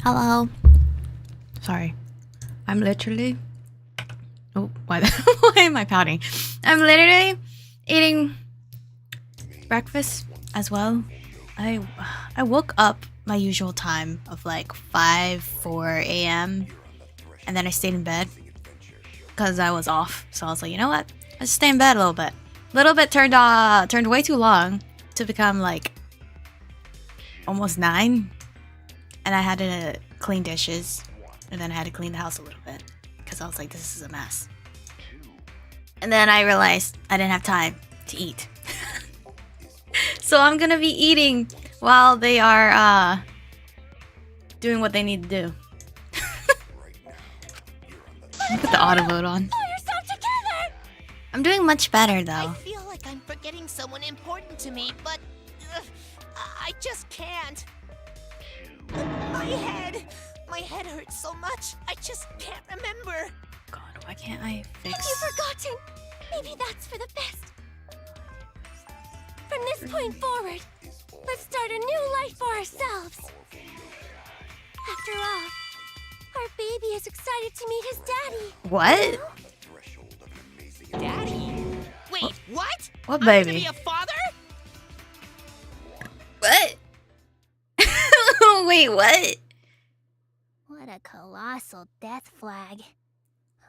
Hello. Sorry. I'm literally... Oh, why am I pouting? I'm literally eating breakfast as well. I woke up my usual time of like 4 a.m. and then I stayed in bed because I was off. So I was like, you know what? Let's stay in bed a little bit. Turned way too long to become like almost 9. And I had to clean dishes. And then I had to clean the house a little bit because I was like, this is a mess. And then I realized I didn't have time to eat. So I'm gonna be eating while they are doing what they need to do. Put the auto mode on. Pull yourself together! I'm doing much better though. I feel like I'm forgetting someone important to me, but I just can't. My head hurts so much. I just can't remember. God, why can't I fix? Have you forgotten? Maybe that's for the best. From this point forward, let's start a new life for ourselves. After all, our baby is excited to meet his daddy. What? Daddy? Wait, what? What I'm baby? gonna be a father? What? Wait, what? What a colossal death flag.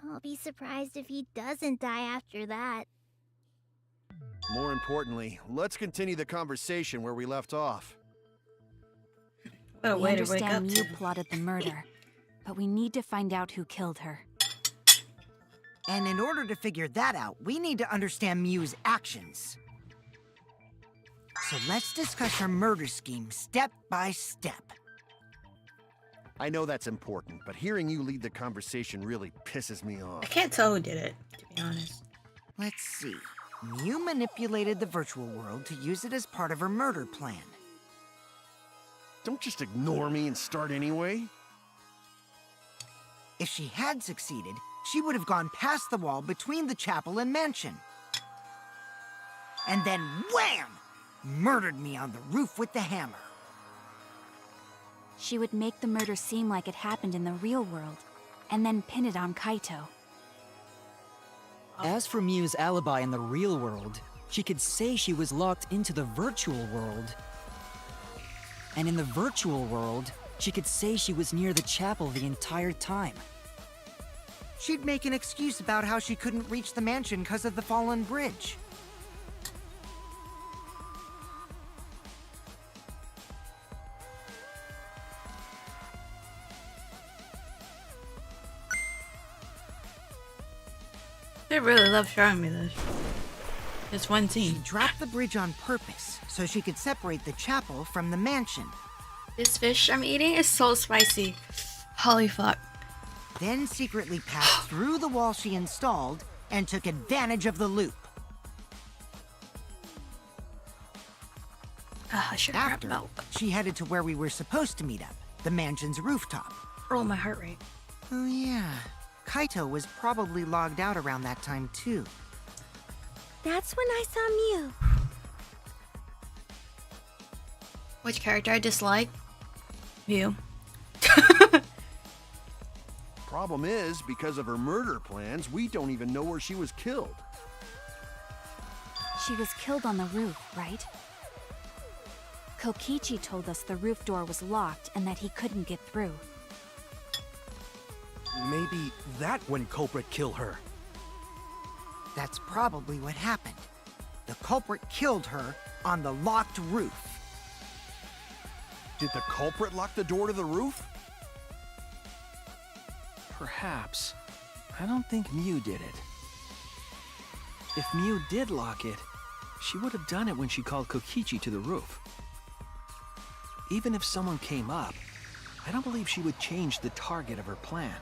I'll be surprised if he doesn't die after that. More importantly, let's continue the conversation where we left off. What a We way to wake up understand to. Mew plotted the murder, but we need to find out who killed her. And in order to figure that out, we need to understand Mew's actions. So let's discuss her murder scheme step by step. I know that's important, but hearing you lead the conversation really pisses me I off. can't tell who did it, to be honest. Let's see. Mew manipulated the virtual world to use it as part of her murder plan. Don't just ignore me and start anyway. If she had succeeded, she would have gone past the wall between the chapel and mansion. And then wham! Murdered me on the roof with the hammer. She would make the murder seem like it happened in the real world, and then pin it on Kaito. As for Mew's alibi in the real world, she could say she was locked into the virtual world. And in the virtual world, she could say she was near the chapel the entire time. She'd make an excuse about how she couldn't reach the mansion because of the fallen bridge. They really love showing me this. This one She scene. dropped the bridge on purpose so she could separate the chapel from the mansion. This fish I'm eating is so spicy. Holy fuck. Then secretly passed through the wall she installed and took advantage of the loop. I should have After, milk. she headed to where we were supposed to meet up, the mansion's rooftop. Roll my heart rate. Oh yeah, Kaito was probably logged out around that time too. That's when I saw Mew. Which character I dislike? You. Problem is, because of her murder plans, we don't even know where she was killed. She was killed on the roof, right? Kokichi told us the roof door was locked and that he couldn't get through. Maybe that when culprit kill her. That's probably what happened. The culprit killed her on the locked roof. Did the culprit lock the door to the roof? Perhaps. I don't think Mew did it. If Mew did lock it, she would have done it when she called Kokichi to the roof. Even if someone came up, I don't believe she would change the target of her plan.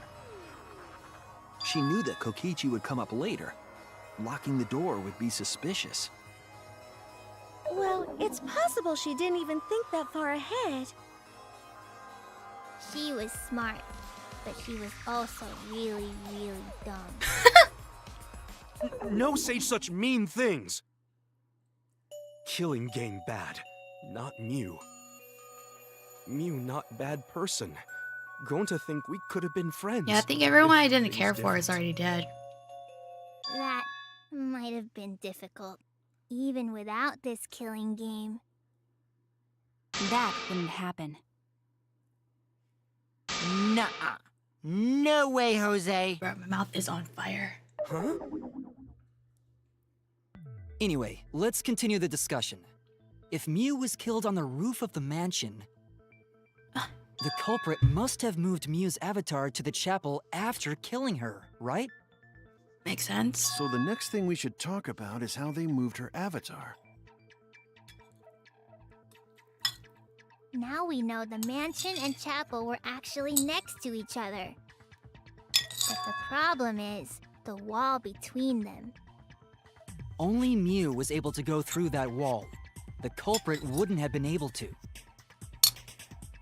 She knew that Kokichi would come up later. Locking the door would be suspicious. Well, it's possible she didn't even think that far ahead. She was smart, but she was also really, really dumb. No say such mean things! Killing game bad, not Mew. Mew not bad person. going to think we could have been friends. Yeah, I think everyone I if didn't things care for is different. already dead. That might have been difficult, even without this killing game. That wouldn't happen. Nuh-uh. No way, Jose. Bro, my mouth is on fire. Huh? Anyway, let's continue the discussion. If Mew was killed on the roof of the mansion, the culprit must have moved Mew's avatar to the chapel after killing her, right? Makes sense. So the next thing we should talk about is how they moved her avatar. Now we know the mansion and chapel were actually next to each other. But the problem is the wall between them. Only Mew was able to go through that wall. The culprit wouldn't have been able to.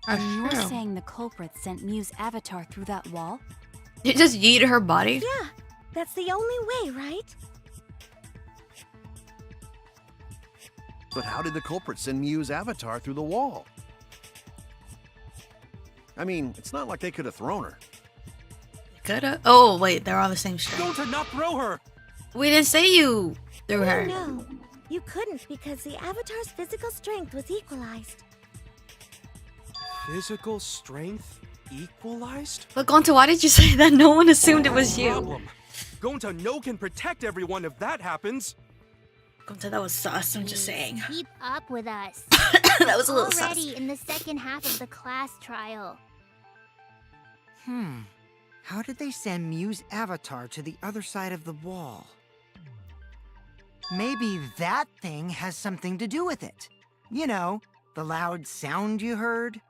That's You're true. saying the culprit sent Mew's avatar through that wall? You just yeeted her body? Yeah, that's the only way, right? But how did the culprit send Mew's avatar through the wall? I mean, it's not like they could have thrown her. Coulda. Oh, wait, they're all the same strength. Don't not throw her! We didn't say you threw her. No, you couldn't because the avatar's physical strength was equalized. Physical strength equalized? But Gonta, why did you say that? No one assumed it was you. Problem. Gonta no can protect everyone if that happens. Gonta, that was sus. I'm just saying. Keep up with us. That was a little sus. Already in the second half of the class trial. How did they send Mew's avatar to the other side of the wall? Maybe that thing has something to do with it. You know, the loud sound you heard?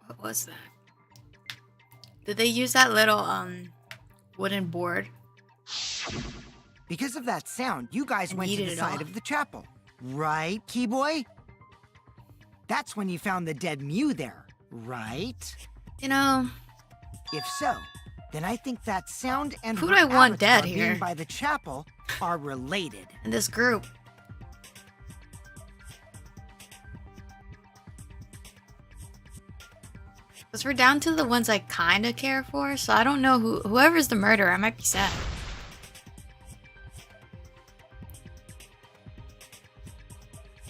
What was that? Did they use that little wooden board? Because of that sound, you guys And went to yeeted the it side off. of the chapel. Right, Keyboy? That's when you found the dead Mew there, right? You know, If so, then I think that sound and Who her do I want avatar dead being here? by the chapel are related. in this group. Because we're down to the ones I kind of care for, so I don't know whoever's the murderer. I might be sad.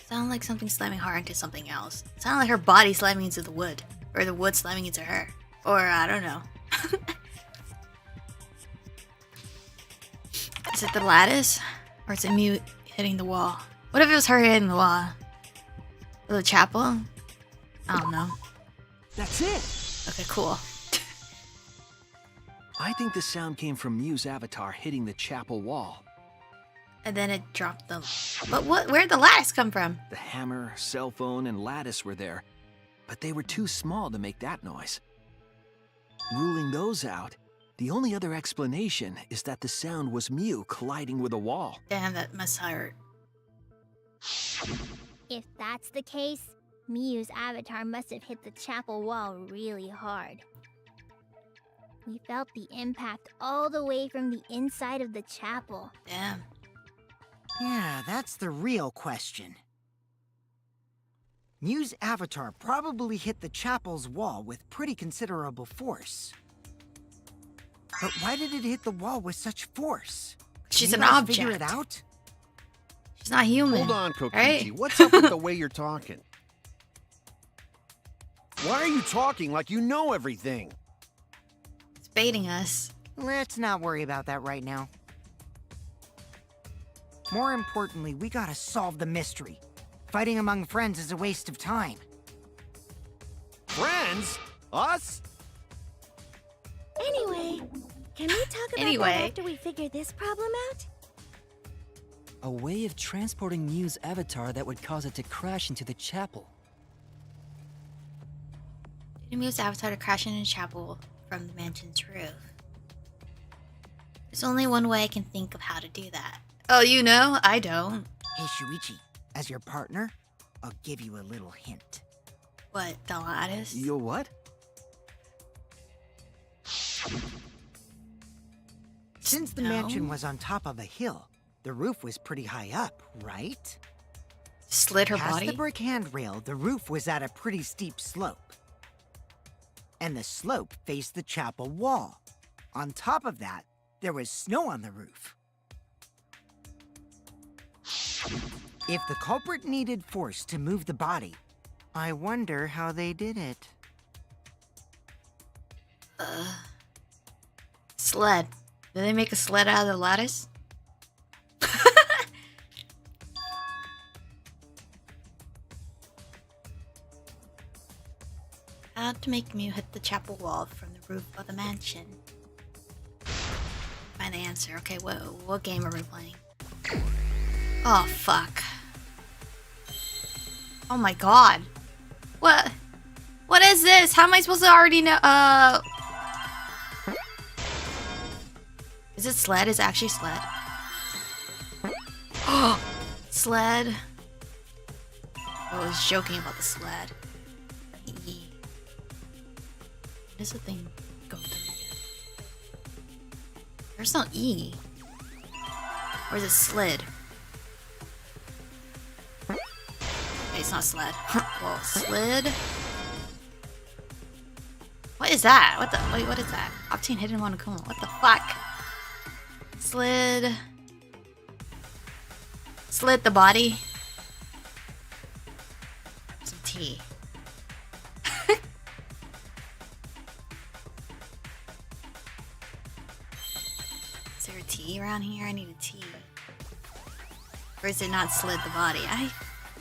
Sound like something slamming hard into something else. Sound like her body slamming into the wood. Or the wood slamming into her. Or I don't know. Is it the lattice? Or is it me hitting the wall? What if it was her hitting the wall? Or the chapel? I don't know. That's it! Okay, cool. I think the sound came from Mew's avatar hitting the chapel wall. And then it dropped them. But where'd the lattice come from? The hammer, cell phone, and lattice were there, but they were too small to make that noise. Ruling those out, the only other explanation is that the sound was Mew colliding with a wall. Damn, that must hurt. If that's the case, Mew's avatar must have hit the chapel wall really hard. We felt the impact all the way from the inside of the chapel. Damn. Yeah, that's the real question. Mew's avatar probably hit the chapel's wall with pretty considerable force. But why did it hit the wall with such force? She's Can an you guys object. Figure it out? She's not human. Hold on, Kokichi. right? What's up with the way you're talking? Why are you talking like you know everything? It's baiting us. Let's not worry about that right now. More importantly, we gotta solve the mystery. Fighting among friends is a waste of time. Friends? Us? Anyway, can we talk about Anyway. that after we figure this problem out? A way of transporting Mew's avatar that would cause it to crash into the chapel. Mew's avatar to crash into the chapel from the mansion's roof. There's only one way I can think of how to do that. Oh, you know? I don't. Hey, Shuichi, as your partner, I'll give you a little hint. What, the lattice? Yo, what? Since the No. mansion was on top of a hill, the roof was pretty high up, right? Slid her Past body? the brick handrail, the roof was at a pretty steep slope. And the slope faced the chapel wall. On top of that, there was snow on the roof. If the culprit needed force to move the body, I wonder how they did it. Sled. Did they make a sled out of the lattice? How to make Mew hit the chapel wall from the roof of the mansion. Find the answer. Okay, what game are we playing? Oh, fuck. Oh my god. What? What is this? How am I supposed to already know? Is it sled? Is it actually sled? Oh, sled. I was joking about the sled. E. What does the thing go through? There's no E. Or is it slid? Okay, it's not sled. Well, slid. What is that? What the? Wait, what is that? Optine hidden one Kuma. What the fuck? Slid. Slid the body. Some tea. Is there a tea around here? I need a tea. Or is it not slid the body? I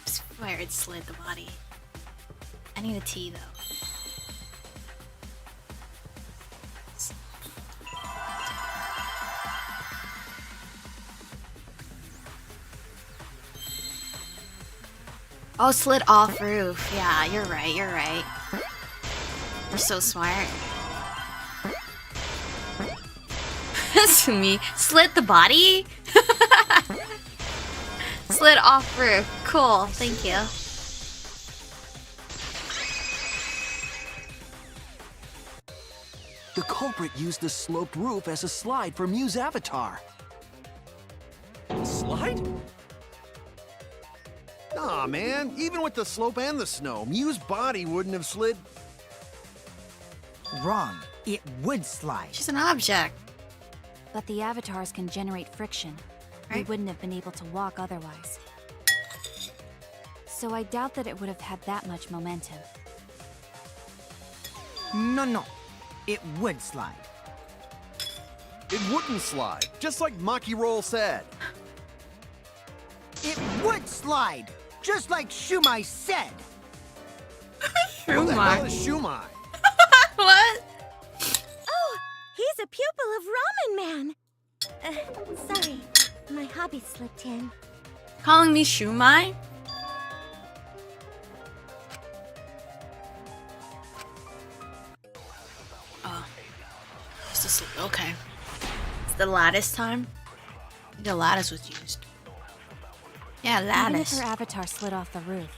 swear it slid the body. I need a tea though. Oh, slid off roof. Yeah, you're right, you're right. You're so smart. That's me. Slid the body? Slid off roof. Cool, thank you. The culprit used the sloped roof as a slide for Mew's avatar. Slide? Nah, man. Even with the slope and the snow, Mew's body wouldn't have slid. Wrong. It would slide. She's an object. But the avatars can generate friction. We Right. wouldn't have been able to walk otherwise. So I doubt that it would have had that much momentum. No. It would slide. It wouldn't slide, just like Maki Roll said. It would slide, just like Shumai said. What the hell is Shumai? What? Oh, he's a pupil of Ramen Man. Sorry, my hobby slipped in. Calling me Shumai? Oh. It's just, okay. It's the lattice time? The lattice was used. Yeah, Even if lattice. her avatar slid off the roof,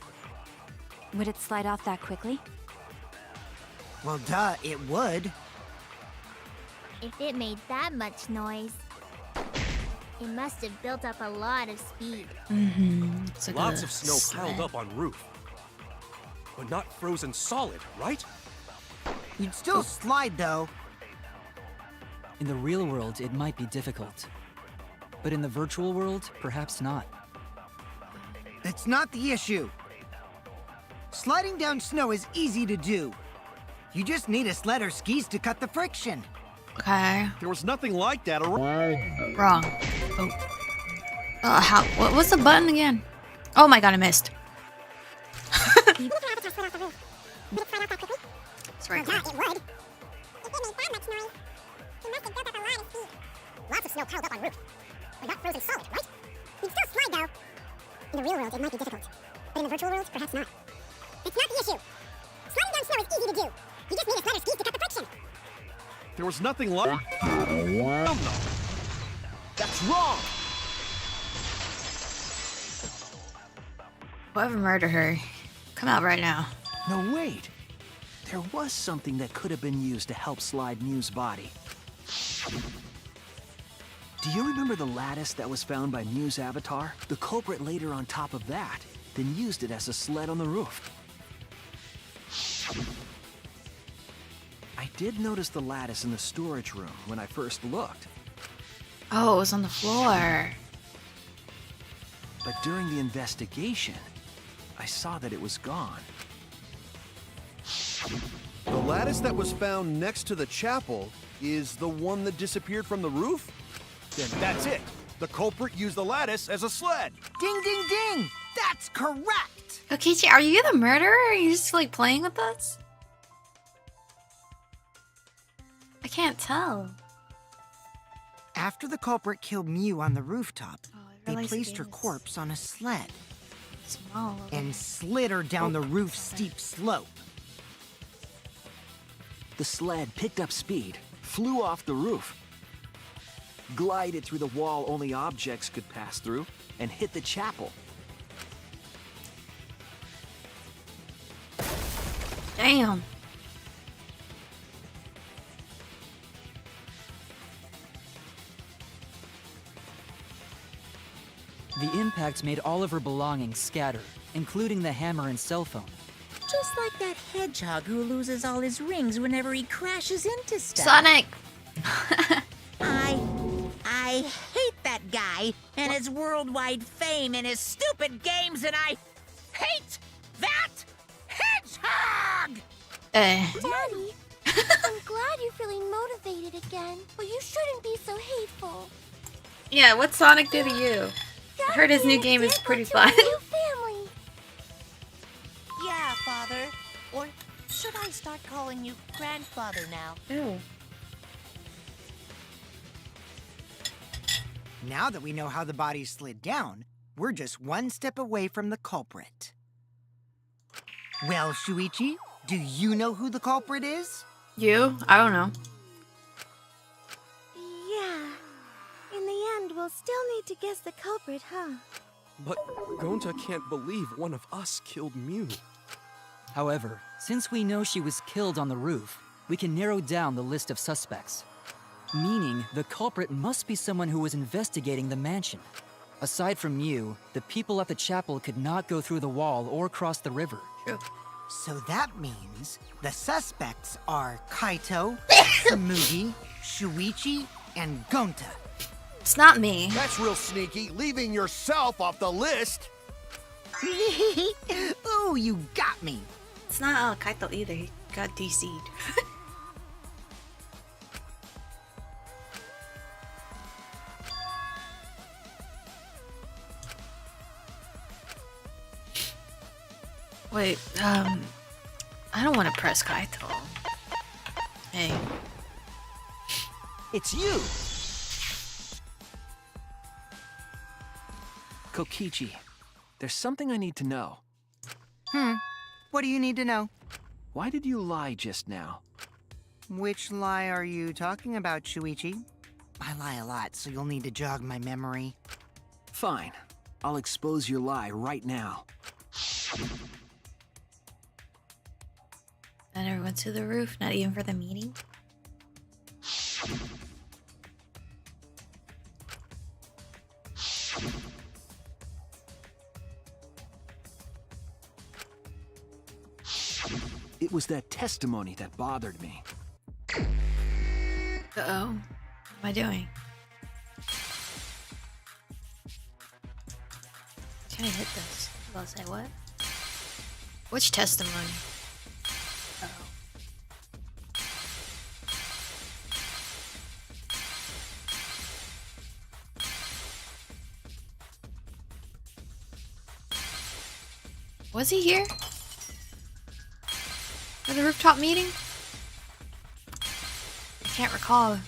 would it slide off that quickly? Well, duh, it would. If it made that much noise, it must have built up a lot of speed. Mm-hmm. It's like Lots a of snow piled sled. up on roof. But not frozen solid, right? You'd still slide, though. In the real world, it might be difficult. But in the virtual world, perhaps not. That's not the issue. Sliding down snow is easy to do. You just need a sled or skis to cut the friction. Okay. There was nothing like that around. Wrong. Oh. How? What's the button again? Oh my god, I missed. Sorry. Lots of snow piled up on roof. But not frozen solid, right? You'd still slide, though. In the real world, it might be difficult. But in the virtual world, perhaps not. That's not the issue. Sliding down snow is easy to do. You just need a sled or skis to cut the friction. There was nothing like. No. That's wrong. Whoever murdered her, come out right now. No, wait. There was something that could have been used to help slide Mew's body. Do you remember the lattice that was found by Mew's avatar? The culprit laid her on top of that. then used it as a sled on the roof. I did notice the lattice in the storage room when I first looked, Oh, it was on the floor. but during the investigation, I saw that it was gone. The lattice that was found next to the chapel is the one that disappeared from the roof? Then that's it. The culprit used the lattice as a sled. Ding, ding, ding! That's correct! Kokichi, are you the murderer? Or are you just like playing with us? I can't tell. After the culprit killed Mew on the rooftop, Oh, I they realized the placed her game is corpse on a sled small. and slid her down the roof's steep slope. The sled picked up speed, flew off the roof, glided through the wall only objects could pass through, and hit the chapel. Damn. The impact made all of her belongings scatter, including the hammer and cell phone. Just like that hedgehog who loses all his rings whenever he crashes into stuff. Sonic! I hate that guy and his worldwide fame and his stupid games, and I hate that hedgehog! Daddy, I'm glad you're feeling motivated again, but you shouldn't be so hateful. Yeah, what Sonic do to you? I heard his new game is pretty fun. New family. Yeah, Father. Or should I start calling you Grandfather now? Ew. Now that we know how the body slid down, we're just one step away from the culprit. Well, Shuichi, do you know who the culprit is? You? I don't know. Yeah. In the end, we'll still need to guess the culprit, huh? But Gonta can't believe one of us killed Mew. However, since we know she was killed on the roof, we can narrow down the list of suspects. Meaning, the culprit must be someone who was investigating the mansion. Aside from Mew, the people at the chapel could not go through the wall or cross the river. True. So that means the suspects are Kaito, Samugi, Shuichi, and Gonta. It's not me. That's real sneaky, leaving yourself off the list. Ooh, you got me. It's not Kaito either. He got DC'd. Wait, I don't want to press Kaito. Hey. It's you! Kokichi, there's something I need to know. What do you need to know? Why did you lie just now? Which lie are you talking about, Shuichi? I lie a lot, so you'll need to jog my memory. Fine. I'll expose your lie right now. I never went to the roof, not even for the meeting. It was that testimony that bothered me. Uh-oh. What am I doing? Can I hit this? I'll say what? Which testimony? Uh-oh. Was he here? For the rooftop meeting? I can't recall.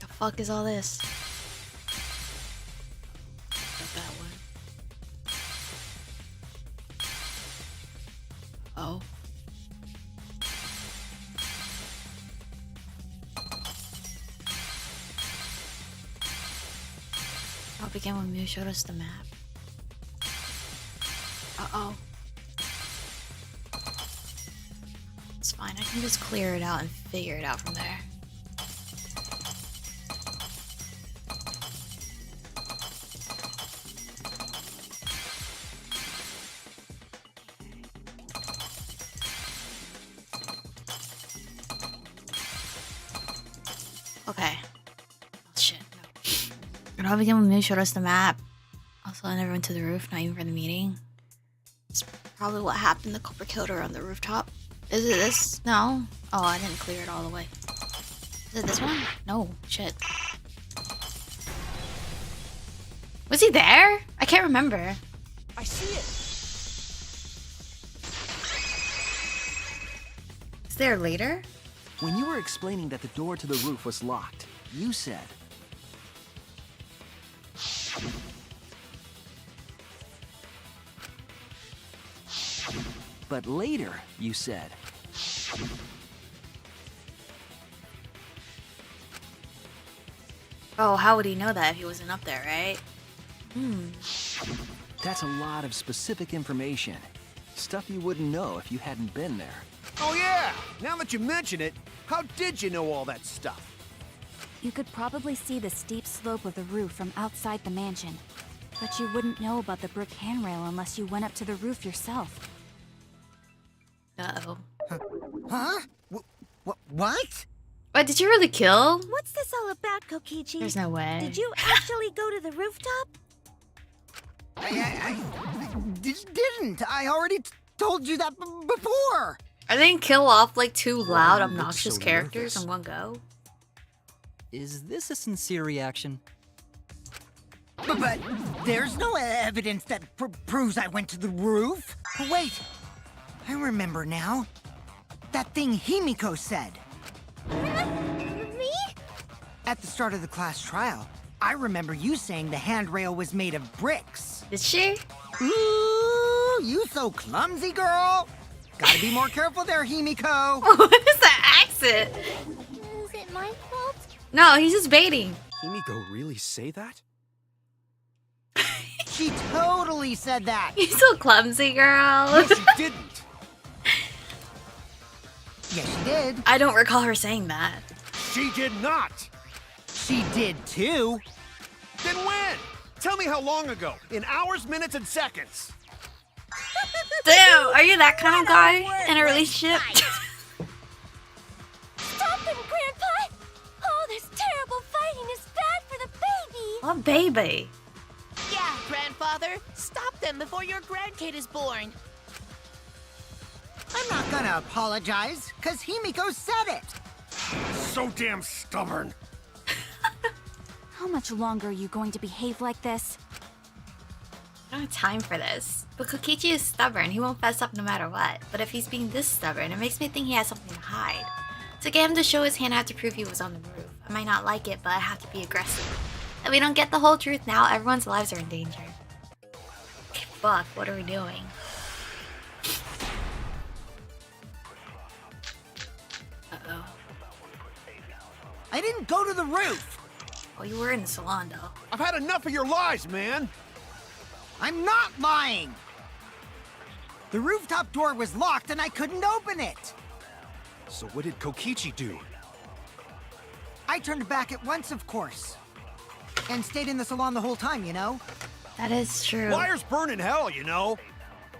The fuck is all this? Not that one. Oh. I'll begin when Mew showed us the map. Uh-oh. It's fine, I can just clear it out and figure it out from there. Okay. Oh, shit. No. Robin and Mew showed us the map. Also, I never went to the roof, not even for the meeting. It's probably what happened. The culprit killed her on the rooftop. Is it this? No. Oh, I didn't clear it all the way. Is it this one? No. Shit. Was he there? I can't remember. I see it. Is there later? When you were explaining that the door to the roof was locked, you said... But later, you said... Oh, how would he know that if he wasn't up there, right? That's a lot of specific information. Stuff you wouldn't know if you hadn't been there. Oh yeah! Now that you mention it, how did you know all that stuff? You could probably see the steep slope of the roof from outside the mansion. But you wouldn't know about the brick handrail unless you went up to the roof yourself. Uh-oh. Huh? What? What, did you really kill? What's this all about, Kokichi? There's no way. Did you actually go to the rooftop? I didn't. I already told you that before. Are they gonna kill off like two loud, you look obnoxious so characters nervous. in one go? Is this a sincere reaction? But there's no evidence that proves I went to the roof. Wait, I remember now. That thing Himiko said. Me? At the start of the class trial, I remember you saying the handrail was made of bricks. Did she? Ooh, you so clumsy, girl. Gotta be more careful there, Himiko. What is that accent? Is it my fault? No, he's just baiting. Himiko really say that? She totally said that. You're so clumsy, girl. No, she didn't. Yes, she did. I don't recall her saying that. She did not. She did too. Then when? Tell me how long ago. In hours, minutes, and seconds. Damn, are you that kind of guy in a relationship? Stop them, Grandpa! All this terrible fighting is bad for the baby! What baby? Yeah, Grandfather. Stop them before your grandkid is born. I'm not gonna apologize, cause Himiko said it. So damn stubborn. How much longer are you going to behave like this? I don't have time for this. But Kokichi is stubborn. He won't fess up no matter what. But if he's being this stubborn, it makes me think he has something to hide. To get him to show his hand, I have to prove he was on the roof. I might not like it, but I have to be aggressive. If we don't get the whole truth now, everyone's lives are in danger. Okay, fuck, what are we doing? Uh-oh. I didn't go to the roof. Oh, you were in the salon, though. I've had enough of your lies, man. I'm not lying. The rooftop door was locked and I couldn't open it. So what did Kokichi do? I turned back at once, of course. And stayed in the salon the whole time, you know? That is true. Liars burn in hell, you know.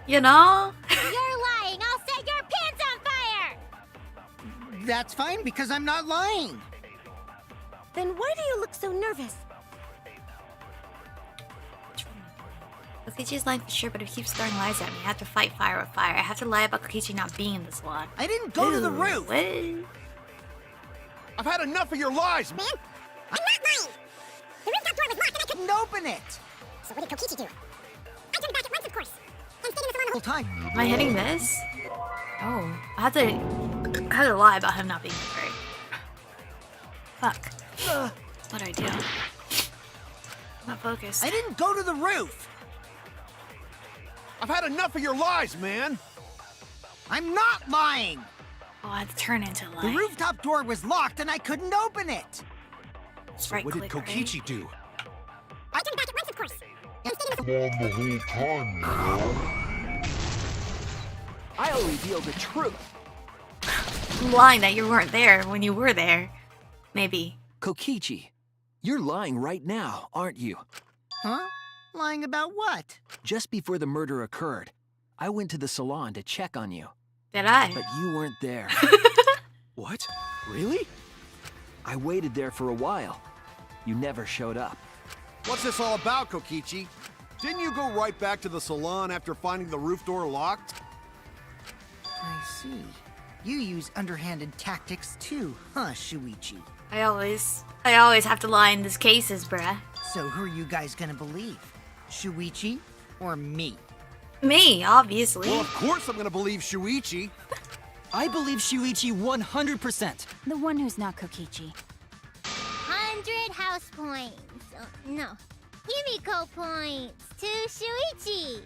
You know? You're lying! I'll set your pants on fire! That's fine, because I'm not lying. Then why do you look so nervous? Kokichi's lying for sure, but if he keeps throwing lies at me, I have to fight fire with fire. I have to lie about Kokichi not being in the salon. I didn't go to the roof. What? I've had enough of your lies, man. I'm not lying. The rooftop door was locked and I couldn't... Couldn't open it. So what did Kokichi do? I turned back at once, of course. And stayed in the salon the Whole time. Am I hitting this? Oh, I have to lie about him not being there. Fuck. What do I do? I'm not focused. I didn't go to the roof. I've had enough of your lies, man. I'm not lying. Oh, I had to turn into a The lie. rooftop door was locked and I couldn't open it. So Right what did click, Kokichi right? do? I turned back at once, of course. And stayed in the salon... I'll reveal the truth. I'm lying that you weren't there when you were there. Maybe. Kokichi, you're lying right now, aren't you? Huh? Lying about what? Just before the murder occurred, I went to the salon to check on you. Did I? But you weren't there. What? Really? I waited there for a while. You never showed up. What's this all about, Kokichi? Didn't you go right back to the salon after finding the roof door locked? I see. You use underhanded tactics too, huh, Shuichi? I always have to lie in these cases, bruh. So who are you guys gonna believe? Shuichi or me? Me, obviously. Well, of course I'm gonna believe Shuichi. I believe Shuichi 100%. The one who's not Kokichi. 100 house points. Oh, no. Himiko points to Shuichi.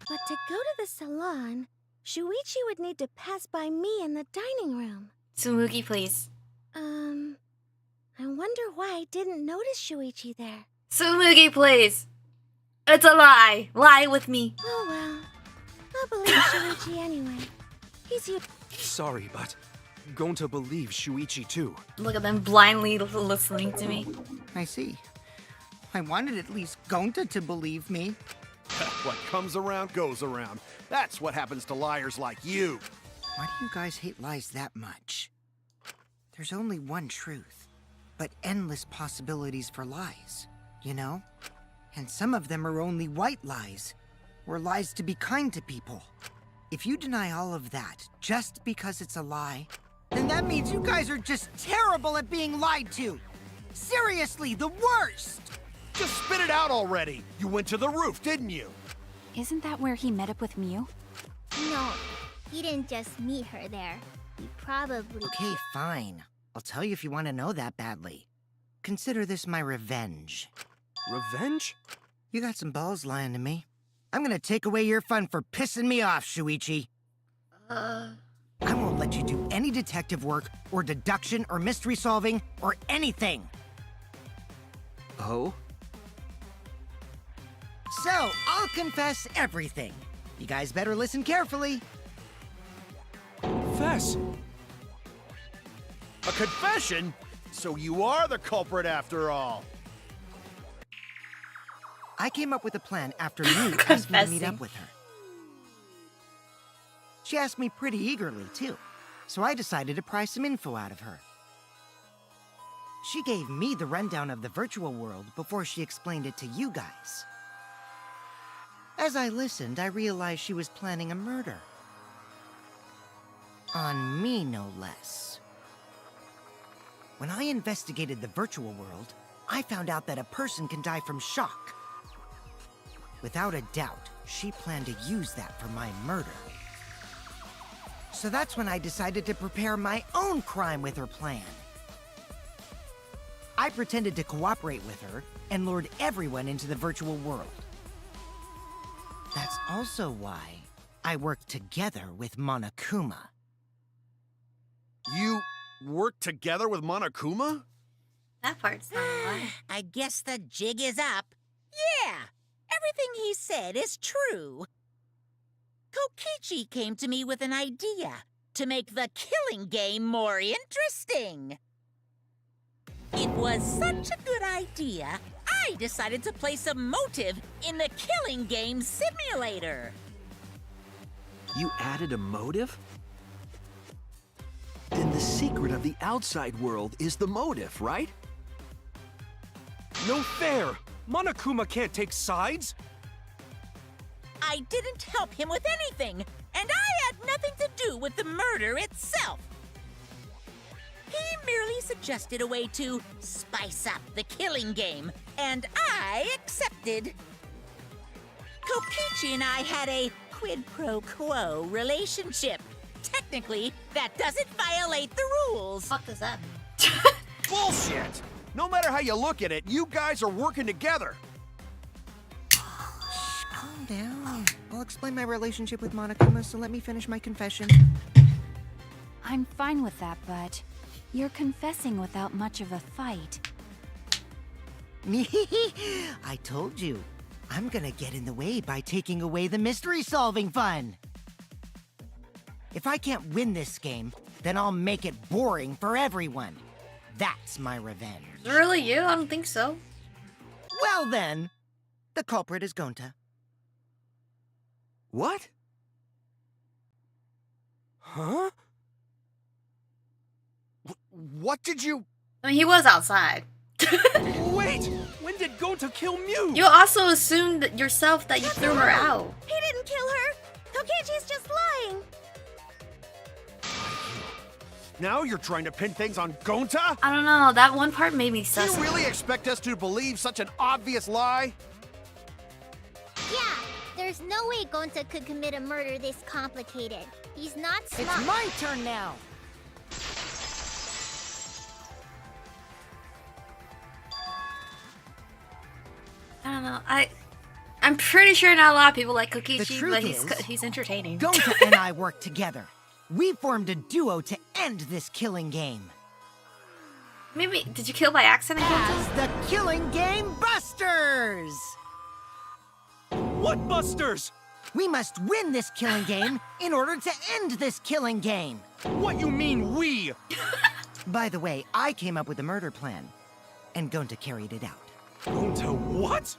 But to go to the salon, Shuichi would need to pass by me in the dining room. Tsumugi, please. I wonder why I didn't notice Shuichi there. Tsumugi, please. It's a lie. Lie with me. Oh well. I'll believe Shuichi anyway. He's you. Sorry, but I'm going to believe Shuichi too. Look at them blindly listening to me. I see. I wanted at least Gonta to believe me. What comes around goes around. That's what happens to liars like you. Why do you guys hate lies that much? There's only one truth, but endless possibilities for lies, you know? And some of them are only white lies, or lies to be kind to people. If you deny all of that just because it's a lie, then that means you guys are just terrible at being lied to. Seriously, the worst! Just spit it out already. You went to the roof, didn't you? Isn't that where he met up with Mew? No, he didn't just meet her there. He probably... Okay, fine. I'll tell you if you want to know that badly. Consider this my revenge. Revenge? You got some balls lying to me. I'm gonna take away your fun for pissing me off, Shuichi. I won't let you do any detective work, or deduction, or mystery solving, or anything. Oh? So, I'll confess everything. You guys better listen carefully. Confess. A confession? So you are the culprit after all. I came up with a plan after Mew asked me to meet up with her. She asked me pretty eagerly, too, so I decided to pry some info out of her. She gave me the rundown of the virtual world before she explained it to you guys. As I listened, I realized she was planning a murder. On me, no less. When I investigated the virtual world, I found out that a person can die from shock. Without a doubt, she planned to use that for my murder. So that's when I decided to prepare my own crime with her plan. I pretended to cooperate with her and lured everyone into the virtual world. That's also why I worked together with Monokuma. You worked together with Monokuma? That part's not a lie. I guess the jig is up. Yeah, everything he said is true. Kokichi came to me with an idea to make the killing game more interesting. It was such a good idea, I decided to place a motive in the killing game simulator. You added a motive? Then the secret of the outside world is the motive, right? No fair! Monokuma can't take sides! I didn't help him with anything, and I had nothing to do with the murder itself. He merely suggested a way to spice up the killing game, and I accepted. Kokichi and I had a quid pro quo relationship. Technically, that doesn't violate the rules. What does that mean? Bullshit! No matter how you look at it, you guys are working together. Calm down. I'll explain my relationship with Monokuma, so let me finish my confession. I'm fine with that, but you're confessing without much of a fight. I told you. I'm gonna get in the way by taking away the mystery-solving fun. If I can't win this game, then I'll make it boring for everyone. That's my revenge. Really, you? I don't think so. Well then, the culprit is Gonta. What? Huh? What did you... I mean, he was outside. Wait! When did Gonta kill Mew? You also assumed that yourself that you threw her out. He didn't kill her. Kokichi's just lying. Now you're trying to pin things on Gonta? I don't know. That one part made me Do sus. you really expect us to believe such an obvious lie? Yeah, there's no way Gonta could commit a murder this complicated. He's not smart. It's my turn now. I don't know. I'm pretty sure not a lot of people like The Kokichi, truth but is, he's entertaining. Gonta and I worked together. We formed a duo to end this killing game. Maybe did you kill by accident? As the Killing Game Busters! What Busters? We must win this killing game in order to end this killing game. What you mean, we? By the way, I came up with a murder plan, and Gonta carried it out. Gonta what?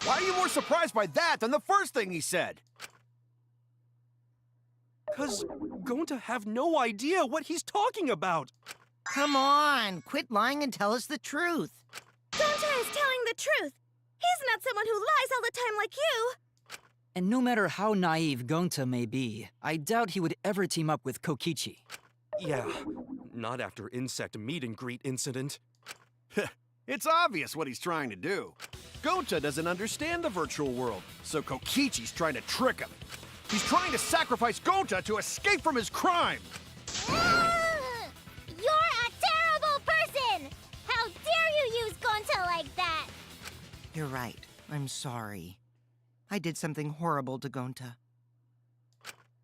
Why are you more surprised by that than the first thing he said? 'Cause Gonta have no idea what he's talking about. Come on, quit lying and tell us the truth. Gonta is telling the truth. He's not someone who lies all the time like you. And no matter how naive Gonta may be, I doubt he would ever team up with Kokichi. Yeah, not after insect meet and greet incident. It's obvious what he's trying to do. Gonta doesn't understand the virtual world, so Kokichi's trying to trick him. He's trying to sacrifice Gonta to escape from his crime. You're a terrible person! How dare you use Gonta like that? You're right. I'm sorry. I did something horrible to Gonta.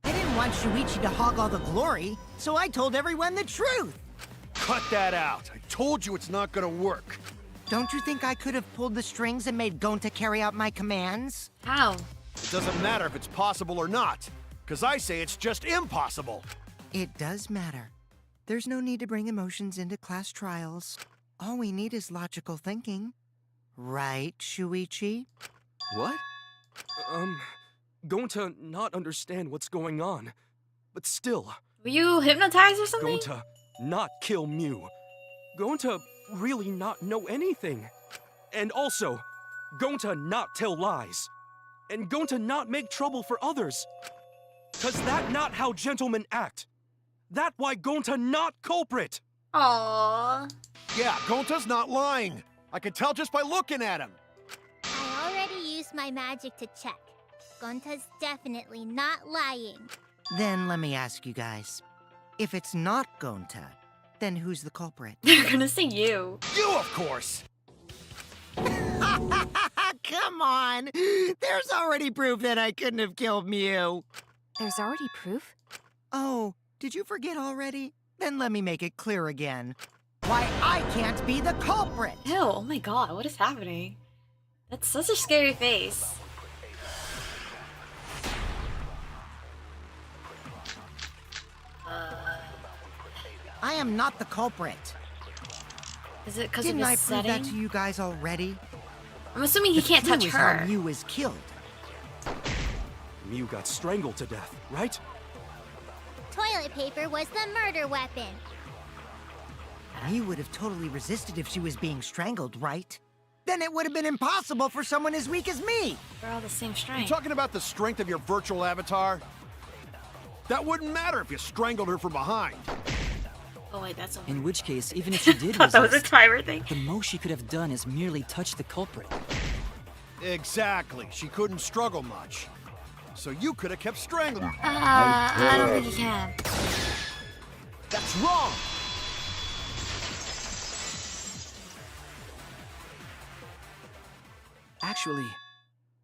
I didn't want Shuichi to hog all the glory, so I told everyone the truth. Cut that out. I told you it's not gonna work. Don't you think I could have pulled the strings and made Gonta carry out my commands? How? It doesn't matter if it's possible or not, because I say it's just impossible. It does matter. There's no need to bring emotions into class trials. All we need is logical thinking. Right, Shuichi? What? Gonta not understand what's going on. But still, Were you hypnotized or something? Gonta not kill Mew. Gonta really not know anything. And also, Gonta not tell lies. And Gonta not make trouble for others. 'Cause that not how gentlemen act. That why Gonta not culprit. Aww. Yeah, Gonta's not lying. I can tell just by looking at him. I already used my magic to check. Gonta's definitely not lying. Then let me ask you guys. If it's not Gonta, then who's the culprit? They're gonna say you. You, of course. Come on! There's already proof that I couldn't have killed Mew. There's already proof? Oh, did you forget already? Then let me make it clear again. Why I can't be the culprit! Ew, oh my god, what is happening? That's such a scary face. I am not the culprit. Is it because of Didn't his I prove that setting? to you guys already? I'm assuming he can't touch Clue is her. how Mew was killed. Mew got strangled to death, right? Toilet paper was the murder weapon. Mew would have totally resisted if she was being strangled, right? Then it would have been impossible for someone as weak as me. They're all the same You strength. talking about the strength of your virtual avatar? That wouldn't matter if you strangled her from behind. Oh wait, that's over. In which case, even if she did Thought that was a resist, timer thing. the most she could have done is merely touch the culprit. Exactly. She couldn't struggle much. So you could have kept strangling her. I don't think he can. That's wrong! Actually,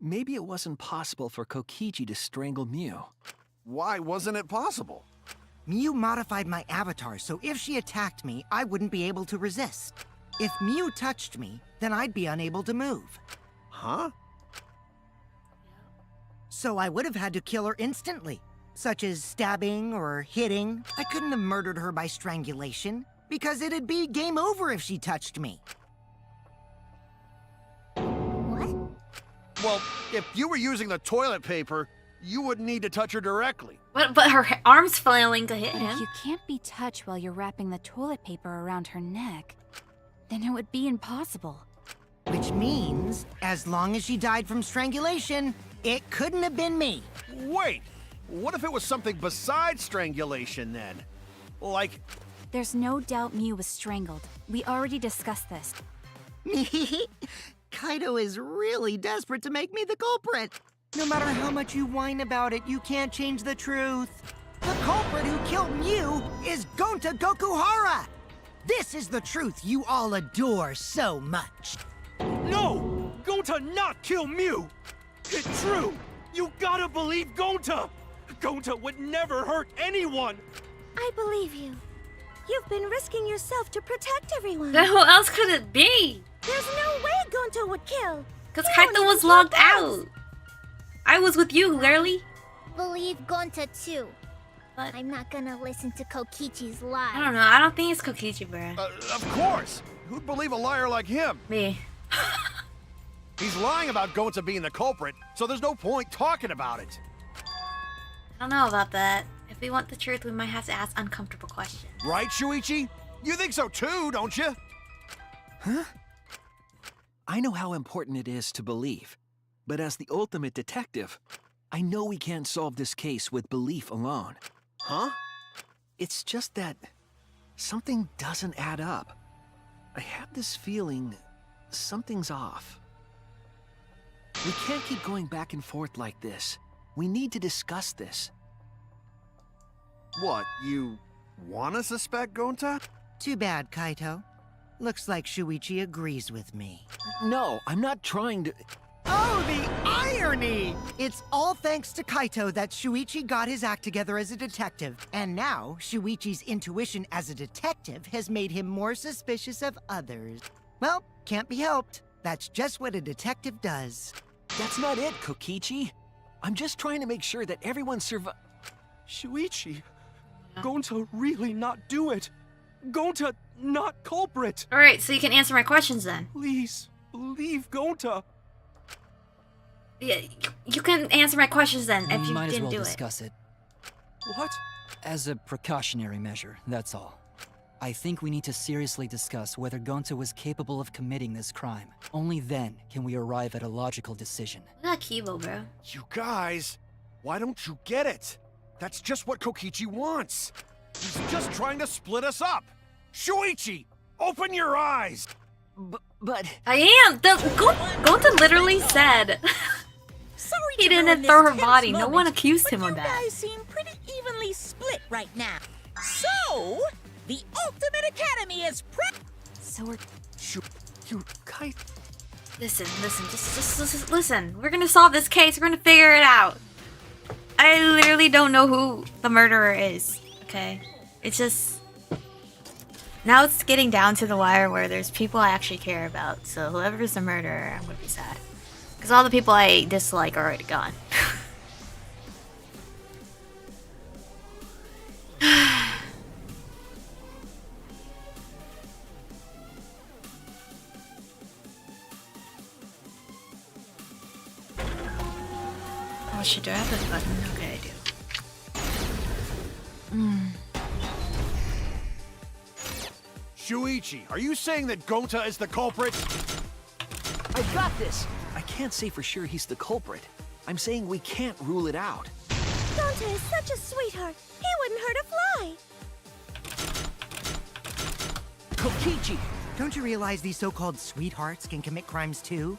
maybe it wasn't possible for Kokichi to strangle Mew. Why wasn't it possible? Mew modified my avatar, so if she attacked me, I wouldn't be able to resist. If Mew touched me, then I'd be unable to move. Huh? So I would have had to kill her instantly, such as stabbing or hitting. I couldn't have murdered her by strangulation, because it'd be game over if she touched me. What? Well, if you were using the toilet paper, you wouldn't need to touch her directly. But her arm's flailing to hit But if him. you can't be touched while you're wrapping the toilet paper around her neck, then it would be impossible. Which means, as long as she died from strangulation, it couldn't have been me. Wait, what if it was something besides strangulation then? Like, There's no doubt Mew was strangled. We already discussed this. Kaido is really desperate to make me the culprit. No matter how much you whine about it, you can't change the truth. The culprit who killed Mew is Gonta Gokuhara! This is the truth you all adore so much. No! Gonta not kill Mew! It's true! You gotta believe Gonta! Gonta would never hurt anyone! I believe you. You've been risking yourself to protect everyone. Then who else could it be? There's no way Gonta would kill. Because You Kaito don't was even logged kill out. I was with you, literally. Believe Gonta too. But I'm not gonna listen to Kokichi's lies. I don't know. I don't think it's Kokichi, bruh. of course. Who'd believe a liar like him? Me. He's lying about Gonta being the culprit, so there's no point talking about it. I don't know about that. If we want the truth, we might have to ask uncomfortable questions. Right, Shuichi? You think so too, don't you? Huh? I know how important it is to believe, but as the ultimate detective, I know we can't solve this case with belief alone. Huh? It's just that something doesn't add up. I have this feeling something's off. We can't keep going back and forth like this. We need to discuss this. What, you wanna suspect Gonta? Too bad, Kaito. Looks like Shuichi agrees with me. No, I'm not trying to... Oh, the irony! It's all thanks to Kaito that Shuichi got his act together as a detective. And now, Shuichi's intuition as a detective has made him more suspicious of others. Well, can't be helped. That's just what a detective does. That's not it, Kokichi. I'm just trying to make sure that everyone Shuichi, Gonta really not do it. Gonta not culprit. Alright, so you can answer my questions then. Please, believe Gonta. Yeah, you can answer my questions then if you might as didn't well do discuss it. What? As a precautionary measure, that's all. I think we need to seriously discuss whether Gonta was capable of committing this crime. Only then can we arrive at a logical decision. Look at Kibo, bro. You guys, why don't you get it? That's just what Kokichi wants. He's just trying to split us up. Shuichi, open your eyes. But I am. Gonta literally said Sorry he to ruin didn't this throw her tense body. No moment, one accused him but of you that. guys seem pretty evenly split right now. So, the Ultimate Academy is So we're... you kite. Listen, just listen. We're gonna solve this case. We're gonna figure it out. I literally don't know who the murderer is. Okay, it's just now it's getting down to the wire where there's people I actually care about. So whoever's the murderer, I'm gonna be sad because all the people I dislike are already gone. Oh shit, do I have this button? Okay, I do. Shuichi, are you saying that Gonta is the culprit? I got this. I can't say for sure he's the culprit. I'm saying we can't rule it out. Gonta is such a sweetheart. He wouldn't hurt a fly. Kokichi! Don't you realize these so-called sweethearts can commit crimes too?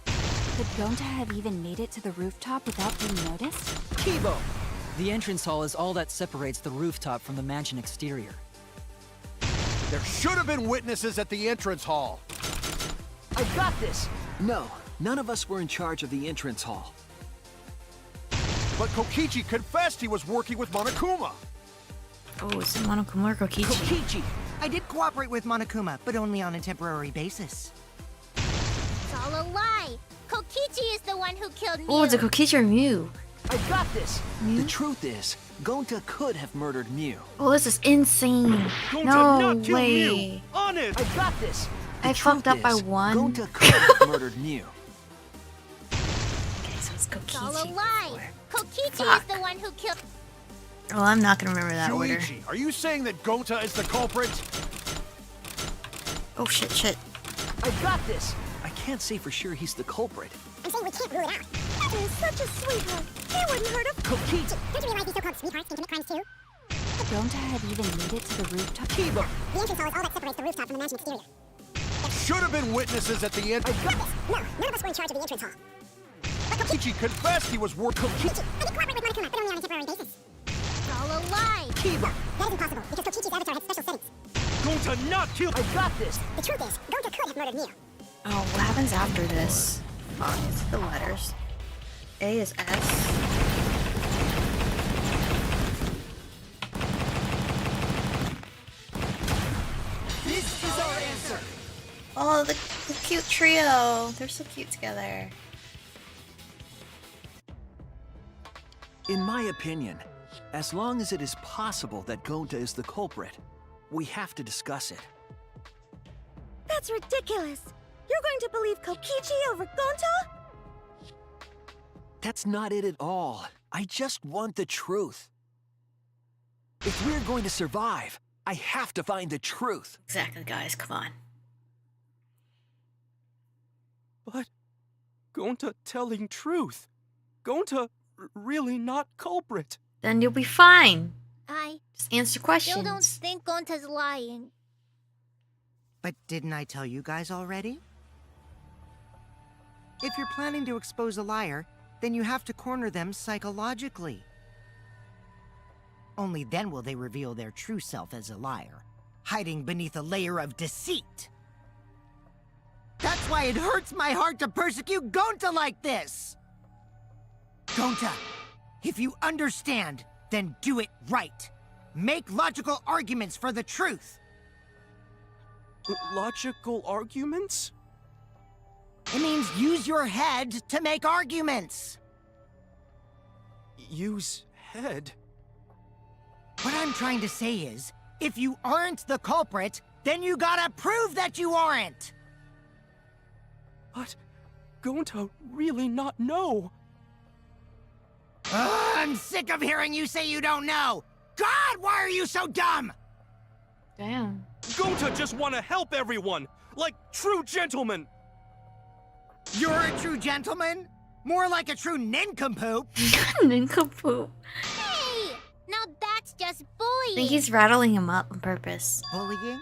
Could Gonta have even made it to the rooftop without being noticed? Kibo! The entrance hall is all that separates the rooftop from the mansion exterior. There should have been witnesses at the entrance hall. I got this. No, none of us were in charge of the entrance hall. But Kokichi confessed he was working with Monokuma. Oh, is it Monokuma or Kokichi? Kokichi! I did cooperate with Monokuma, but only on a temporary basis. It's all a lie. Kokichi is the one who killed Mew. Oh, it's a Kokichi or Mew. I got this. The truth is, Gonta could have murdered Mew. Oh, this is insane. Gonta No not kill way. Mew. Honest. I got this. I fucked up by one. Gonta could have murdered Mew. Okay, so it's It's all a Kokichi. lie. Kokichi Fuck. is the one who killed. Oh, I'm not gonna remember that order. Shuichi, are you saying that Gonta is the culprit? Oh shit. I got this! I can't say for sure he's the culprit. I'm saying we can't rule it out. That is such a sweetheart. He wouldn't hurt a Kokichi! Don't you realize these so-called sweethearts can commit crimes too? Gonta had even made it to the rooftop. Kiba! The entrance hall is all that separates the rooftop from the mansion exterior. Should have been witnesses at the end. No, none of us were in charge of the entrance hall. But Kokichi confessed he was working. Kokichi, I did cooperate with Monokuma, but only on a temporary basis. It's all a lie! Kiba! That is impossible, because Kokichi's avatar had special settings. Gonta not kill. I got this! The truth is, Gonta could have murdered Miu. Oh, what happens after this? Oh, it's the letters. A is S. This is our answer. Oh, the cute trio. They're so cute together. In my opinion, as long as it is possible that Gonta is the culprit, we have to discuss it. That's ridiculous. You're going to believe Kokichi over Gonta? That's not it at all. I just want the truth. If we're going to survive, I have to find the truth. Exactly, guys. Come on. But Gonta telling truth. Gonta really not culprit. Then you'll be fine. I Just answer still questions. don't think Gonta's lying. But didn't I tell you guys already? If you're planning to expose a liar, then you have to corner them psychologically. Only then will they reveal their true self as a liar, hiding beneath a layer of deceit. That's why it hurts my heart to persecute Gonta like this! Gonta, if you understand, then do it right. Make logical arguments for the truth. Logical arguments? It means use your head to make arguments. Use head? What I'm trying to say is, if you aren't the culprit, then you gotta prove that you aren't! But Gonta really not know. I'm sick of hearing you say you don't know! God, why are you so dumb? Damn. Gonta just want to help everyone, like true gentlemen. You're a true gentleman? More like a true nincompoop. Nincompoop. Hey! Now that's just I bullying! think he's rattling him up on purpose. Bullying?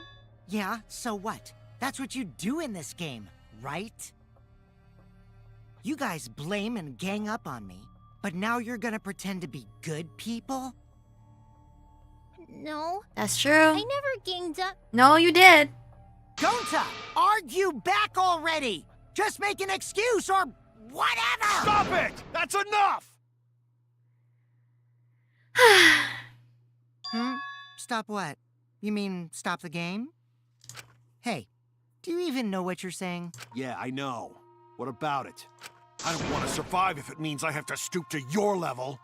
Yeah, so what? That's what you do in this game, right? You guys blame and gang up on me, but now you're gonna pretend to be good people? No, That's true. I never ganged up. No, you did. Gonta, argue back already! Just make an excuse or whatever! Stop it! That's enough! Stop what? You mean stop the game? Hey, do you even know what you're saying? Yeah, I know. What about it? I don't want to survive if it means I have to stoop to your level.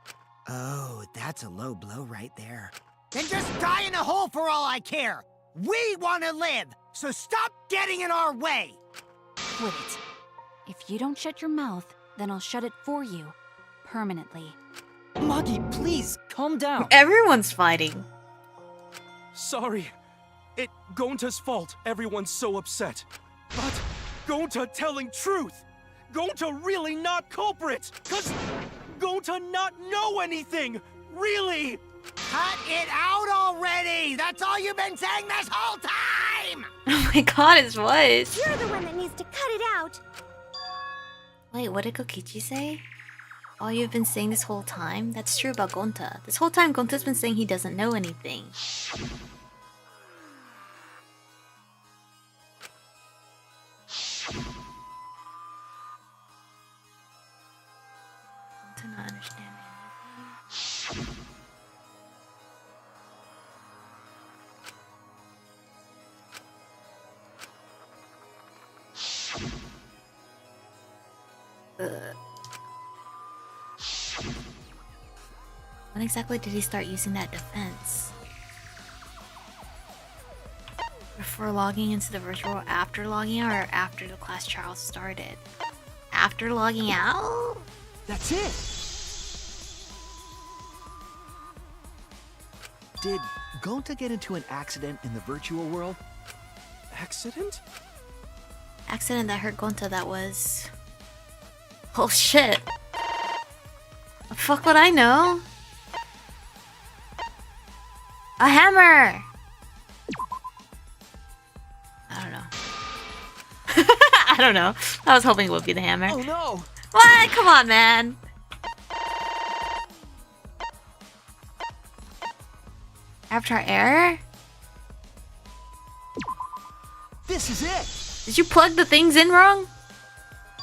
Oh, that's a low blow right there. Then just die in a hole for all I care! We want to live, so stop getting in our way! Quit it. If you don't shut your mouth, then I'll shut it for you. Permanently. Maki, please, calm down. Everyone's fighting. Sorry. It Gonta's fault everyone's so upset. But Gonta telling truth. Gonta really not culprit. Cause Gonta not know anything. Really. Cut it out already! That's all you've been saying this whole time! Oh my god, his voice. You're the one that needs to cut it out. Wait, what did Kokichi say? All you've been saying this whole time? That's true about Gonta. This whole time, Gonta's been saying he doesn't know anything. Gonta not understanding anything. When exactly did he start using that defense? Before logging into the virtual world, after logging out, or after the class trial started? After logging out? That's it! Did Gonta get into an accident in the virtual world? accident? Accident that hurt Gonta, that was... Oh shit. The fuck would I know? A hammer! I don't know. I don't know. I was hoping it would be the hammer. Oh no! What? Come on, man. Avatar error? This is it! Did you plug the things in wrong?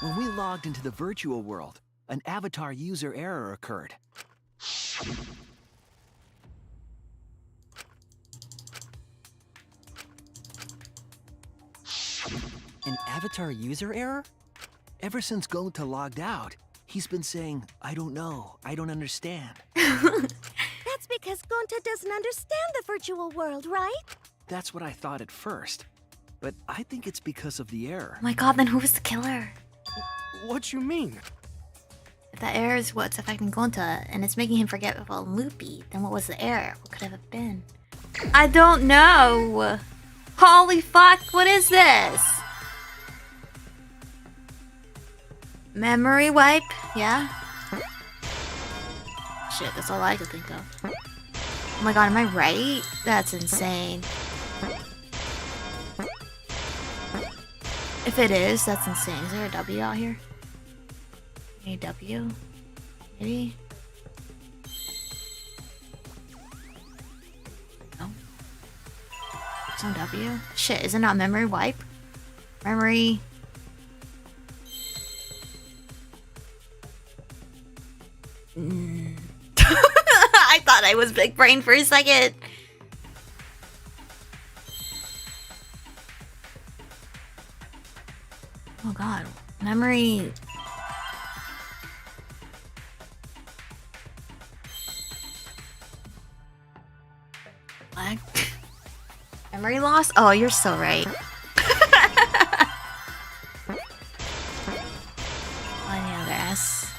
When we logged into the virtual world, an avatar user error occurred. An avatar user error? Ever since Gonta logged out, he's been saying, I don't know, I don't understand. That's because Gonta doesn't understand the virtual world, right? That's what I thought at first. But I think it's because of the error. Oh my god, then who was the killer? What you mean? If that error is what's affecting Gonta, and it's making him forget about Loopy, then what was the error? What could it have been? I don't know! Holy fuck, what is this? Memory wipe? Yeah? Shit, that's all I could think of. Oh my god, am I right? That's insane. If it is, that's insane. Is there a W out here? Any W? Maybe? No. There's no W? Shit, is it not memory wipe? Memory... I thought I was big brain for a second. Oh god, memory. Lag. Memory loss? Oh, you're so right. Any other S?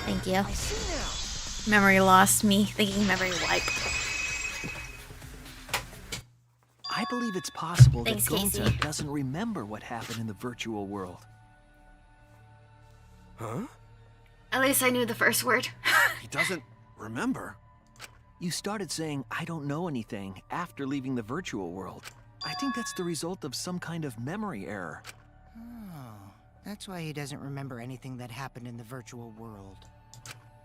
Thank you. Memory lost me thinking memory wipe. I believe it's possible Thanks, that Gonta Casey. doesn't remember what happened in the virtual world. Huh? At least I knew the first word. He doesn't remember. You started saying, I don't know anything, after leaving the virtual world. I think that's the result of some kind of memory error. Oh, that's why he doesn't remember anything that happened in the virtual world.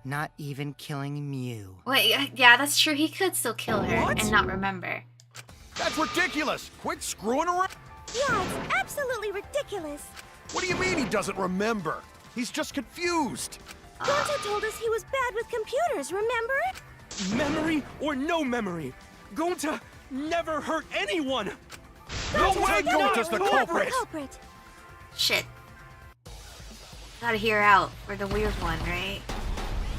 Not even killing Mew. Wait, yeah, that's true. He could still kill her What? and not remember. That's ridiculous! Quit screwing around! Yeah, it's absolutely ridiculous. What do you mean he doesn't remember? He's just confused. Gonta told us he was bad with computers, remember? Memory or no memory, Gonta never hurt anyone! No way Gonta's the culprit! Culprit. Shit. Gotta hear out for the weird one, right?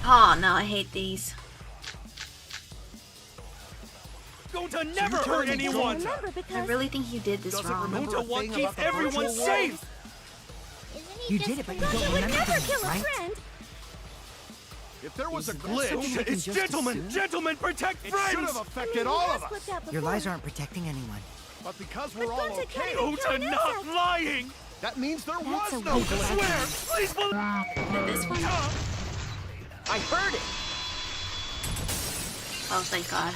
Oh no, I hate these. Gonta never hurt anyone! Remember I because really think you did this Doesn't wrong. remember Gonta a wants thing to about keep the everyone virtual safe! Isn't he You just did it, but you crazy? don't Gonta would remember never things, kill a right? friend. If there was a Isn't that something glitch, we can It's just gentlemen! assume? Gentlemen, protect it should friends! have affected all of us. Slipped out Your before. lies aren't protecting anyone. But because we're But all Gonta okay, can't Gonta kill not insects. lying! that means there That's was a no weak glitch. Swear! Please believe. This one? I heard it! Oh, thank God.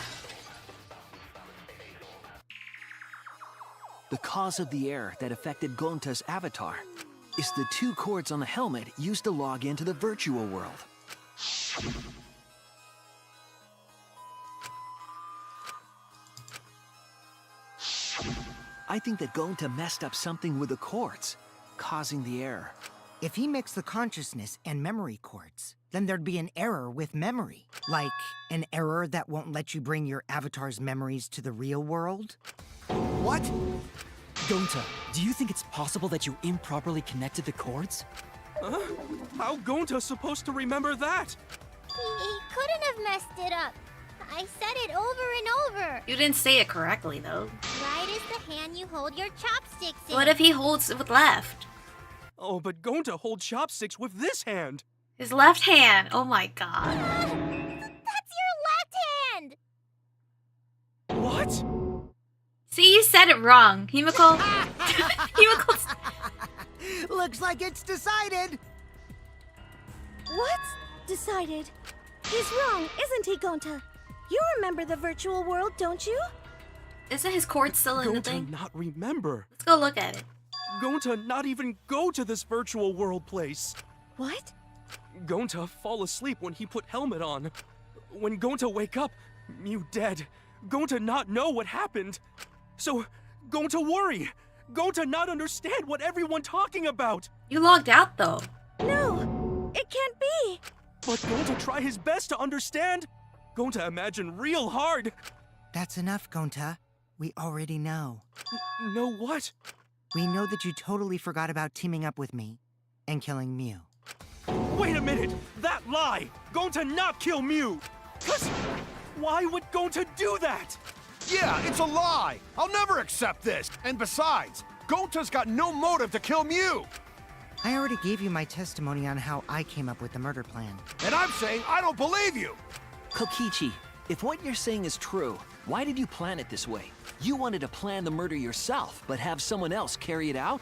The cause of the error that affected Gonta's avatar is the 2 cords on the helmet used to log into the virtual world. I think that Gonta messed up something with the cords, causing the error. If he mixed the consciousness and memory cords, then there'd be an error with memory. Like, an error that won't let you bring your avatar's memories to the real world? What? Gonta, do you think it's possible that you improperly connected the cords? Huh? How Gonta supposed to remember that? He couldn't have messed it up. I said it over and over. You didn't say it correctly, though. Right is the hand you hold your chopsticks in. What if he holds it with left? Oh, but Gonta holds chopsticks with this hand. His left hand. Oh my God. That's your left hand! What? See, you said it wrong. Himiko. Himiko's... Looks like it's decided. What's decided? He's wrong, isn't he, Gonta? You remember the virtual world, don't you? Isn't his cord still in the Gonta thing? not remember. Let's go look at it. Gonta not even go to this virtual world place. What? Gonta fall asleep when he put helmet on. When Gonta wake up, Mew dead. Gonta not know what happened. So, Gonta worry. Gonta not understand what everyone talking about. You logged out though. No, it can't be. But Gonta try his best to understand. Gonta imagine real hard. That's enough, Gonta. We already know. Know what? We know that you totally forgot about teaming up with me and killing Mew. Wait a minute! That lie! Gonta not kill Mew! Cause why would Gonta do that? Yeah, it's a lie! I'll never accept this! And besides, Gonta's got no motive to kill Mew! I already gave you my testimony on how I came up with the murder plan. And I'm saying I don't believe you! Kokichi, if what you're saying is true, why did you plan it this way? You wanted to plan the murder yourself, but have someone else carry it out?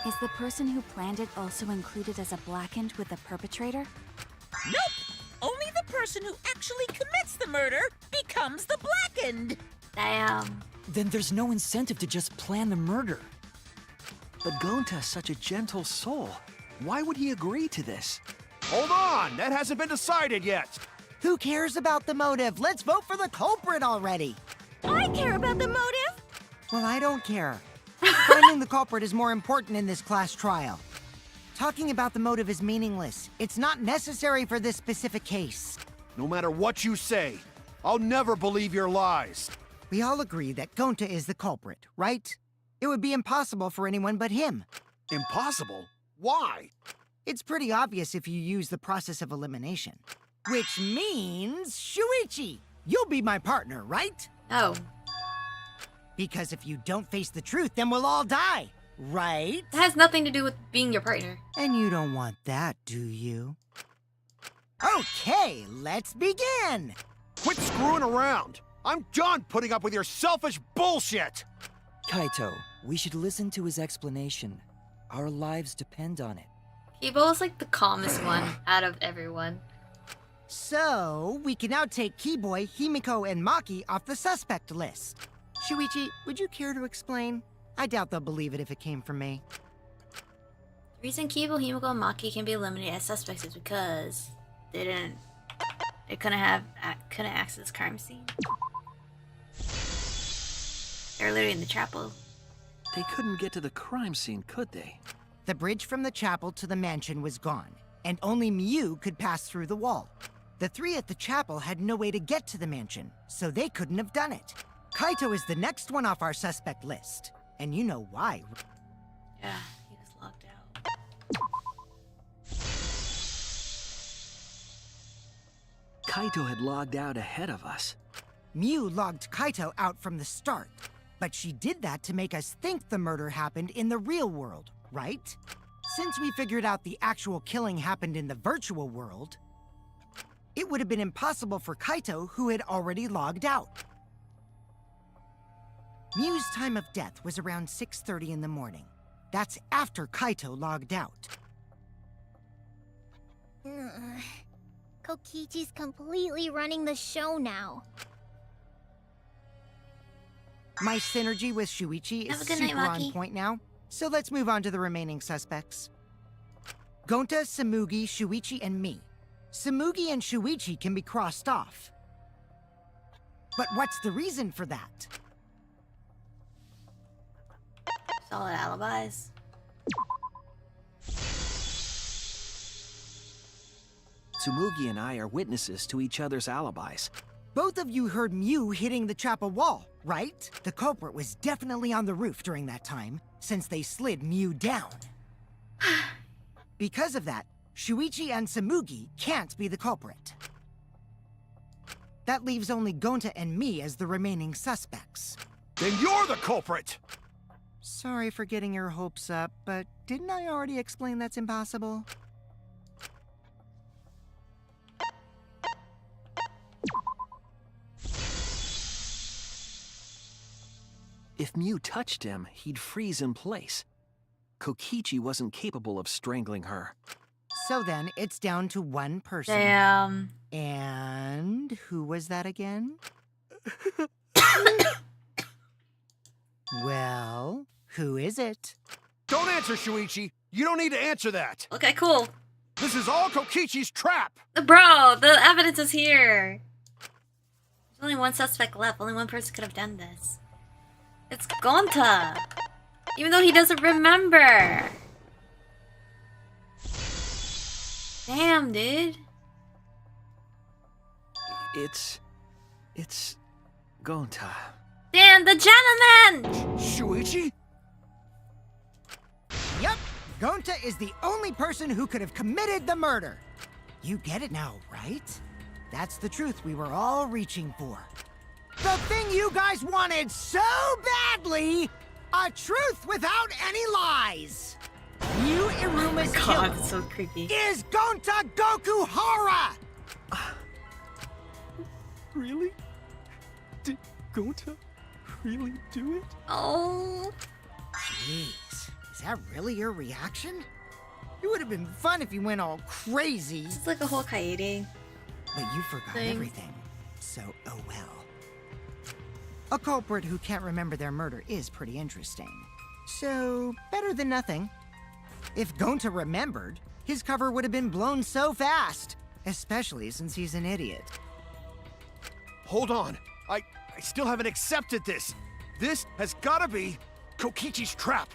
Is the person who planned it also included as a blackened with the perpetrator? Nope! Only the person who actually commits the murder becomes the blackened! Damn. Then there's no incentive to just plan the murder. But Gonta's such a gentle soul. Why would he agree to this? Hold on! That hasn't been decided yet! Who cares about the motive? Let's vote for the culprit already! I care about the motive. Well, I don't care. Finding the culprit is more important in this class trial. Talking about the motive is meaningless. It's not necessary for this specific case. No matter what you say, I'll never believe your lies. We all agree that Gonta is the culprit, right? It would be impossible for anyone but him. Impossible? Why? It's pretty obvious if you use the process of elimination. Which means, Shuichi, you'll be my partner, right? No. Because if you don't face the truth, then we'll all die, right? That has nothing to do with being your partner. And you don't want that, do you? Okay, let's begin! Quit screwing around! I'm done putting up with your selfish bullshit! Kaito, we should listen to his explanation. Our lives depend on it. Kibo is like the calmest one out of everyone. So, we can now take Keyboy, Himiko, and Maki off the suspect list. Shuichi, would you care to explain? I doubt they'll believe it if it came from me. The reason Kibo, Himiko, and Maki can be eliminated as suspects is because they couldn't access the crime scene. They're literally in the chapel. They couldn't get to the crime scene, could they? The bridge from the chapel to the mansion was gone, and only Mew could pass through the wall. The three at the chapel had no way to get to the mansion, so they couldn't have done it. Kaito is the next one off our suspect list, and you know why. Yeah, he was locked out. Kaito had logged out ahead of us. Mew logged Kaito out from the start, but she did that to make us think the murder happened in the real world, right? Since we figured out the actual killing happened in the virtual world, it would have been impossible for Kaito, who had already logged out. Mew's time of death was around 6:30 in the morning. That's after Kaito logged out. Kokichi's completely running the show now. My synergy with Shuichi is Have a good night, super on Maki. point now, so let's move on to the remaining suspects. Gonta, Samugi, Shuichi, and me. Samugi and Shuichi can be crossed off. But what's the reason for that? Solid alibis. Tsumugi and I are witnesses to each other's alibis. Both of you heard Mew hitting the chapel wall, right? The culprit was definitely on the roof during that time, since they slid Mew down. Because of that, Shuichi and Samugi can't be the culprit. That leaves only Gonta and me as the remaining suspects. Then you're the culprit! Sorry for getting your hopes up, but didn't I already explain that's impossible? If Mew touched him, he'd freeze in place. Kokichi wasn't capable of strangling her. So then, it's down to one person. Damn. And who was that again? Well, who is it? Don't answer, Shuichi. You don't need to answer that. Okay, cool. This is all Kokichi's trap. Bro, the evidence is here. There's only one suspect left. Only one person could have done this. It's Gonta. Even though he doesn't remember. Damn, dude. It's Gonta. Damn, the gentleman! Shuichi? Yep, Gonta is the only person who could have committed the murder. You get it now, right? That's the truth we were all reaching for. The thing you guys wanted so badly! A truth without any lies! Mew Iruma's killer that's so creepy. is Gonta Gokuhara! Really? Did Gonta really do it? Oh. Jeez, is that really your reaction? It would have been fun if you went all crazy. It's like a whole Kaede. But you forgot thing. everything. So, oh well. A culprit who can't remember their murder is pretty interesting. So, better than nothing. If Gonta remembered, his cover would have been blown so fast. Especially since he's an idiot. Hold on. I still haven't accepted this. This has gotta be Kokichi's trap.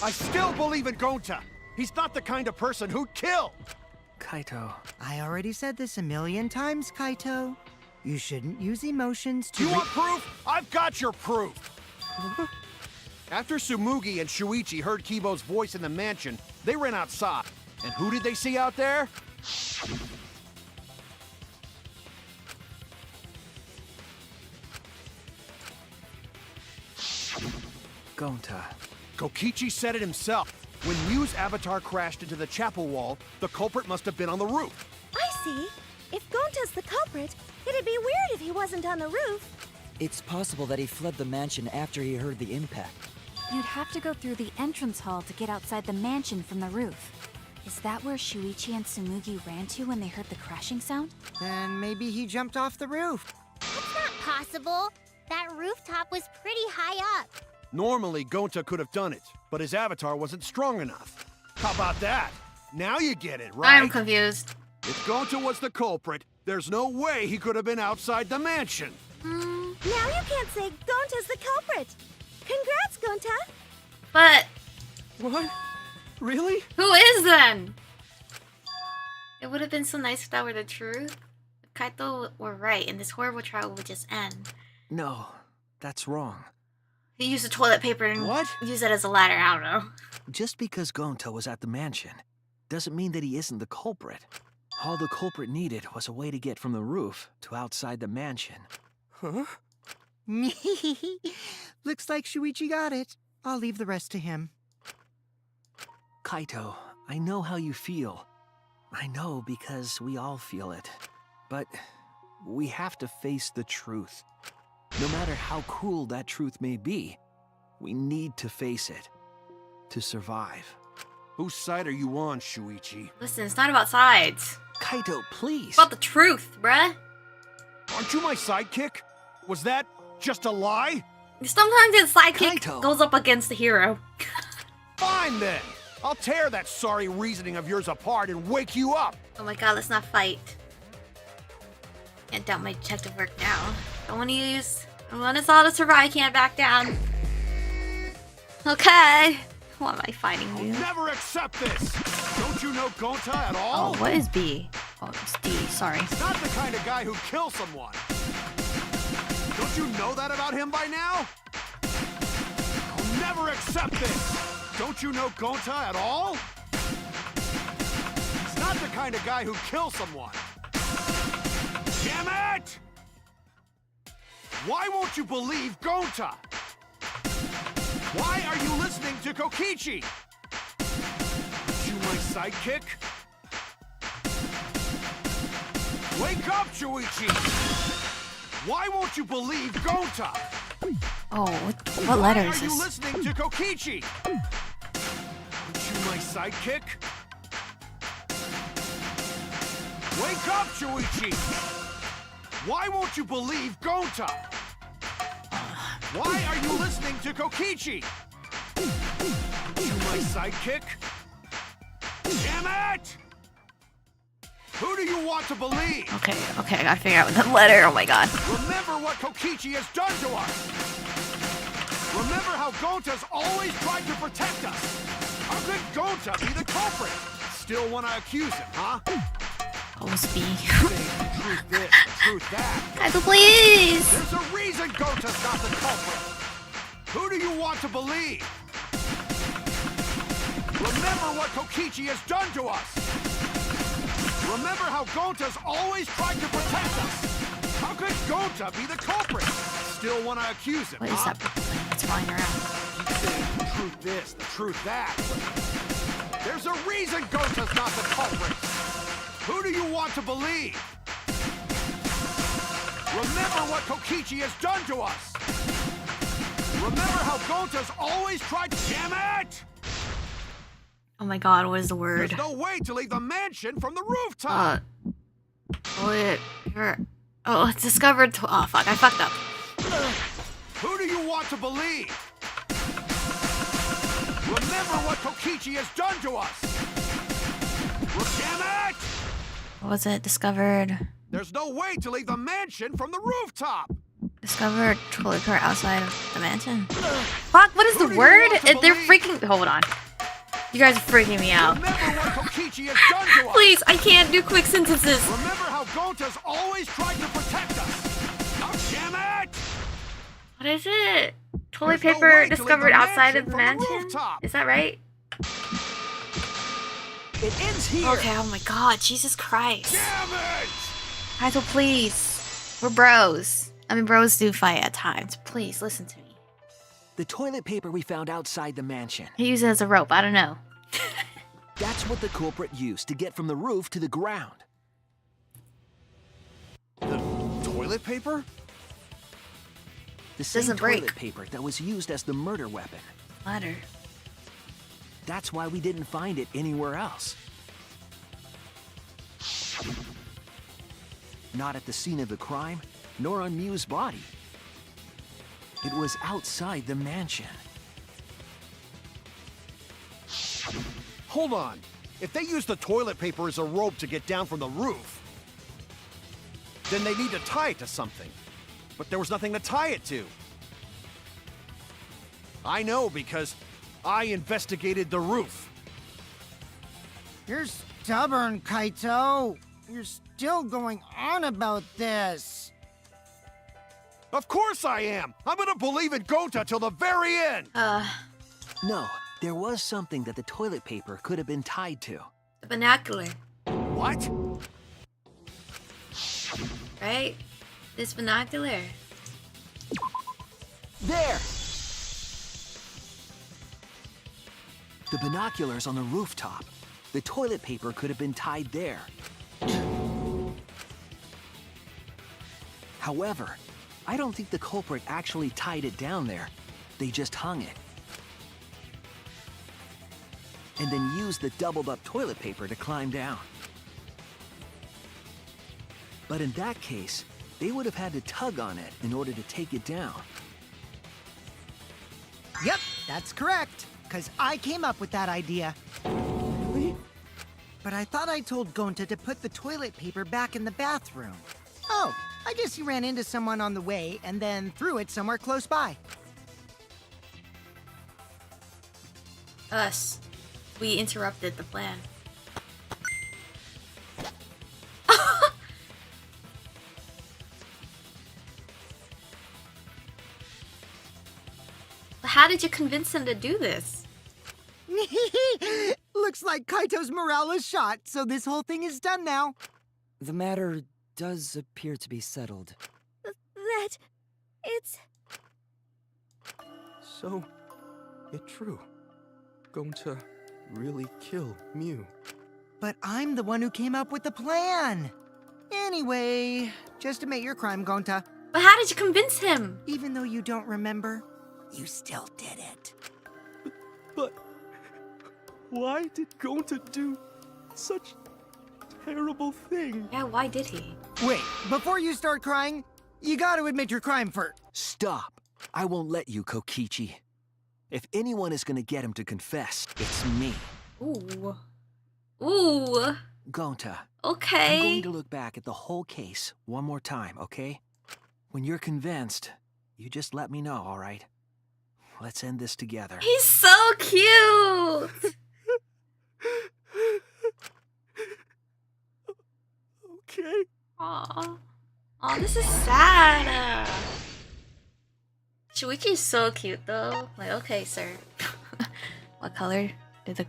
I still believe in Gonta. He's not the kind of person who'd kill. Kaito. I already said this a million times, Kaito. You shouldn't use emotions to— You want proof? I've got your proof. After Tsumugi and Shuichi heard Kibo's voice in the mansion, they ran outside. And who did they see out there? Gonta. Kokichi said it himself. When Mew's avatar crashed into the chapel wall, the culprit must have been on the roof. I see. If Gonta's the culprit, it'd be weird if he wasn't on the roof. It's possible that he fled the mansion after he heard the impact. You'd have to go through the entrance hall to get outside the mansion from the roof. Is that where Shuichi and Tsumugi ran to when they heard the crashing sound? Then maybe he jumped off the roof. That's not possible. That rooftop was pretty high up. Normally, Gonta could have done it, but his avatar wasn't strong enough. How about that? Now you get it, right? I'm confused. If Gonta was the culprit, there's no way he could have been outside the mansion. Now you can't say Gonta's the culprit. Congrats, Gonta. But What? Really? who is then? It would have been so nice if that were the truth. If Kaito were right and this horrible trial would just end. No, that's wrong. He used the toilet paper and What? used it as a ladder. I don't know. Just because Gonta was at the mansion doesn't mean that he isn't the culprit. All the culprit needed was a way to get from the roof to outside the mansion. Huh? Looks like Shuichi got it. I'll leave the rest to him. Kaito, I know how you feel. I know because we all feel it. But we have to face the truth. No matter how cruel that truth may be, we need to face it to survive. Whose side are you on, Shuichi? Listen, it's not about sides. Kaito, please. It's about the truth, bruh. Aren't you my sidekick? Was that just a lie? Sometimes the sidekick Kaito. goes up against the hero. Fine then. I'll tear that sorry reasoning of yours apart and wake you up. Oh my god, let's not fight. Can't doubt my detective work now. Don't want to use... When it's all to survive, can't back down. Okay. Why am I fighting I'll you? never accept this. Don't you know Gonta at all? Oh, what is B? Oh, it's D. Sorry. He's not the kind of guy who kills someone. Don't you know that about him by now? I'll never accept this. Don't you know Gonta at all? He's not the kind of guy who kills someone. Damn it! Why won't you believe Gonta? Why are you listening to Kokichi? You my sidekick? Wake up, Shuichi! Why won't you believe Gonta? Oh, what letter is Why are you this? listening to Kokichi? Aren't you my sidekick? Wake up, Shuichi! Why won't you believe Gonta? Why are you listening to Kokichi? Aren't you my sidekick? Damn it! Who do you want to believe? Okay, I gotta figure out the letter. Oh my god. Remember what Kokichi has done to us! Remember how Gonta's always tried to protect us! How could Gonta be the culprit? Still want to accuse him, huh? Always be. Truth this, truth that. Kaito, please! There's a reason Gonta's not the culprit! Who do you want to believe? Remember what Kokichi has done to us! Remember how Gonta's always tried to protect us! How could Gonta be the culprit? Still want to accuse him, What is huh? that that's flying around? Keep saying the truth this, the truth that. There's a reason Gonta's not the culprit! Who do you want to believe? Remember what Kokichi has done to us! Remember how Gonta's always tried to— Damn it! Oh my god, what is the word? There's no way to leave the mansion from the rooftop! Oh, it's discovered. Oh fuck, I fucked up. Who do you want to believe? Remember what Kokichi has done to us! Damn it! What was it? Discovered. There's no way to leave the mansion from the rooftop! Discovered toilet paper outside of the mansion. Fuck, what is Who the do you word? want to They're believe? freaking. Hold on. You guys are freaking me out. Remember what Kokichi has done to us! Please, I can't do quick sentences. Remember how Gonta's always tried to protect us! Oh, damn it! What is it? Toilet There's no paper way to leave discovered the outside of the mansion from the mansion? rooftop. Is that right? It ends here. Okay, oh my god, Jesus Christ. Damn it! Kaito, please. We're bros. I mean, bros do fight at times. Please, listen to me. The toilet paper we found outside the mansion. He used it as a rope, I don't know. That's what the culprit used to get from the roof to the ground. The toilet paper? The same Doesn't toilet break. paper that was used as the murder weapon. Letter. That's why we didn't find it anywhere else. Not at the scene of the crime, nor on Mew's body. It was outside the mansion. Hold on. If they use the toilet paper as a rope to get down from the roof, then they need to tie it to something. But there was nothing to tie it to. I know because I investigated the roof. You're stubborn, Kaito. You're still going on about this. Of course I am! I'm gonna believe in Gonta till the very end! No, there was something that the toilet paper could have been tied to. The binocular, What? right? This binocular. There! The binoculars on the rooftop. The toilet paper could have been tied there. However, I don't think the culprit actually tied it down there. They just hung it. And then used the doubled up toilet paper to climb down. But in that case, they would have had to tug on it in order to take it down. Yep, that's correct. Because I came up with that idea. Really? But I thought I told Gonta to put the toilet paper back in the bathroom. Oh, I guess he ran into someone on the way and then threw it somewhere close by. Us. We interrupted the plan. How did you convince him to do this? Looks like Kaito's morale is shot, so this whole thing is done now. The matter does appear to be settled. That... it's... So, it's true. Going to really kill Mew. But I'm the one who came up with the plan. Anyway, just admit your crime, Gonta. But how did you convince him? Even though you don't remember, you still did it. But why did Gonta do such a terrible thing? Yeah, why did he? Wait, before you start crying, you gotta admit your crime first. Stop. I won't let you, Kokichi. If anyone is gonna get him to confess, it's me. Ooh. Ooh. Gonta. Okay. I'm going to look back at the whole case one more time, okay? When you're convinced, you just let me know, all right? Let's end this together. He's so cute. Okay. Aw. Aw, this is sad. Shuichi's so cute though. Like, okay, sir. What color did the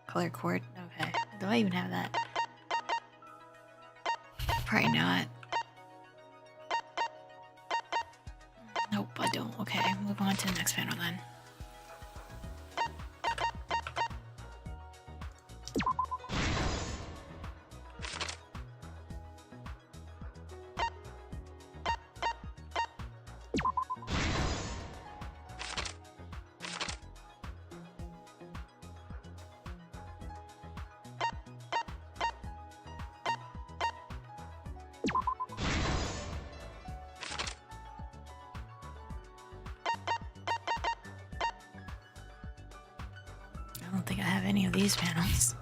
color cord? Okay. Do I even have that? Probably not. Nope, I don't. Okay, move on to the next panel then. I don't think I have any of these panels.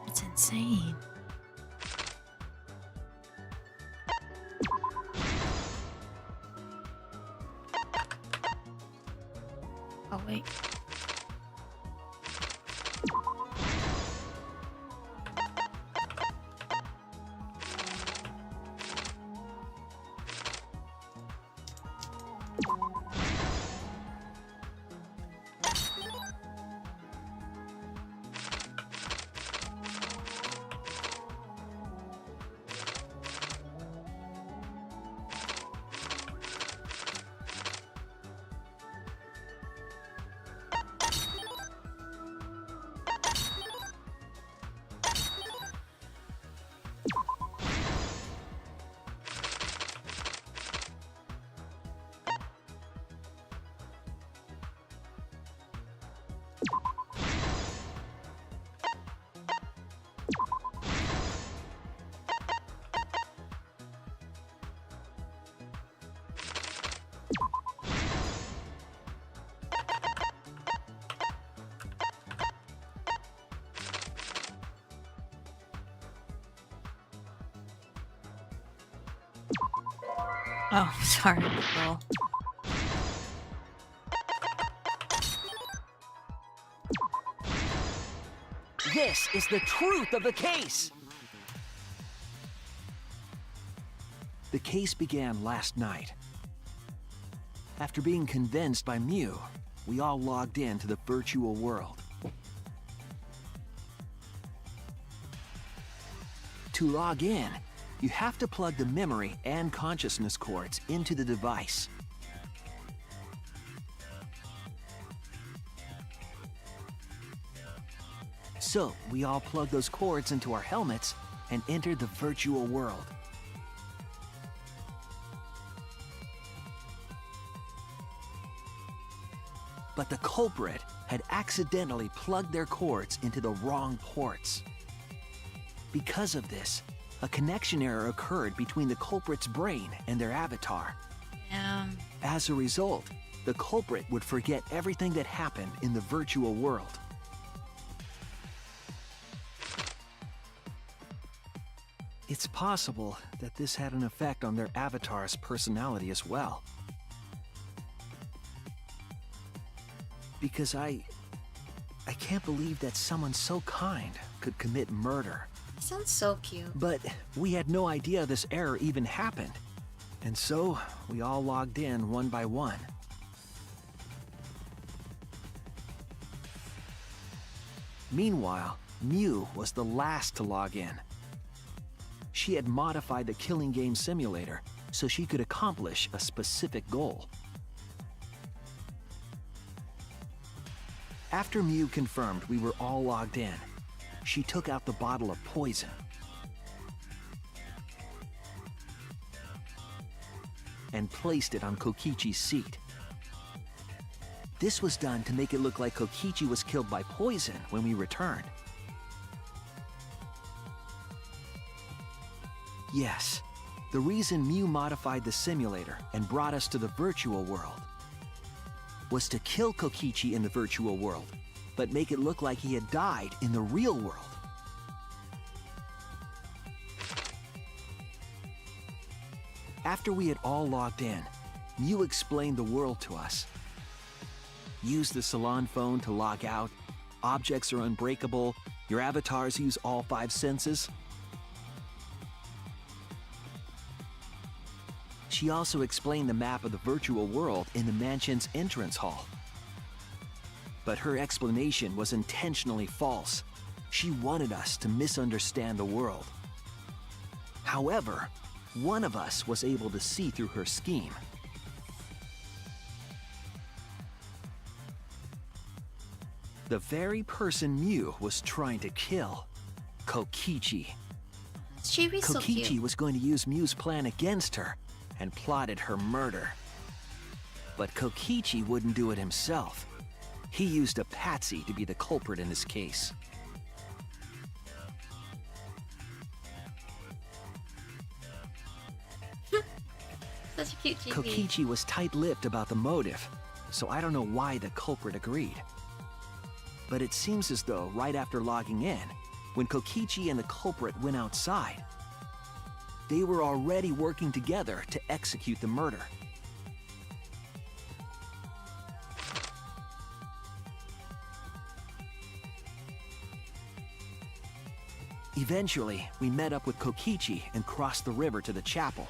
It's insane. Oh, wait. Oh, sorry. Well. This is the truth of the case! The case began last night. After being convinced by Mew, we all logged in to the virtual world. To log in, you have to plug the memory and consciousness cords into the device. So, we all plugged those cords into our helmets and entered the virtual world. But the culprit had accidentally plugged their cords into the wrong ports. Because of this, a connection error occurred between the culprit's brain and their avatar. As a result, the culprit would forget everything that happened in the virtual world. It's possible that this had an effect on their avatar's personality as well. Because I can't believe that someone so kind could commit murder. Sounds so cute. But we had no idea this error even happened. And so, we all logged in one by one. Meanwhile, Mew was the last to log in. She had modified the killing game simulator so she could accomplish a specific goal. After Mew confirmed we were all logged in, she took out the bottle of poison. And placed it on Kokichi's seat. This was done to make it look like Kokichi was killed by poison when we returned. Yes, the reason Mew modified the simulator and brought us to the virtual world was to kill Kokichi in the virtual world, but make it look like he had died in the real world. After we had all logged in, Mew explained the world to us. Use the salon phone to log out, objects are unbreakable, your avatars use all 5 senses. She also explained the map of the virtual world in the mansion's entrance hall. But her explanation was intentionally false. She wanted us to misunderstand the world. However, one of us was able to see through her scheme. The very person Mew was trying to kill, Kokichi. She was so Kokichi cute. was going to use Mew's plan against her and plotted her murder. But Kokichi wouldn't do it himself. He used a patsy to be the culprit in this case. Such a cute chibi. Kokichi was tight-lipped about the motive, so I don't know why the culprit agreed. But it seems as though right after logging in, when Kokichi and the culprit went outside, they were already working together to execute the murder. Eventually, we met up with Kokichi and crossed the river to the chapel.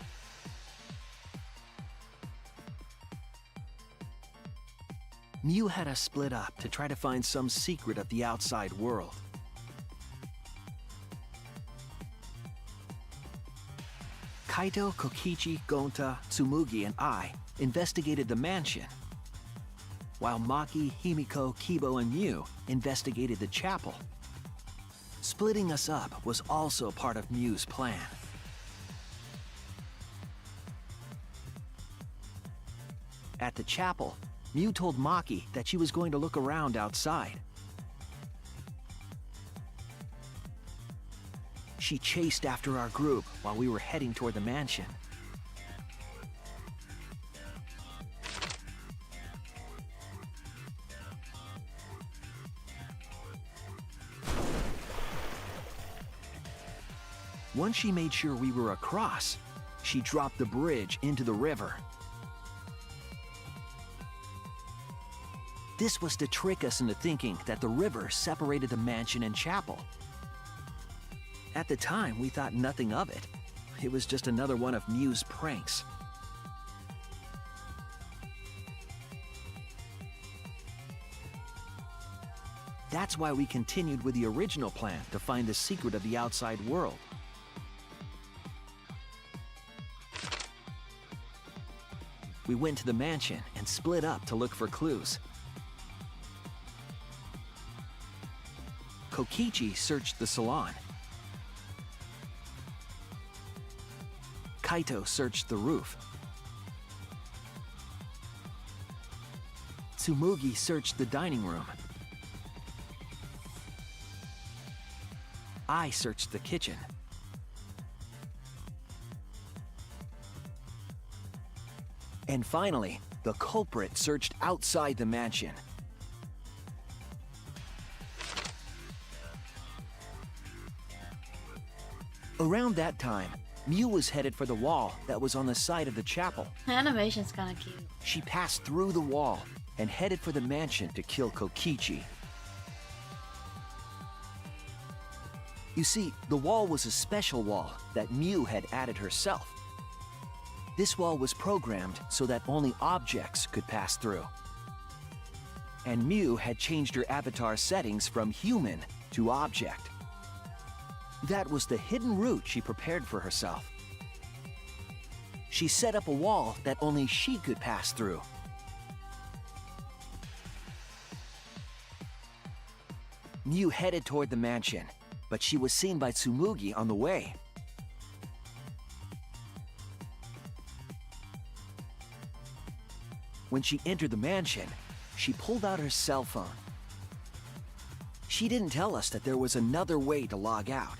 Mew had us split up to try to find some secret of the outside world. Kaito, Kokichi, Gonta, Tsumugi, and I investigated the mansion, while Maki, Himiko, Kibo, and Mew investigated the chapel. Splitting us up was also part of Mew's plan. At the chapel, Mew told Maki that she was going to look around outside. She chased after our group while we were heading toward the mansion. Once she made sure we were across, she dropped the bridge into the river. This was to trick us into thinking that the river separated the mansion and chapel. At the time, we thought nothing of it. It was just another one of Mew's pranks. That's why we continued with the original plan to find the secret of the outside world. We went to the mansion and split up to look for clues. Kokichi searched the salon. Kaito searched the roof. Tsumugi searched the dining room. I searched the kitchen. And finally, the culprit searched outside the mansion. Around that time, Mew was headed for the wall that was on the side of the chapel. The animation's kind of cute. She passed through the wall and headed for the mansion to kill Kokichi. You see, the wall was a special wall that Mew had added herself. This wall was programmed so that only objects could pass through. And Mew had changed her avatar settings from human to object. That was the hidden route she prepared for herself. She set up a wall that only she could pass through. Mew headed toward the mansion, but she was seen by Tsumugi on the way. When she entered the mansion, she pulled out her cell phone. She didn't tell us that there was another way to log out.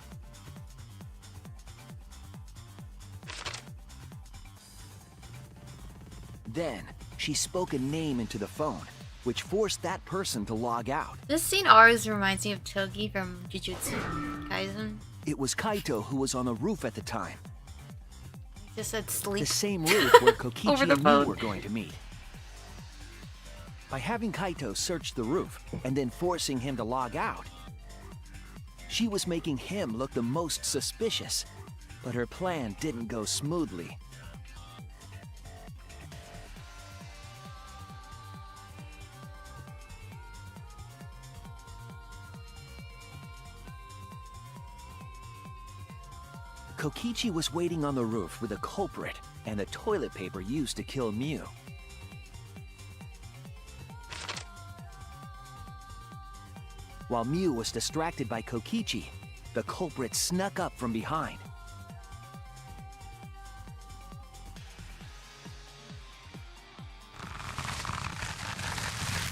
Then, she spoke a name into the phone, which forced that person to log out. This scene always reminds me of Togi from Jujutsu Kaisen. It was Kaito who was on the roof at the time. He just said sleep. The same roof where Kokichi Over the and phone. Mew were going to meet. By having Kaito search the roof and then forcing him to log out, she was making him look the most suspicious, but her plan didn't go smoothly. Kokichi was waiting on the roof with a culprit and the toilet paper used to kill Mew. While Mew was distracted by Kokichi, the culprit snuck up from behind.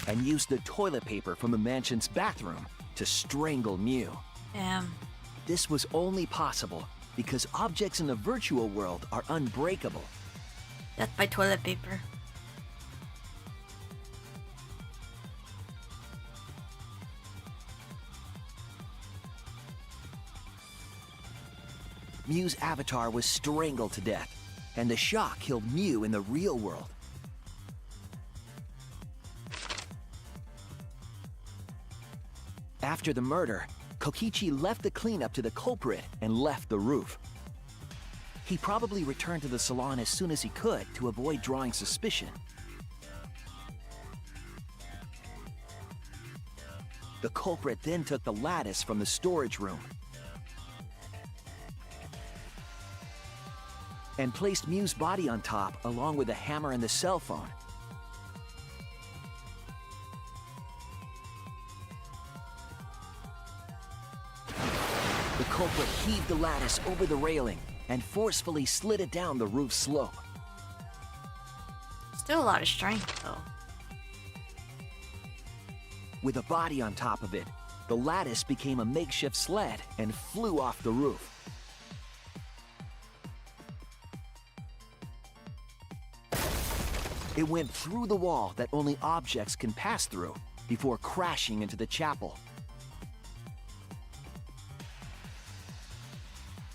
And used the toilet paper from the mansion's bathroom to strangle Mew. Damn. This was only possible because objects in the virtual world are unbreakable. Death by toilet paper. Mew's avatar was strangled to death, and the shock killed Mew in the real world. After the murder, Kokichi left the cleanup to the culprit and left the roof. He probably returned to the salon as soon as he could to avoid drawing suspicion. The culprit then took the lattice from the storage room and placed Mew's body on top along with the hammer and the cell phone. The culprit heaved the lattice over the railing and forcefully slid it down the roof slope. Still a lot of strength, though. With a body on top of it, the lattice became a makeshift sled and flew off the roof. It went through the wall that only objects can pass through before crashing into the chapel.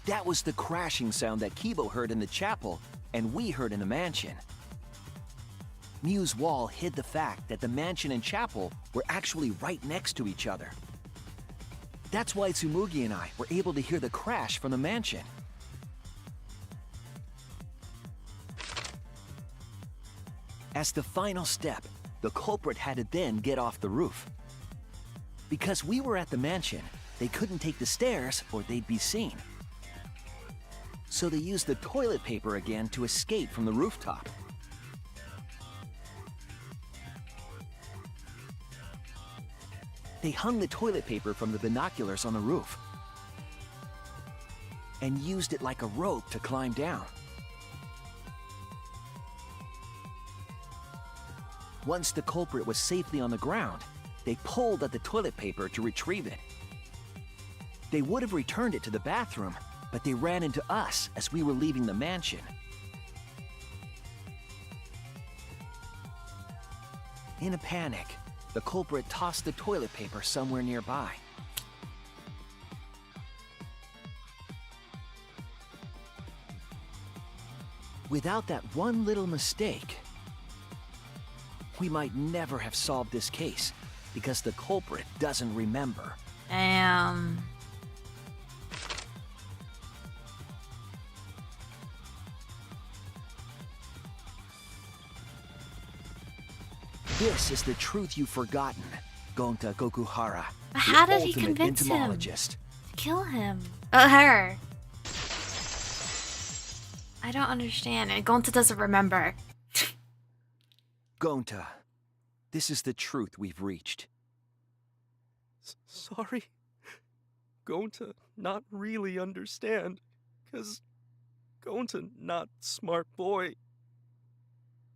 That was the crashing sound that Kibo heard in the chapel and we heard in the mansion. Mew's wall hid the fact that the mansion and chapel were actually right next to each other. That's why Tsumugi and I were able to hear the crash from the mansion. As the final step, the culprit had to then get off the roof. Because we were at the mansion, they couldn't take the stairs or they'd be seen. So they used the toilet paper again to escape from the rooftop. They hung the toilet paper from the binoculars on the roof and used it like a rope to climb down. Once the culprit was safely on the ground, they pulled at the toilet paper to retrieve it. They would have returned it to the bathroom, but they ran into us as we were leaving the mansion. In a panic, the culprit tossed the toilet paper somewhere nearby. Without that one little mistake, we might never have solved this case because the culprit doesn't remember. Damn. This is the truth you've forgotten. Gonta Gokuhara, But how the did he ultimate convince him? entomologist. Kill him. Her. I don't understand. And Gonta doesn't remember. Gonta, this is the truth we've reached. Sorry. Gonta not really understand, 'cause Gonta not smart boy.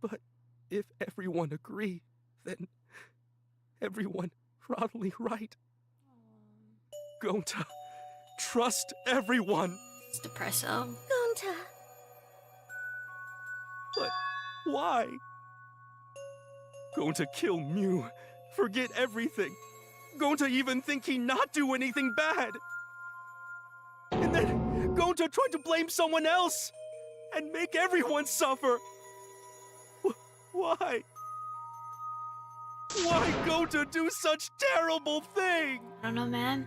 But if everyone agree, then everyone probably right. Gonta, trust everyone. It's depressive. Gonta. But why? Gonta kill Mew, forget everything. Gonta even think he not do anything bad. And then Gonta tried to blame someone else and make everyone suffer. Why? Why Gonta do such terrible thing? I don't know, man.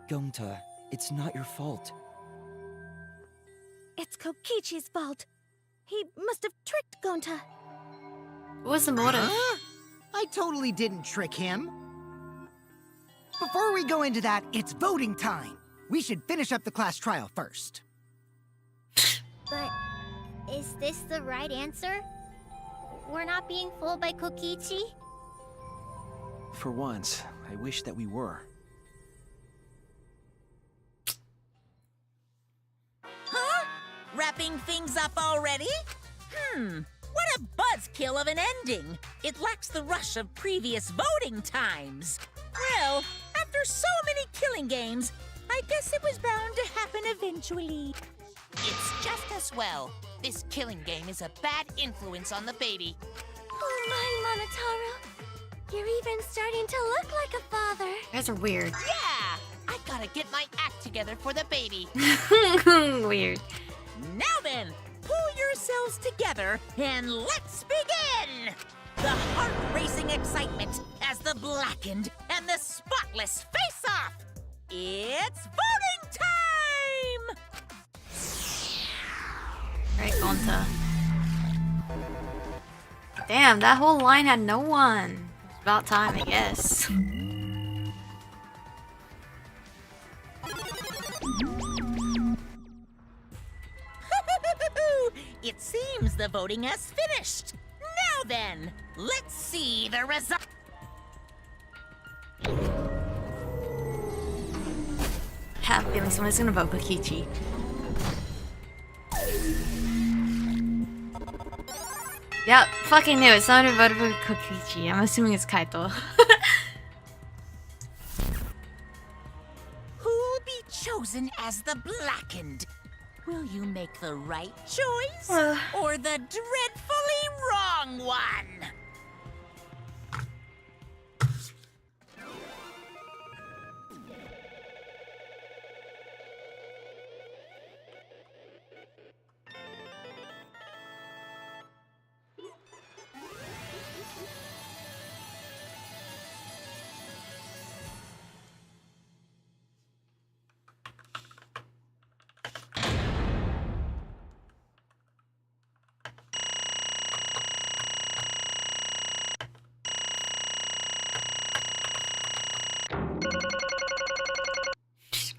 Gonta, it's not your fault. It's Kokichi's fault. He must have tricked Gonta. What was the motive? Huh? I totally didn't trick him. Before we go into that, it's voting time. We should finish up the class trial first. But is this the right answer? We're not being fooled by Kokichi? For once, I wish that we were. Huh? Wrapping things up already? What a buzzkill of an ending! It lacks the rush of previous voting times. Well, after so many killing games, I guess it was bound to happen eventually. It's just as well. This killing game is a bad influence on the baby. Oh my, Monotaro. You're even starting to look like a father. You guys are weird. Yeah! I gotta get my act together for the baby. Weird. Now then, pull yourselves together and let's begin! The heart-racing excitement as the blackened and the spotless face off! It's voting time! Right, Gonta. Damn, that whole line had no one. It's about time, I guess. It seems the voting has finished. Now then, let's see the result. I have a feeling someone's gonna vote Kokichi. Yep, fucking knew it. Someone voted for Kokichi. I'm assuming it's Kaito. Who'll be chosen as the blackened? Will you make the right choice or the dreadfully wrong one?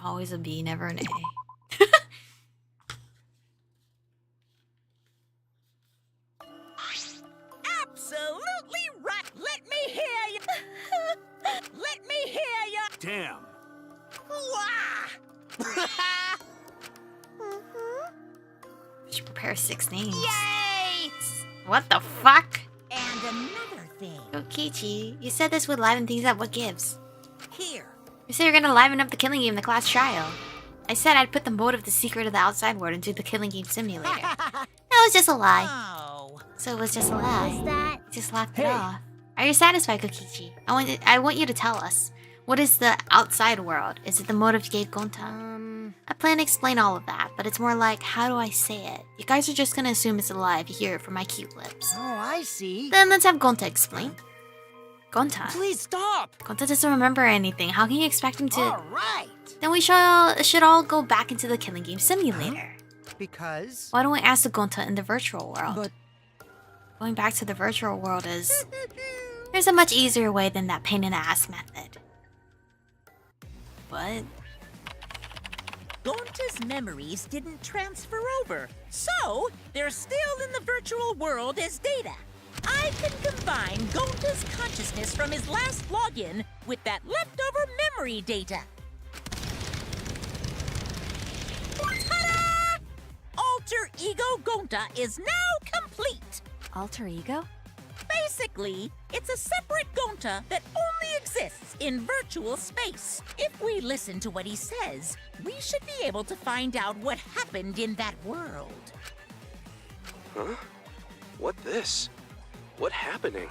Always a B, never an A. Absolutely right. Let me hear you. Let me hear you. Damn. Wah! Should prepare 6 names. Yay! What the fuck? And another thing. Kokichi, you said this would liven things up. What gives? Here. You said you're gonna liven up the killing game in the class trial. I said I'd put the motive, the secret of the outside world into the killing game simulator. That was just a lie. Oh. So it was just a lie. What's that? You just laughed it off. Are you satisfied, Kokichi? I want you to tell us. What is the outside world? Is it the motive you gave Gonta? I plan to explain all of that, but it's more like, how do I say it? You guys are just gonna assume it's a lie if you hear it from my cute lips. Oh, I see. Then let's have Gonta explain. Gonta. Please stop. Gonta doesn't remember anything. How can you expect him to? All right. Then we should all go back into the killing game simulator. Because? Why don't we ask the Gonta in the virtual world? But Going back to the virtual world is... There's a much easier way than that pain in the ass method. What? Gonta's memories didn't transfer over, so they're still in the virtual world as data. I can combine Gonta's consciousness from his last login with that leftover memory data. Ta-da! Alter Ego Gonta is now complete. Alter ego? Basically, it's a separate Gonta that only exists in virtual space. If we listen to what he says, we should be able to find out what happened in that world. Huh? What this? What happening?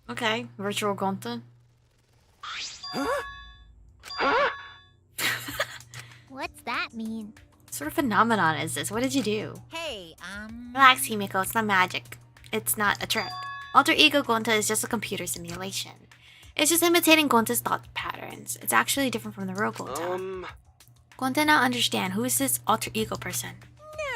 Okay, virtual Gonta. Huh? Huh? What's that mean? What sort of phenomenon is this? What did you do? Hey, Relax, Himiko. It's not magic. It's not a trick. Alter Ego Gonta is just a computer simulation. It's just imitating Gonta's thought patterns. It's actually different from the real Gonta. Gonta now understand who is this alter ego person.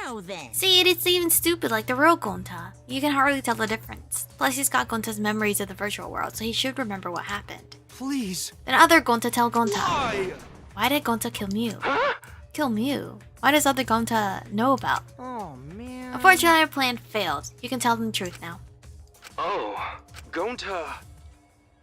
Now then. See, it's even stupid like the real Gonta. You can hardly tell the difference. Plus, he's got Gonta's memories of the virtual world, so he should remember what happened. Please. Then other Gonta tell Gonta. Why? Why did Gonta kill Mew? Kill Mew? Why does other Gonta know about? Oh, man. Unfortunately, our plan failed. You can tell them the truth now. Oh, Gonta.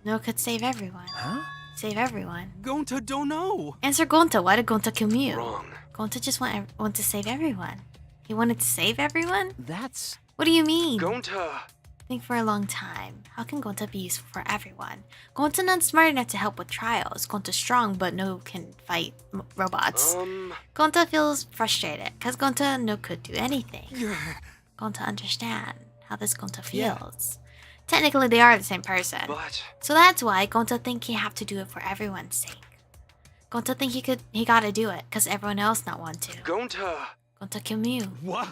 No could save everyone. Huh? Save everyone. Gonta don't know. Answer Gonta. Why did Gonta kill Mew? Wrong. Gonta just want to save everyone. He wanted to save everyone? That's... What do you mean? Gonta. Think for a long time. How can Gonta be useful for everyone? Gonta not smart enough to help with trials. Gonta strong but no can fight robots. Gonta feels frustrated because Gonta no could do anything. Gonta understand how this Gonta feels. Technically they are the same person. But... So that's why Gonta think he have to do it for everyone's sake. Gonta think he gotta do it because everyone else not want to. Gonta. Gonta kill Mew. What?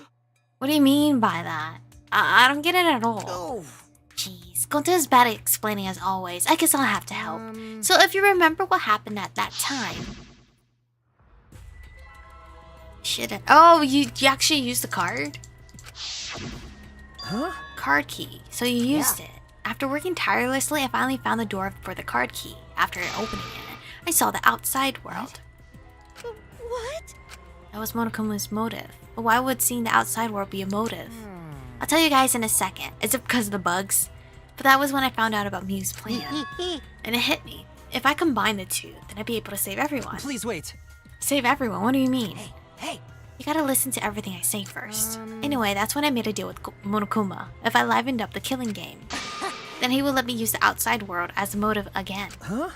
What do you mean by that? I don't get it at all. Oh. Jeez, Gonta is bad at explaining as always. I guess I'll have to help. So if you remember what happened at that time... Shit. Oh, you actually used the card? Huh? Card key. So you used it. After working tirelessly, I finally found the door for the card key. After opening it, I saw the outside world. What? That was Monokuma's motive. But why would seeing the outside world be a motive? I'll tell you guys in a second. Is it because of the bugs? But that was when I found out about Mew's plan. And it hit me. If I combine the two, then I'd be able to save everyone. Please wait. Save everyone? What do you mean? Hey. You gotta listen to everything I say first. Anyway, that's when I made a deal with Monokuma. If I livened up the killing game, then he would let me use the outside world as a motive again. Huh?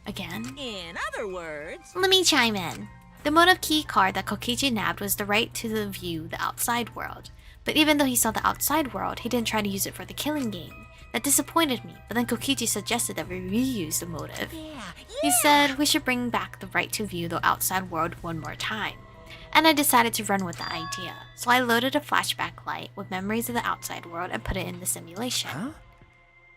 Again? In other words... Let me chime in. The motive key card that Kokichi nabbed was the right to view the outside world. But even though he saw the outside world, he didn't try to use it for the killing game. That disappointed me, but then Kokichi suggested that we reuse the motive. He said we should bring back the right to view the outside world one more time. And I decided to run with the idea. So I loaded a flashback light with memories of the outside world and put it in the simulation. Huh?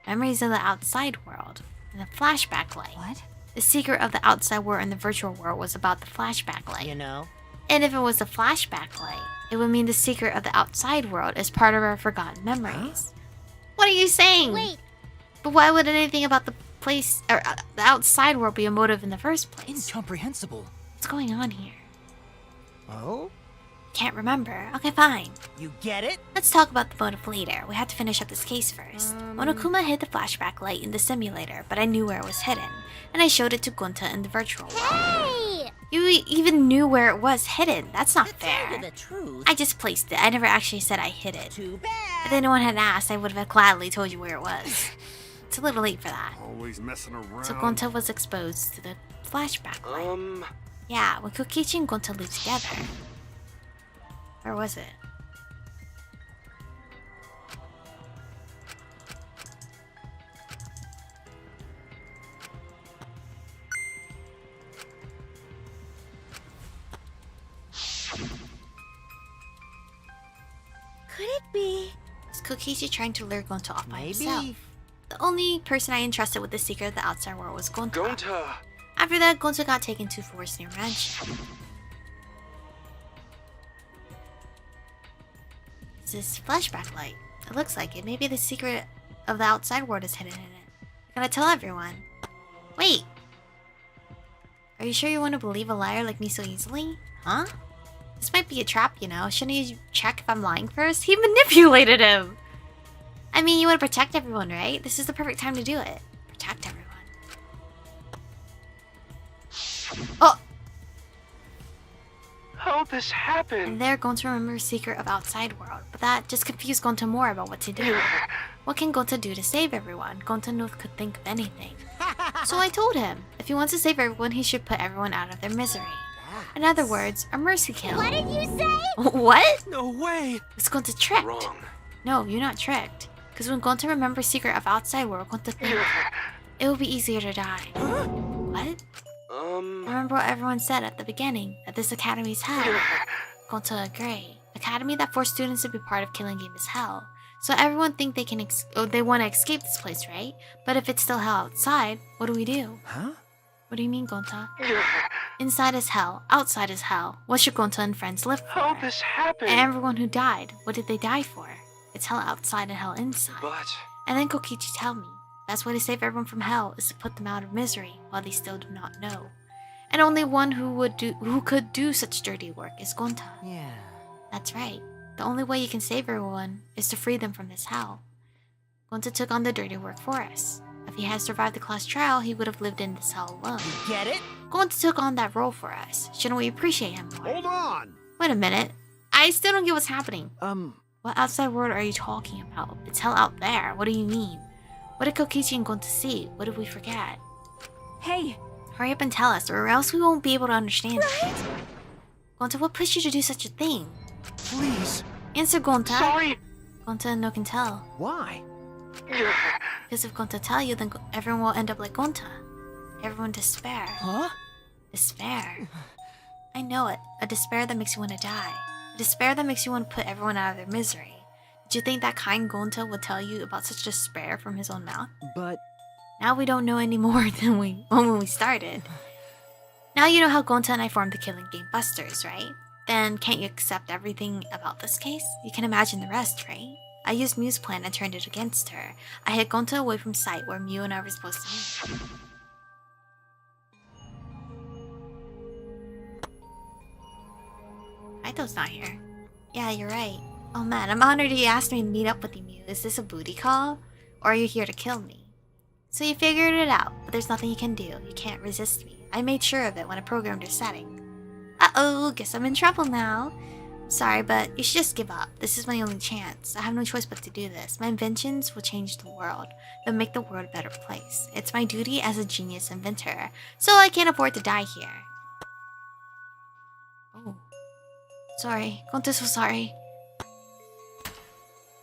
Memories of the outside world. And the flashback light. What? The secret of the outside world and the virtual world was about the flashback light. You know? And if it was the flashback light, it would mean the secret of the outside world is part of our forgotten memories. What are you saying? Wait. But why would anything about the place or the outside world be a motive in the first place? Incomprehensible. What's going on here? Oh? Can't remember. Okay, fine. You get it? Let's talk about the motive later. We have to finish up this case first. Monokuma hid the flashback light in the simulator, but I knew where it was hidden, and I showed it to Gonta in the virtual world. Hey! You even knew where it was hidden. That's not To tell fair. you the truth, I just placed it. I never actually said I hid it. too bad. If anyone had asked, I would have gladly told you where it was. It's a little late for that. Always messing around. So Gonta was exposed to the flashback light. Yeah, when Kokichi and Gonta lived together. Where was it? Could it be? Was Kokichi trying to lure Gonta off by Maybe. himself? The only person I entrusted with the secret of the outside world was Gonta. Gonta. After that, Gonta got taken to Forest near Mansion. It's this flashback light. It looks like it. Maybe the secret of the outside world is hidden in it. I gotta tell everyone. Wait! Are you sure you want to believe a liar like me so easily? Huh? This might be a trap, you know. Shouldn't you check if I'm lying first? He manipulated him! I mean, you want to protect everyone, right? This is the perfect time to do it. Protect everyone. Oh! How this happened? And they're going to remember a secret of outside world, but that just confused Gonta more about what to do. What can Gonta do to save everyone? Gonta no could think of anything. So I told him, if he wants to save everyone, he should put everyone out of their misery. In other words, a mercy kill. What did you say? What? No way! It's Gonta tricked. Wrong. No, you're not tricked. Because when Gonta remembers secret of outside world, Gonta think it will be easier to die. What? Remember what everyone said at the beginning, that this academy is hell. Gonta agree. Academy that forced students to be part of Killing Game is hell. So everyone think they can they want to escape this place, right? But if it's still hell outside, what do we do? Huh? What do you mean, Gonta? Inside is hell, outside is hell. What should Gonta and friends live for? How this happened? And everyone who died, what did they die for? It's hell outside and hell inside. But... And then Kokichi tell me, that's why to save everyone from hell is to put them out of misery while they still do not know. And only one who could do such dirty work is Gonta. Yeah. That's right. The only way you can save everyone is to free them from this hell. Gonta took on the dirty work for us. If he had survived the class trial, he would have lived in this hell alone. Get it? Gonta took on that role for us. Shouldn't we appreciate him more? Hold on! Wait a minute. I still don't get what's happening. Um, What outside world are you talking about? It's hell out there. What do you mean? What did Kokichi and Gonta see? What did we forget? Hey! Hurry up and tell us, or else we won't be able to understand it. Gonta, what pushed you to do such a thing? Please. Answer, Gonta. Sorry. Gonta no can tell. Why? Because if Gonta tell you, then everyone will end up like Gonta. Everyone despair. Huh? Despair. I know it. A despair that makes you want to die. A despair that makes you want to put everyone out of their misery. Did you think that kind Gonta would tell you about such despair from his own mouth? But... Now we don't know any more than when we started. Now you know how Gonta and I formed the Killing Game Busters, right? Then can't you accept everything about this case? You can imagine the rest, right? I used Miu's plan and turned it against her. I hid Gonta away from sight where Miu and I were supposed to meet. Kaito's not here. Yeah, you're right. Oh man, I'm honored you asked me to meet up with you, Miu. Is this a booty call? Or are you here to kill me? So you figured it out, but there's nothing you can do. You can't resist me. I made sure of it when I programmed your setting. Uh-oh, guess I'm in trouble now. Sorry, but you should just give up. This is my only chance. I have no choice but to do this. My inventions will change the world. They'll make the world a better place. It's my duty as a genius inventor, so I can't afford to die here. Oh. Sorry. Gonta's so sorry.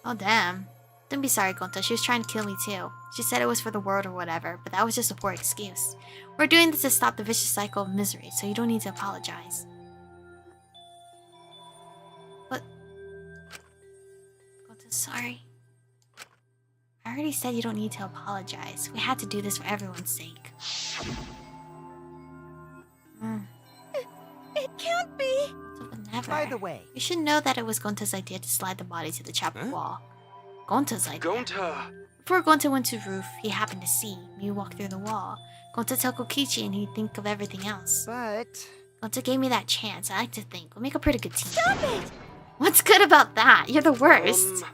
Oh, damn. Don't be sorry, Gonta. She was trying to kill me too. She said it was for the world or whatever, but that was just a poor excuse. We're doing this to stop the vicious cycle of misery, so you don't need to apologize. What? Gonta, sorry. I already said you don't need to apologize. We had to do this for everyone's sake. It can't be! So but never. By the way... You should know that it was Gonta's idea to slide the body to the chapel wall. Gonta's idea. Gonta. Before Gonta went to the roof, he happened to see Miu walk through the wall. Gonta tell Kokichi and he'd think of everything else. But... Gonta gave me that chance. I like to think we'll make a pretty good team. Stop it! What's good about that? You're the worst.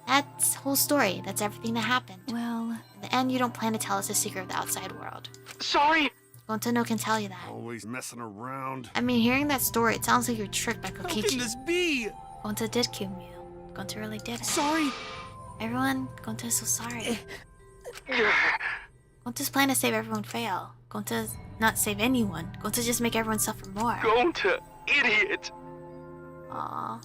That's the whole story. That's everything that happened. Well... In the end, you don't plan to tell us the secret of the outside world. Sorry. Gonta no can tell you that. Always messing around. I mean, hearing that story, it sounds like you're tricked by How Kokichi. can this be? Gonta did kill Miu. Gonta really did it. Sorry. Everyone, Gonta is so sorry. Gonta's plan to save everyone fail. Gonta's not save anyone. Gonta just make everyone suffer more. Gonta, idiot. Aww.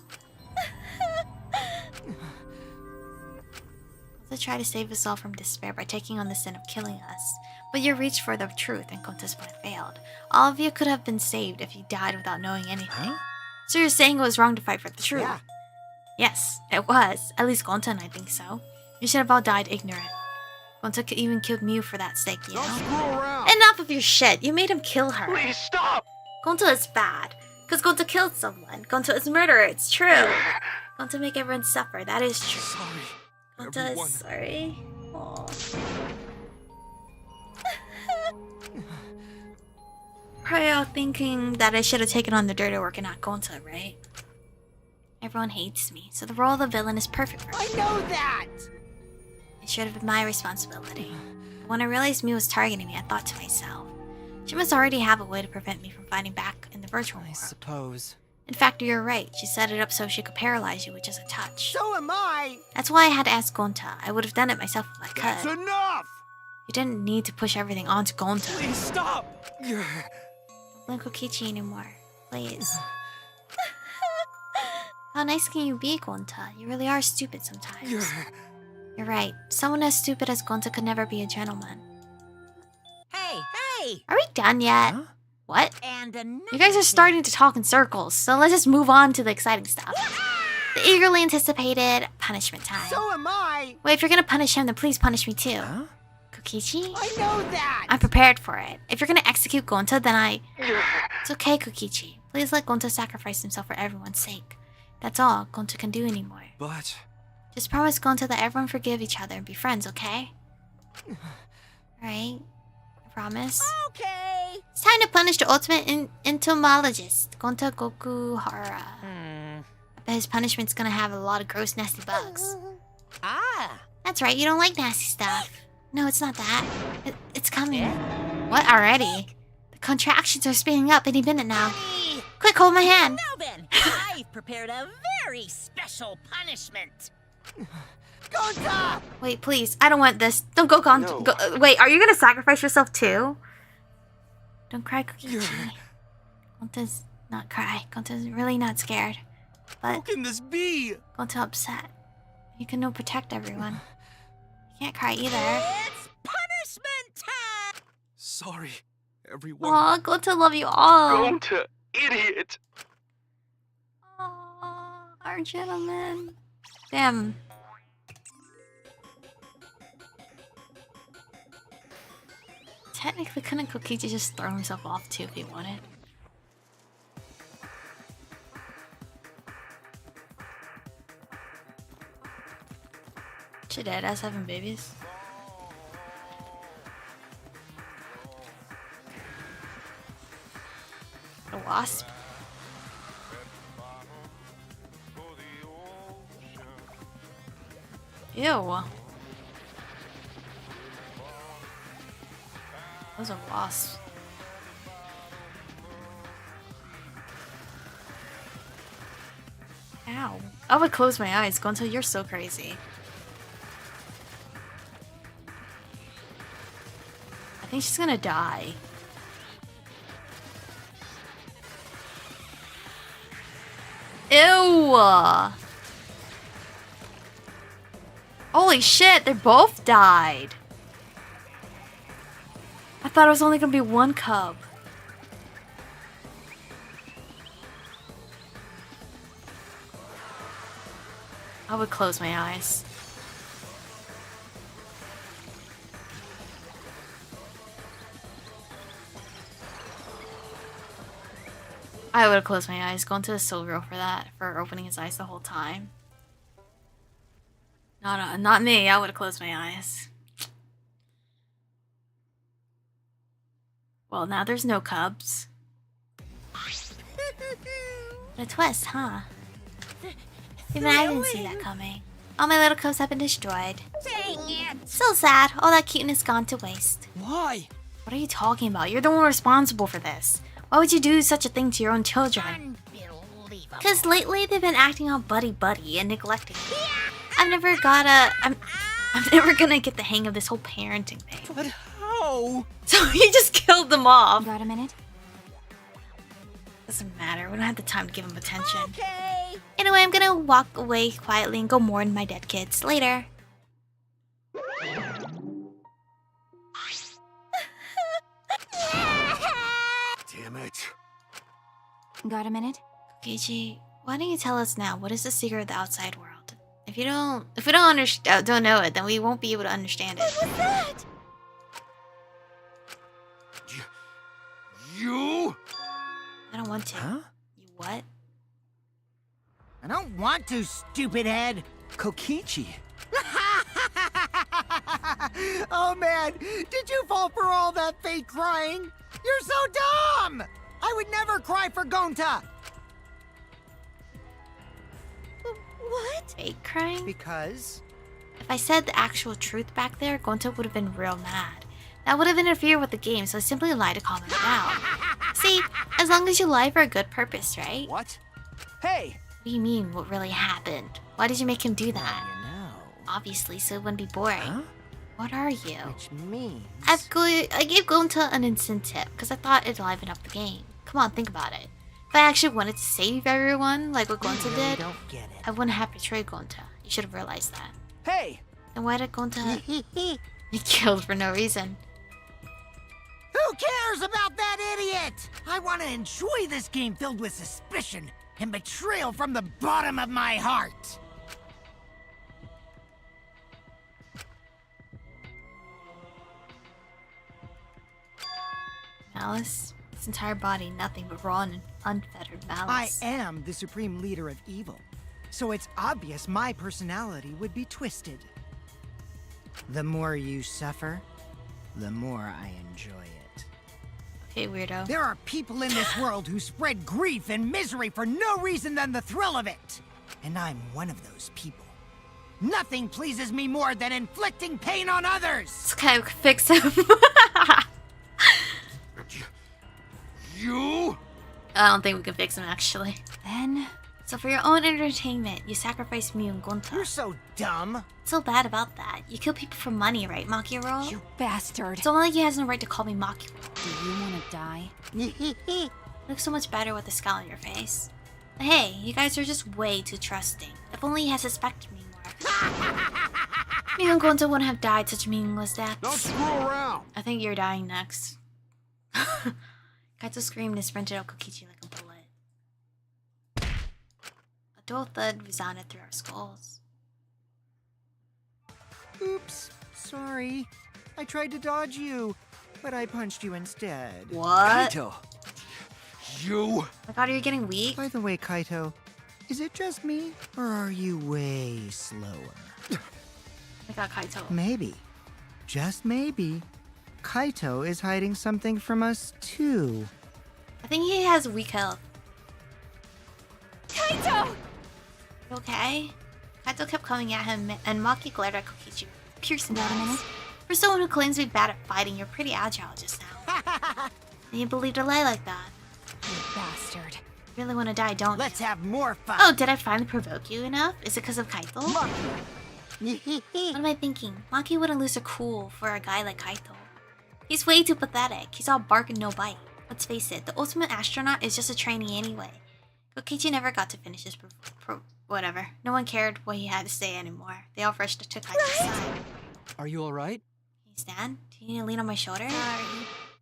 Gonta tried to save us all from despair by taking on the sin of killing us. But you reached for the truth and Gonta's plan failed. All of you could have been saved if you died without knowing anything. Huh? So you're saying it was wrong to fight for the truth? Yeah. Yes, it was. At least Gonta and I think so. You should have all died ignorant. Gonta even killed Miu for that sake, you Don't know? screw around! Enough of your shit! You made him kill her! Please stop. Gonta is bad. Because Gonta killed someone. Gonta is murderer, it's true. Gonta make everyone suffer. That is true. Sorry, Gonta everyone. is sorry. Aw. Probably all thinking that I should have taken on the dirty work and not Gonta, right? Everyone hates me, so the role of the villain is perfect for me. I know that! It should have been my responsibility. But when I realized Mew was targeting me, I thought to myself, she must already have a way to prevent me from fighting back in the virtual I world. suppose. In fact, you're right. She set it up so she could paralyze you with just a touch. So am I! That's why I had to ask Gonta. I would have done it myself if I could. That's enough! You didn't need to push everything onto Gonta. Please stop! Don't blame Kokichi anymore. Please. How nice can you be, Gonta? You really are stupid sometimes. You're right. Someone as stupid as Gonta could never be a gentleman. Hey, hey! Are we done yet? Huh? What? And another You guys are starting to talk in circles, so let's just move on to the exciting stuff. The eagerly anticipated punishment time. So am I! Wait, if you're gonna punish him, then please punish me too. Huh? Kokichi? I know that! I'm prepared for it. If you're gonna execute Gonta, then It's okay, Kokichi. Please let Gonta sacrifice himself for everyone's sake. That's all Gonta can do anymore. But Just promise Gonta that everyone forgive each other and be friends, okay? Alright? I promise. Okay. It's time to punish the ultimate entomologist, Gonta Gokuhara. I bet his punishment's gonna have a lot of gross, nasty bugs. Ah. That's right, you don't like nasty stuff. No, it's not that. It's coming. What, already? The contractions are speeding up any minute now. Quick, hold my hand. Now then, I've prepared a very special punishment. Gonta! Wait, please, I don't want this. Don't go, No. wait, are you gonna sacrifice yourself too? Don't cry, Kokichi. Gonta's not cry. Gonta's really not scared. how But can this be? Gonta upset. You can no protect everyone. You can't cry either. It's punishment time! Sorry, everyone. Aw, Gonta love you all. Going to idiot. Aw, our gentleman. Damn. Technically, couldn't Kokichi just throw himself off too if he wanted? She dead ass having babies? A wasp? Ew. Those are wasps. Ow. I would close my eyes, Gonta, you're so crazy. I think she's gonna die. Ew! Holy shit, they both died. I thought it was only gonna be one cub. I would close my eyes. I would have closed my eyes. Going to the Silvio for that, for opening his eyes the whole time. Not me. I would have closed my eyes. Well, now there's no cubs. What a twist, huh? Even I didn't see that coming. All my little cubs have been destroyed. Dang it! So sad. All that cuteness gone to waste. Why? What are you talking about? You're the one responsible for this. Why would you do such a thing to your own children? Unbelievable. Because lately they've been acting all buddy-buddy and neglecting me. I'm never gonna get the hang of this whole parenting thing. But how? So you just killed them off. Got a minute? Doesn't matter. We don't have the time to give them attention. Okay. Anyway, I'm gonna walk away quietly and go mourn my dead kids later. Damn it. Got a minute? Gigi, why don't you tell us now? What is the secret of the outside world? If we don't know it, then we won't be able to understand it. What was that? You? I don't want to. Huh? You what? I don't want to, stupid head. Kokichi. Oh man, did you fall for all that fake crying? You're so dumb! I would never cry for Gonta! What? Fake crying? Because? If I said the actual truth back there, Gonta would have been real mad. That would have interfered with the game, so I simply lied to calm him down. See, as long as you lie for a good purpose, right? What? Hey! What do you mean, what really happened? Why did you make him do that? You know. Obviously, so it wouldn't be boring. Huh? What are you? Which means... I gave Gonta an instant tip, because I thought it'd liven up the game. Come on, think about it. If I actually wanted to save everyone, like what Gonta really did, don't get it. I wouldn't have betrayed Gonta. You should have realized that. Hey! Then why did Gonta be killed for no reason? Who cares about that idiot? I want to enjoy this game filled with suspicion and betrayal from the bottom of my heart. Malice? His entire body, nothing but raw and unfettered I malice. am the supreme leader of evil, so it's obvious my personality would be twisted. The more you suffer, the more I enjoy it. Okay, weirdo. There are people in this world who spread grief and misery for no reason than the thrill of it. And I'm one of those people. Nothing pleases me more than inflicting pain on others! This guy could fix him. You? I don't think we can fix him, actually. Then, so for your own entertainment, you sacrifice Mew and Gonta. You're so dumb. What's so bad about that? You kill people for money, right, Makiro? You bastard. It's only like he has no right to call me Makiro. Do you want to die? You look so much better with a scowl on your face. But hey, you guys are just way too trusting. If only he had suspected me more. Mew and Gonta wouldn't have died such meaningless deaths. Don't screw around! I think you're dying next. Kaito screamed and sprinted out Kokichi like a bullet. A dull thud resounded through our skulls. Oops, sorry. I tried to dodge you, but I punched you instead. What? Kaito. You? Oh my god, are you getting weak? By the way, Kaito, is it just me, or are you way slower? Oh my god, Kaito. Maybe, just maybe, Kaito is hiding something from us too. I think he has weak health. Kaito! You okay? Kaito kept coming at him, and Maki glared at Kokichi with piercing eyes. For someone who claims to be bad at fighting, you're pretty agile just now. And you believed a lie like that. You bastard. You really want to die, don't you? Let's have more fun. Oh, did I finally provoke you enough? Is it because of Kaito? What am I thinking? Maki wouldn't lose her cool for a guy like Kaito. He's way too pathetic. He's all bark and no bite. Let's face it, the ultimate astronaut is just a trainee anyway. Kokichi never got to finish his whatever. No one cared what he had to say anymore. They all rushed to Kaito's side. Are you alright? Can you stand? Do you need to lean on my shoulder? Sorry.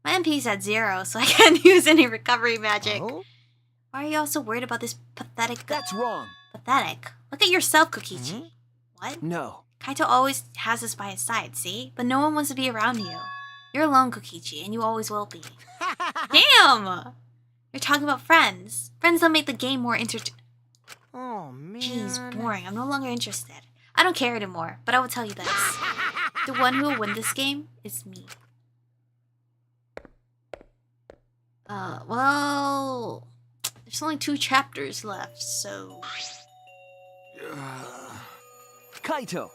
My MP's at 0, so I can't use any recovery magic. Oh? Why are you all so worried about this pathetic... That's wrong. Pathetic? Look at yourself, Kokichi. What? No. Kaito always has us by his side, see? But no one wants to be around you. You're alone, Kokichi, and you always will be. Damn! You're talking about friends. Friends that make the game more Oh, man. Jeez, boring. I'm no longer interested. I don't care anymore, but I will tell you this. The one who will win this game is me. Well... There's only 2 chapters left, so... Kaito.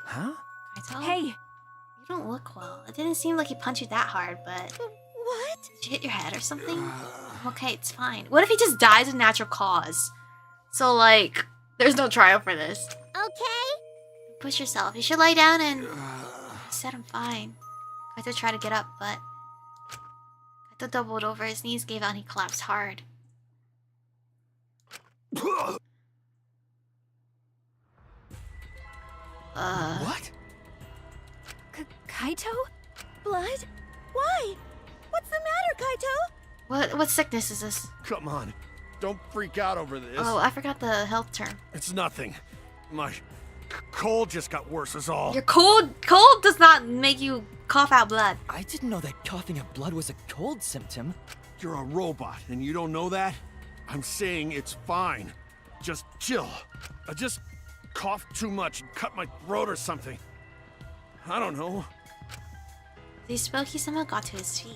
Huh? Kaito? Hey! You don't look well. It didn't seem like he punched you that hard, but... What? Did you hit your head or something? Okay, it's fine. What if he just dies of natural cause? So, like, there's no trial for this. Okay? Push yourself. You should lie down and... I said I'm fine. Kaito tried to get up, but... Kaito doubled over, his knees gave out and he collapsed hard. What? Kaito? Blood? Why? What's the matter, Kaito? What sickness is this? Come on. Don't freak out over this. Oh, I forgot the health term. It's nothing. My cold just got worse is all. Your cold does not make you cough out blood. I didn't know that coughing up blood was a cold symptom. You're a robot and you don't know that? I'm saying it's fine. Just chill. I just coughed too much and cut my throat or something. I don't know. He spoke, he somehow got to his feet.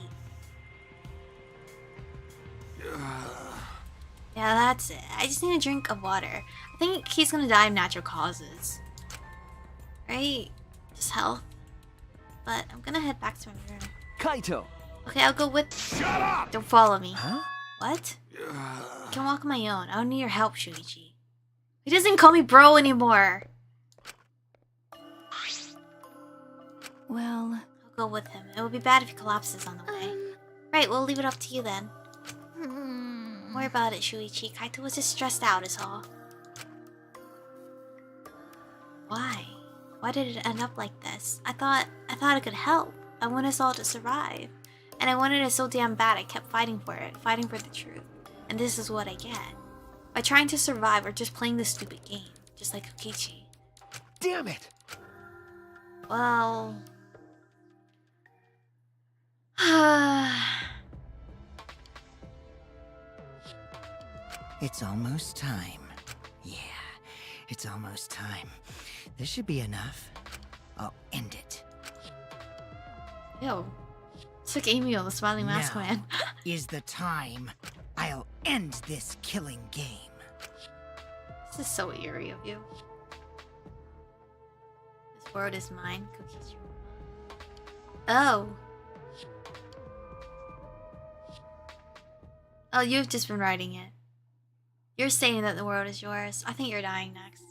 Yeah, that's it. I just need a drink of water. I think he's gonna die of natural causes. Right? Just health. But I'm gonna head back to my room. Kaito! Okay, I'll go with... Shut up! Don't follow me. Huh? What? I can walk on my own. I don't need your help, Shuichi. He doesn't call me bro anymore. Well... I'll go with him. It would be bad if he collapses on the way. Right, we'll leave it up to you then. Don't worry about it, Shuichi. Kaito was just stressed out is all. Why? Why did it end up like this? I thought it could help. I wanted us all to survive. And I wanted it so damn bad I kept fighting for it. Fighting for the truth. And this is what I get. By trying to survive or just playing this stupid game. Just like Kokichi. Damn it! Well... It's almost time. Yeah, it's almost time. This should be enough. I'll end it. Ew. It's like Amy on the Smiling Mask Now Man. is the time. I'll end this killing game. This is so eerie of you. This world is mine, Kokichi. Oh. Oh, you've just been writing it. You're saying that the world is yours. I think you're dying next.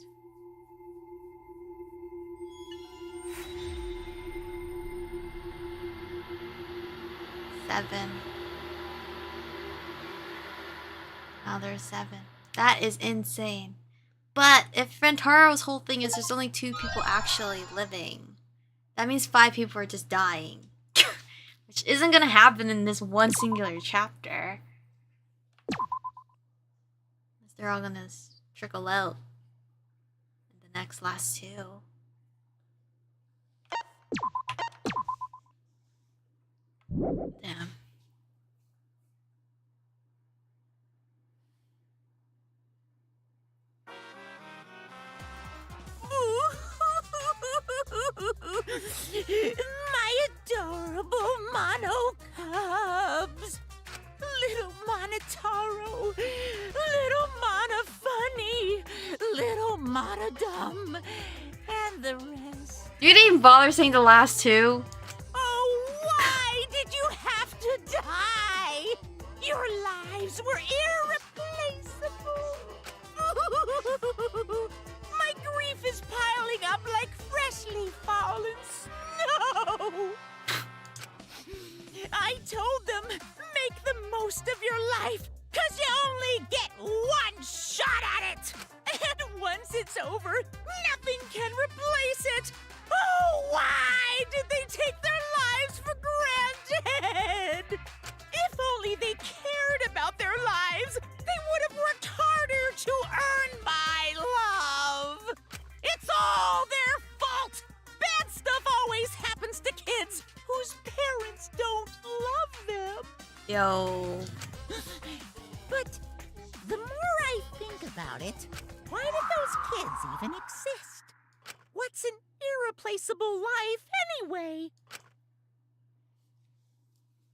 Seven. Now there's 7. That is insane. But if Rentaro's whole thing is there's only 2 people actually living, that means 5 people are just dying. Which isn't gonna happen in this one singular chapter. They're all gonna trickle out in the next last 2. Damn. My adorable mono cubs. Little Monotaro, little Mana Funny, little Mana Dumb, and the rest. You didn't even bother saying the last 2. Oh, why did you have to die? Your lives were irreplaceable. My grief is piling up like freshly fallen snow. I told them, make the most of your life, 'cause you only get one shot at it. And once it's over, nothing can replace it. Oh, why did they take their lives for granted? If only they cared about their lives, they would have worked harder to earn my love. It's all their fault. Bad stuff always happens to kids whose parents don't love them. Yo. But the more I think about it, why did those kids even exist? What's an irreplaceable life anyway?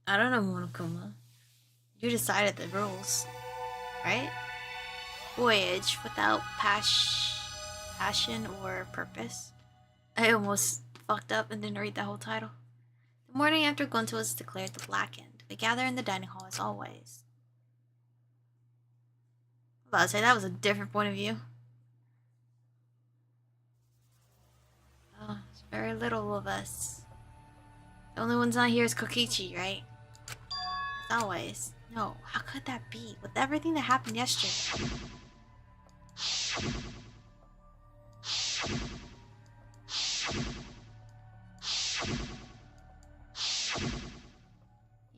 I don't know, Monokuma. You decided the rules, right? Voyage without passion or purpose. I almost fucked up and didn't read the whole title. The morning after Gonto was declared the Blackened, we gather in the dining hall as always. I was about to say that was a different point of view. Oh, there's very little of us. The only one's not here is Kokichi, right? As always. No, how could that be? With everything that happened yesterday.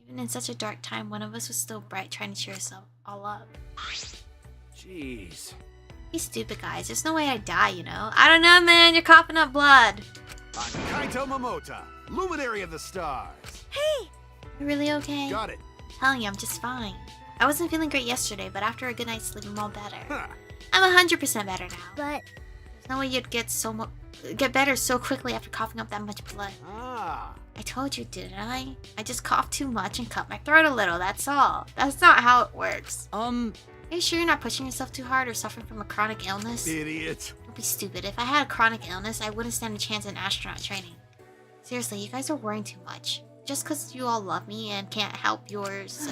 Even in such a dark time, one of us was still bright, trying to cheer us all up. Jeez. These stupid guys, there's no way I'd die, you know? I don't know, man, you're coughing up blood. I'm Kaito Momota, luminary of the stars. Hey! You're really okay? Got it. I'm telling you, I'm just fine. I wasn't feeling great yesterday, but after a good night's sleep, I'm all better. Huh. I'm 100% better now. But There's no way you'd get better so quickly after coughing up that much blood. Ah. I told you, didn't I? I just coughed too much and cut my throat a little, that's all. That's not how it works. Are you sure you're not pushing yourself too hard or suffering from a chronic illness? Idiot. Don't be stupid. If I had a chronic illness, I wouldn't stand a chance in astronaut training. Seriously, you guys are worrying too much. Just because you all love me and can't help yours,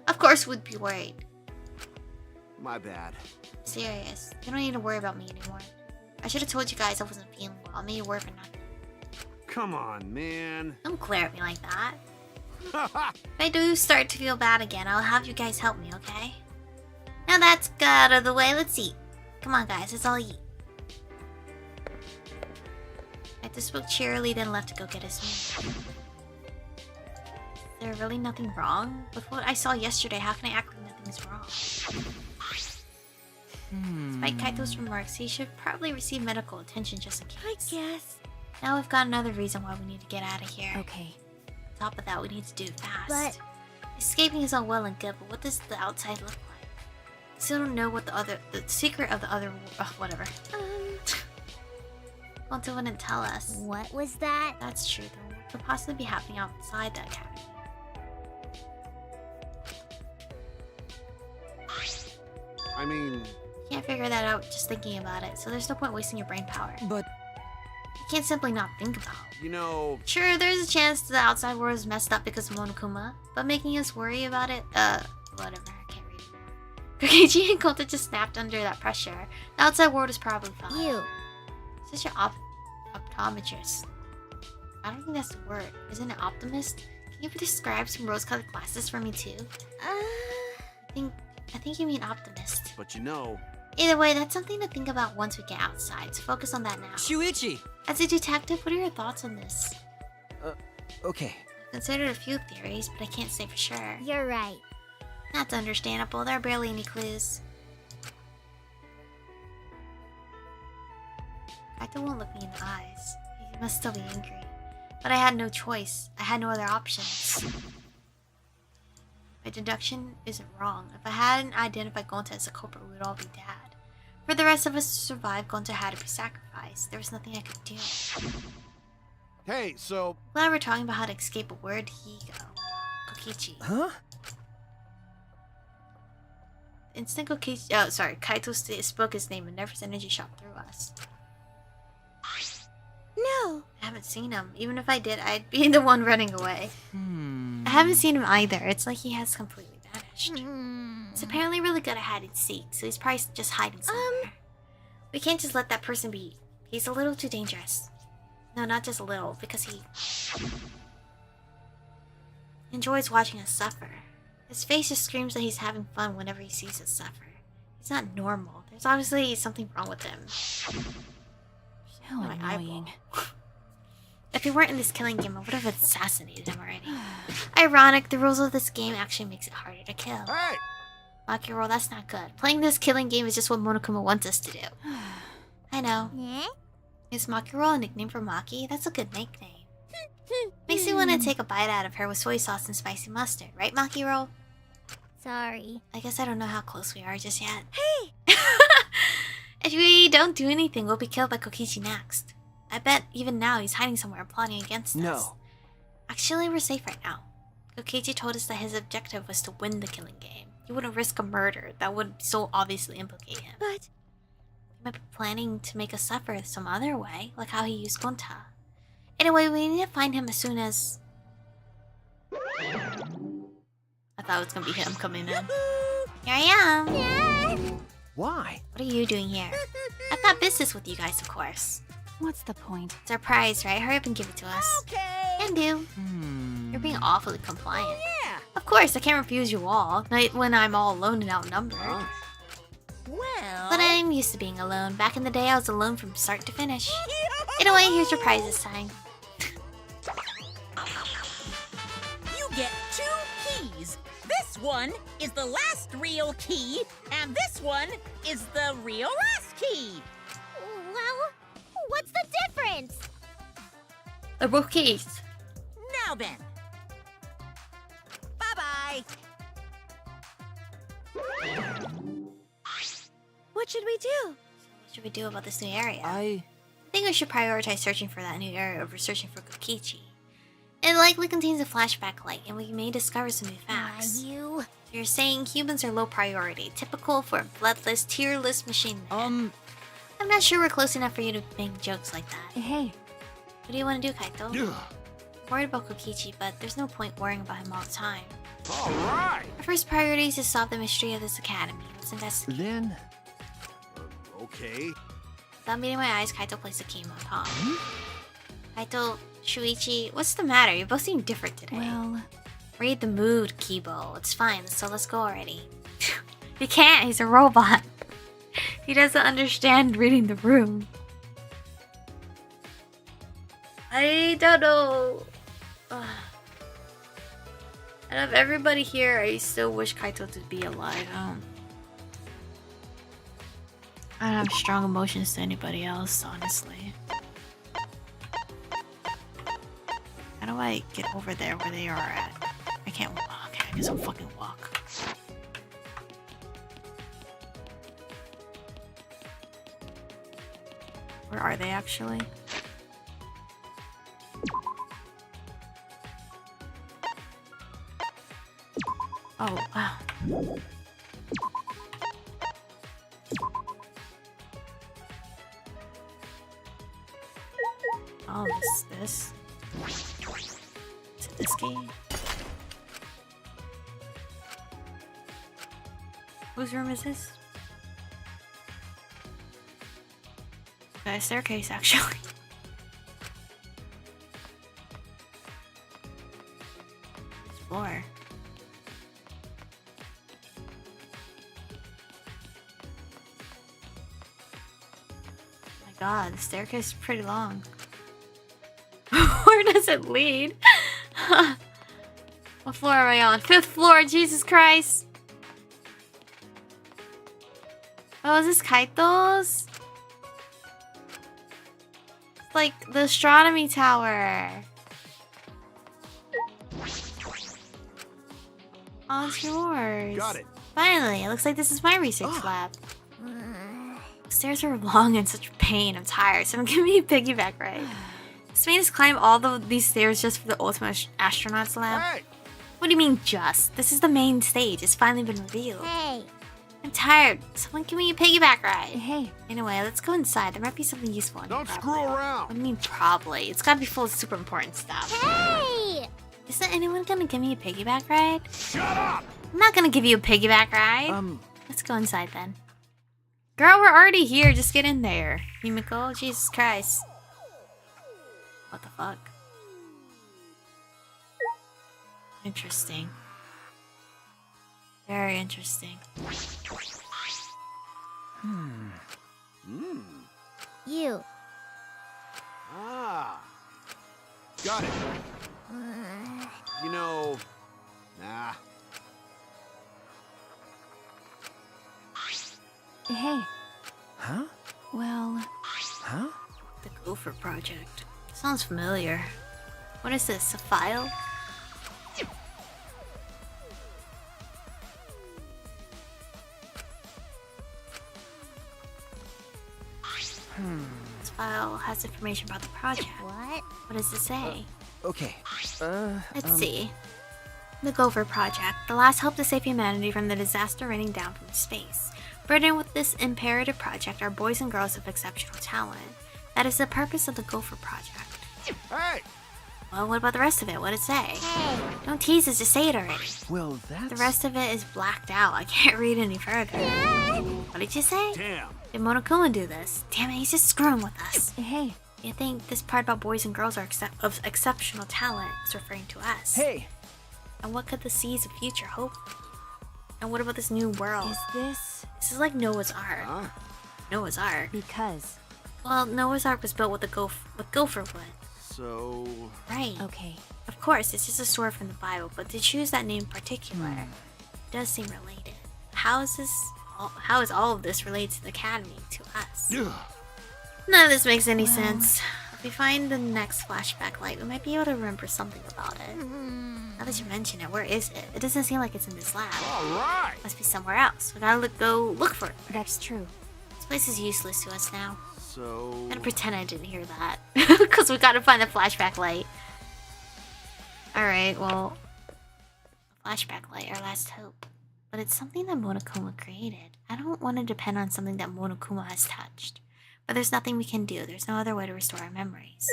of course would be worried. My bad. Serious. You don't need to worry about me anymore. I should have told you guys I wasn't feeling well. I made it work for nothing. Come on, man. Don't glare at me like that. If I do start to feel bad again, I'll have you guys help me, okay? Now that's out of the way, let's eat. Come on guys, let's all eat. I just spoke cheerily, then left to go get his meal. Is there really nothing wrong? With what I saw yesterday, how can I act like nothing is wrong? Despite Kaito's remarks, he should probably receive medical attention just in case. I guess. Now we've got another reason why we need to get out of here. Okay. On top of that, we need to do it fast. But escaping is all well and good, but what does the outside look like? I still don't know what the secret of the other, whatever. Gonta wouldn't tell us. what was that? That's true, though. What could possibly be happening outside the academy? I mean... Can't figure that out just thinking about it, so there's no point wasting your brain power. But You can't simply not think about it. You know... Sure, there's a chance the outside world is messed up because of Monokuma, but making us worry about it, whatever, I can't read anymore. Kokichi and Gonta just snapped under that pressure. The outside world is probably fine. You. Such an optometrist. I don't think that's the word. Isn't it optimist? Can you describe some rose-colored glasses for me too? I think you mean optimist. But you know... Either way, that's something to think about once we get outside, so focus on that now. Shuichi! As a detective, what are your thoughts on this? Okay. I've considered a few theories, but I can't say for sure. You're right. That's understandable. There are barely any clues. Kaito won't look me in the eyes. He must still be angry. But I had no choice. I had no other options. My deduction isn't wrong. If I hadn't identified Gonta as the culprit, we would all be dead. For the rest of us to survive, Gonta had to be sacrificed. There was nothing I could do. Hey, so... Glad we're talking about how to escape a word. Higo. Kokichi. Huh? Instant Kokichi... Oh, sorry. Kaito spoke his name and Nervous energy shot through us. No. I haven't seen him. Even if I did, I'd be the one running away. I haven't seen him either. It's like he has completely vanished. He's apparently really good at hide and seek, so he's probably just hiding somewhere. We can't just let that person be. He's a little too dangerous. No, not just a little, because he enjoys watching us suffer. His face just screams that he's having fun whenever he sees us suffer. He's not normal. There's obviously something wrong with him. How annoying. If he weren't in this killing game, I would have assassinated him already. Ironic, the rules of this game actually makes it harder to kill. Hey! Makiro, that's not good. Playing this killing game is just what Monokuma wants us to do. I know. Yeah? Is Makiro a nickname for Maki? That's a good nickname. Makes me want to take a bite out of her with soy sauce and spicy mustard, right, Makiro? Sorry. I guess I don't know how close we are just yet. Hey! If we don't do anything, we'll be killed by Kokichi next. I bet even now he's hiding somewhere plotting against us. No. Actually, we're safe right now. Kokichi told us that his objective was to win the killing game. He wouldn't risk a murder that would so obviously implicate him. But he might be planning to make us suffer some other way, like how he used Gonta. Anyway, we need to find him as soon as... I thought it was gonna be him coming in. Here I am! Yeah. Why? What are you doing here? I've got business with you guys, of course. What's the point? It's our prize, right? Hurry up and give it to us. Okay. And do. You're being awfully compliant. Yeah. Of course, I can't refuse you all, not when I'm all alone and outnumbered. Well. But I'm used to being alone. Back in the day, I was alone from start to finish. Anyway, here's your prize this time. You get 2 keys. This one is the last real key, and this one is the real last key. Well, what's the difference? They're both keys. Now then. Bye-bye. what should we do? What should we do about this new area? I think we should prioritize searching for that new area over searching for Kokichi. It likely contains a flashback light, and we may discover some new facts. You're saying humans are low priority, typical for a bloodless, tearless machine. I'm not sure we're close enough for you to make jokes like that. Hey. What do you want to do, Kaito? I'm worried about Kokichi, but there's no point worrying about him all the time. Alright! Our first priority is to solve the mystery of this academy. Let's investigate. then. Okay. Without meeting my eyes, Kaito placed the keynote on. Kaito, Shuichi, what's the matter? You both seem different today. Well, read the mood, Kibo. It's fine, so let's go already. He can't, he's a robot. He doesn't understand reading the room. I don't know. Out of everybody here, I still wish Kaito to be alive. I don't have strong emotions to anybody else, honestly. How do I get over there where they are at? I can't walk. Okay, I guess I'll fucking walk. Where are they actually? Oh, wow. Oh, this. Is it this key? Whose room is this? Okay, staircase actually. Explore. Oh my god, the staircase is pretty long. Where does it lead? What floor am I on? 5th floor, Jesus Christ! Oh, is this Kaito's? It's like the astronomy tower. Oh, it's yours. Got it. Finally, it looks like this is my research lab. The stairs are long and such pain. I'm tired. Someone give me a piggyback ride. This made us climb all these stairs just for the ultimate astronaut's lab. Hey! What do you mean just? This is the main stage. It's finally been revealed. Hey. I'm tired. Someone give me a piggyback ride. Hey. Anyway, let's go inside. There might be something useful in here. Don't screw around. What do you mean probably? It's gotta be full of super important stuff. Hey! Isn't anyone gonna give me a piggyback ride? Shut up! I'm not gonna give you a piggyback ride. Let's go inside then. Girl, we're already here. Just get in there. Himiko, Jesus Christ. What the fuck? Interesting. Very interesting. You. Ah. Got it. You know... Nah. Hey. Huh? Well... Huh? The Gopher Project. Sounds familiar. What is this, a file? This file has information about the project. What does it say? Okay. Let's see. The Gopher Project, the last hope to save humanity from the disaster raining down from space. Burdened with this imperative project are boys and girls of exceptional talent. That is the purpose of the Gopher Project. Hey! Well, what about the rest of it? What did it say? Hey! Don't tease us, just say it already. Well, that's... The rest of it is blacked out. I can't read any further. What did you say? Damn. Did Monokuma do this? Damn it, he's just screwing with us. Hey. You think this part about boys and girls are of exceptional talent is referring to us? Hey! And what could the seeds of future hope? And what about this new world? Is this... This is like Noah's Ark. Huh? Noah's Ark. Because... Well, Noah's Ark was built with gopher wood. So... Right. Okay. Of course, it's just a story from the Bible, but to choose that name in particular, it does seem related. How is all of this related to the Academy, to us? None of this makes any sense. If we find the next flashback light, we might be able to remember something about it. Now that you mention it, where is it? It doesn't seem like it's in this lab. Alright! Must be somewhere else. We gotta go look for it. That's true. This place is useless to us now. So... I'm gonna pretend I didn't hear that. Because we gotta find the flashback light. Alright, well... Flashback light, our last hope. But it's something that Monokuma created. I don't want to depend on something that Monokuma has touched. But there's nothing we can do. There's no other way to restore our memories.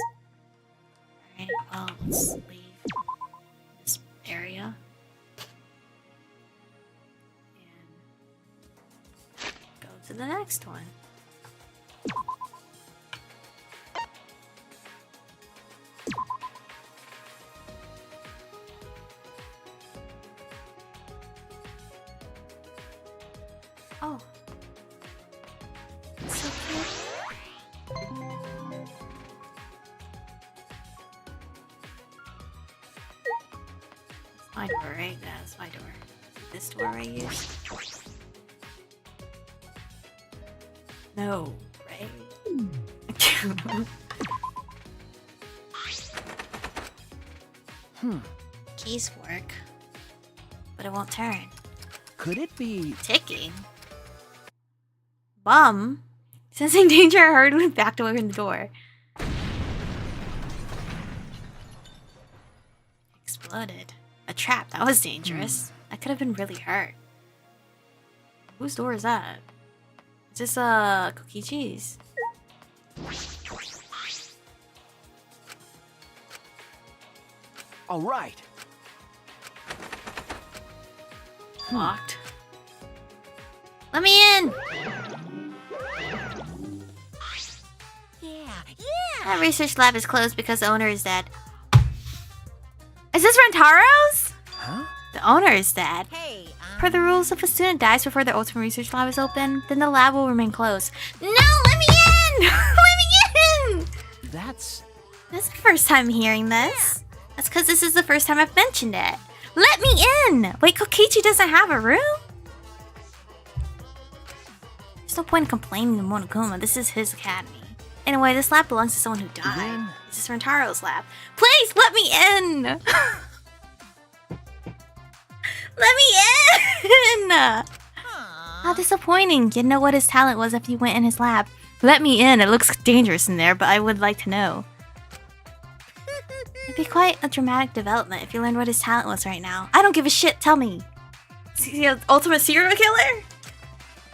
Alright, well, let's leave this area. And go to the next one. Oh. So cute. My door, right? That's my door. This door I use. No, right? Keys work, but it won't turn. Could it be Ticking? Bum? Sensing danger, I hurriedly backed away from the door. Exploded. A trap. That was dangerous. I could have been really hurt. Whose door is that? Is this Kokichi's? all right? Locked. Let me in! Yeah. That research lab is closed because the owner is dead. Is this Rentaro's? Huh? The owner is dead. Hey, Per the rules, if a student dies before their ultimate research lab is open, then the lab will remain closed. No, let me in! Let me in! That's the first time hearing this. That's because this is the first time I've mentioned it. Let me in! Wait, Kokichi doesn't have a room? There's no point in complaining to Monokuma. This is his academy. Anyway, this lab belongs to someone who died. This is Rentaro's lab. Please, let me in! Let me in! How disappointing. You'd know what his talent was if you went in his lab. Let me in. It looks dangerous in there, but I would like to know. It'd be quite a dramatic development if you learned what his talent was right now. I don't give a shit. Tell me. Is he the ultimate serial killer?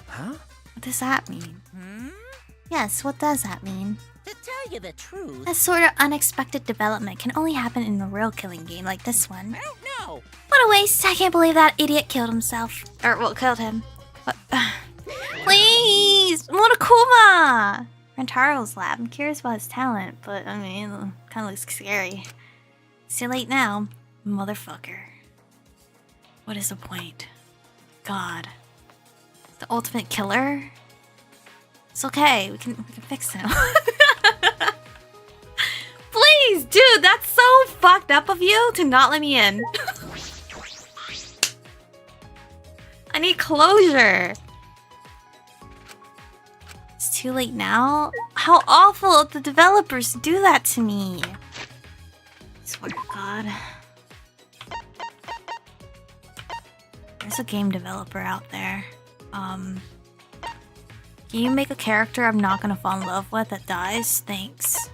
Huh? What does that mean? Yes, what does that mean? to tell you the truth... That sort of unexpected development can only happen in a real killing game like this one. I don't know. What a waste. I can't believe that idiot killed himself. Or, well, killed him. What? Please! Monokuma! Rentaro's lab. I'm curious about his talent, but, I mean, it kind of looks scary. It's too late now. Motherfucker. What is the point? God. The ultimate killer? It's okay. We can fix him. Please, dude, that's so fucked up of you to not let me in. I need closure. It's too late now? How awful of the developers to do that to me. I swear to God. There's a game developer out there. Can you make a character I'm not gonna fall in love with that dies? Thanks.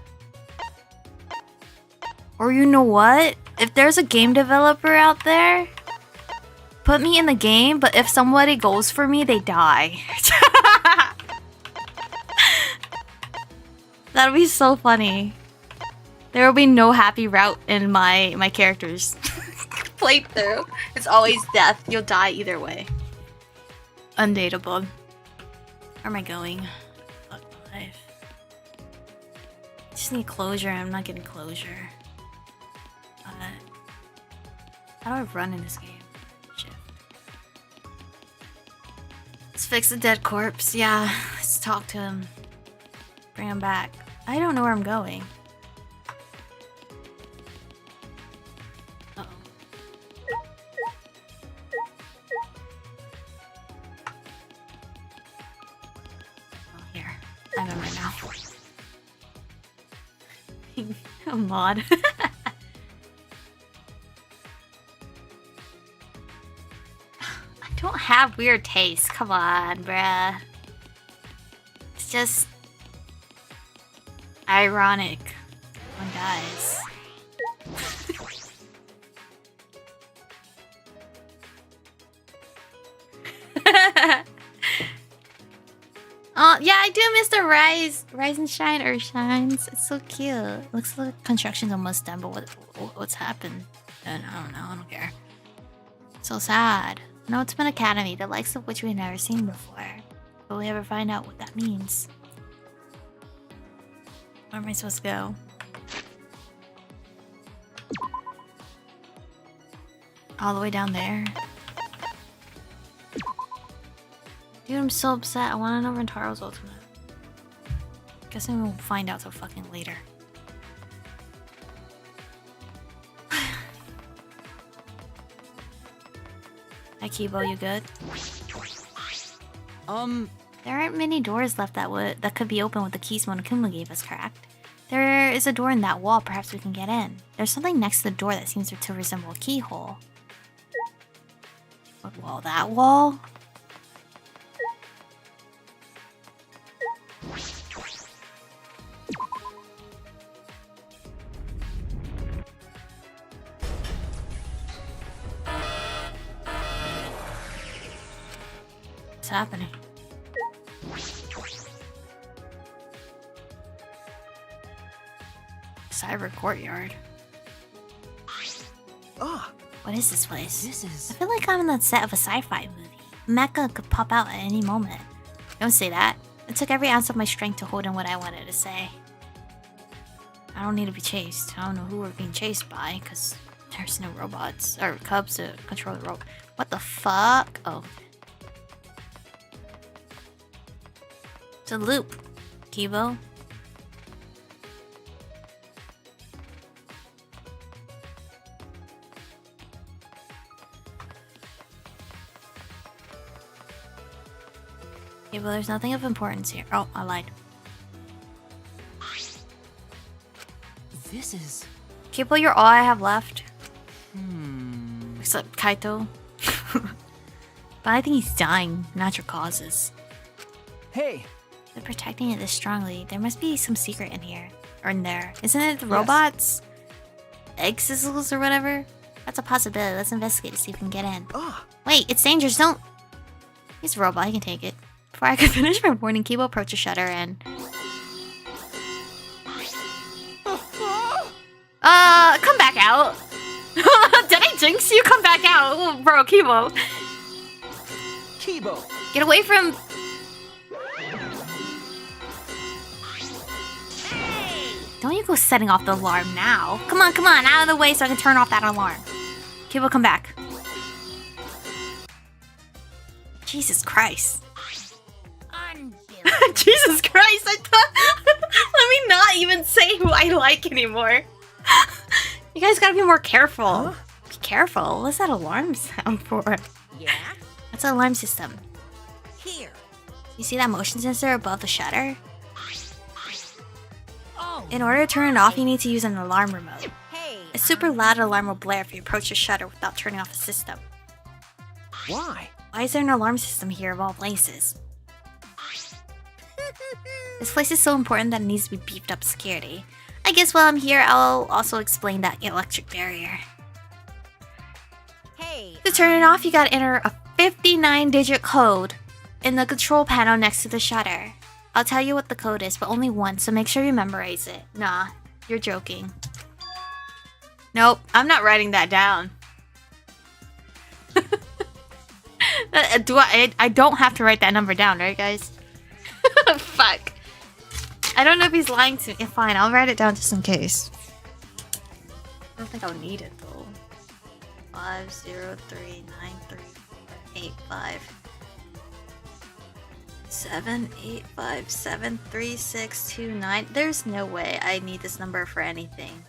Or you know what? If there's a game developer out there, put me in the game, but if somebody goes for me, they die. That'll be so funny. There will be no happy route in my character's playthrough. It's always death. You'll die either way. Undateable. Where am I going? Fuck my life. I just need closure. I'm not getting closure. How do I run in this game? Shit. Let's fix the dead corpse. Yeah, let's talk to him. Bring him back. I don't know where I'm going. Uh-oh. Oh, here. I remember now. A mod. I don't have weird taste. Come on, bruh. just ironic when guys. Oh yeah, I do miss the rise and shine or shines. It's so cute. Looks like construction's almost done, but what's happened? I don't know. I don't care. So sad. No, it's been academy, the likes of which we've never seen before. Will we ever find out what that means? Where am I supposed to go? All the way down there. Dude, I'm so upset. I want to know Rentaro's ultimate. Guessing we'll find out so fucking later. Hi, Kibo, you good? There aren't many doors left that could be opened with the keys Monokuma gave us, correct? There is a door in that wall. Perhaps we can get in. There's something next to the door that seems to resemble a keyhole. What wall? That wall? What's happening? Cyber courtyard. Ah, what is this place? This is. I feel like I'm on the set of a sci-fi movie. Mecha could pop out at any moment. Don't say that. It took every ounce of my strength to hold in what I wanted to say. I don't need to be chased. I don't know who we're being chased by, because there's no robots or cubs to control the rope. What the fuck? Oh. It's a loop, Kibo. Okay, well, there's nothing of importance here. Oh, I lied. This is... Kibo, you're all I have left. Except Kaito. But I think he's dying. Natural causes. Hey! They're protecting it this strongly. There must be some secret in here. Or in there. Isn't it the robots? Egg sizzles or whatever? That's a possibility. Let's investigate to see if we can get in. Wait, it's dangerous. Don't... He's a robot. He can take it. Before I could finish my warning, Kibo approached a shutter and... come back out. Did I jinx you? Come back out. Oh, bro, Kibo. Kibo. Get away from... Don't you go setting off the alarm now. Come on, out of the way so I can turn off that alarm. Kibo, come back. Jesus Christ. Jesus Christ, I thought... Let me not even say who I like anymore. You guys gotta be more careful. Huh? Be careful. What's that alarm sound for? Yeah? That's an alarm system. Here. You see that motion sensor above the shutter? In order to turn it off, you need to use an alarm remote. A super loud alarm will blare if you approach the shutter without turning off the system. Why? Why is there an alarm system here of all places? This place is so important that it needs to be beefed up security. I guess while I'm here, I'll also explain that electric barrier. To turn it off, you gotta enter a 59-digit code in the control panel next to the shutter. I'll tell you what the code is, but only once, so make sure you memorize it. Nah, you're joking. Nope, I'm not writing that down. I don't have to write that number down, right, guys? Fuck. I don't know if he's lying to me. Fine, I'll write it down just in case. I don't think I'll need it, though. 5039385. 785733629. There's no way I need this number for anything.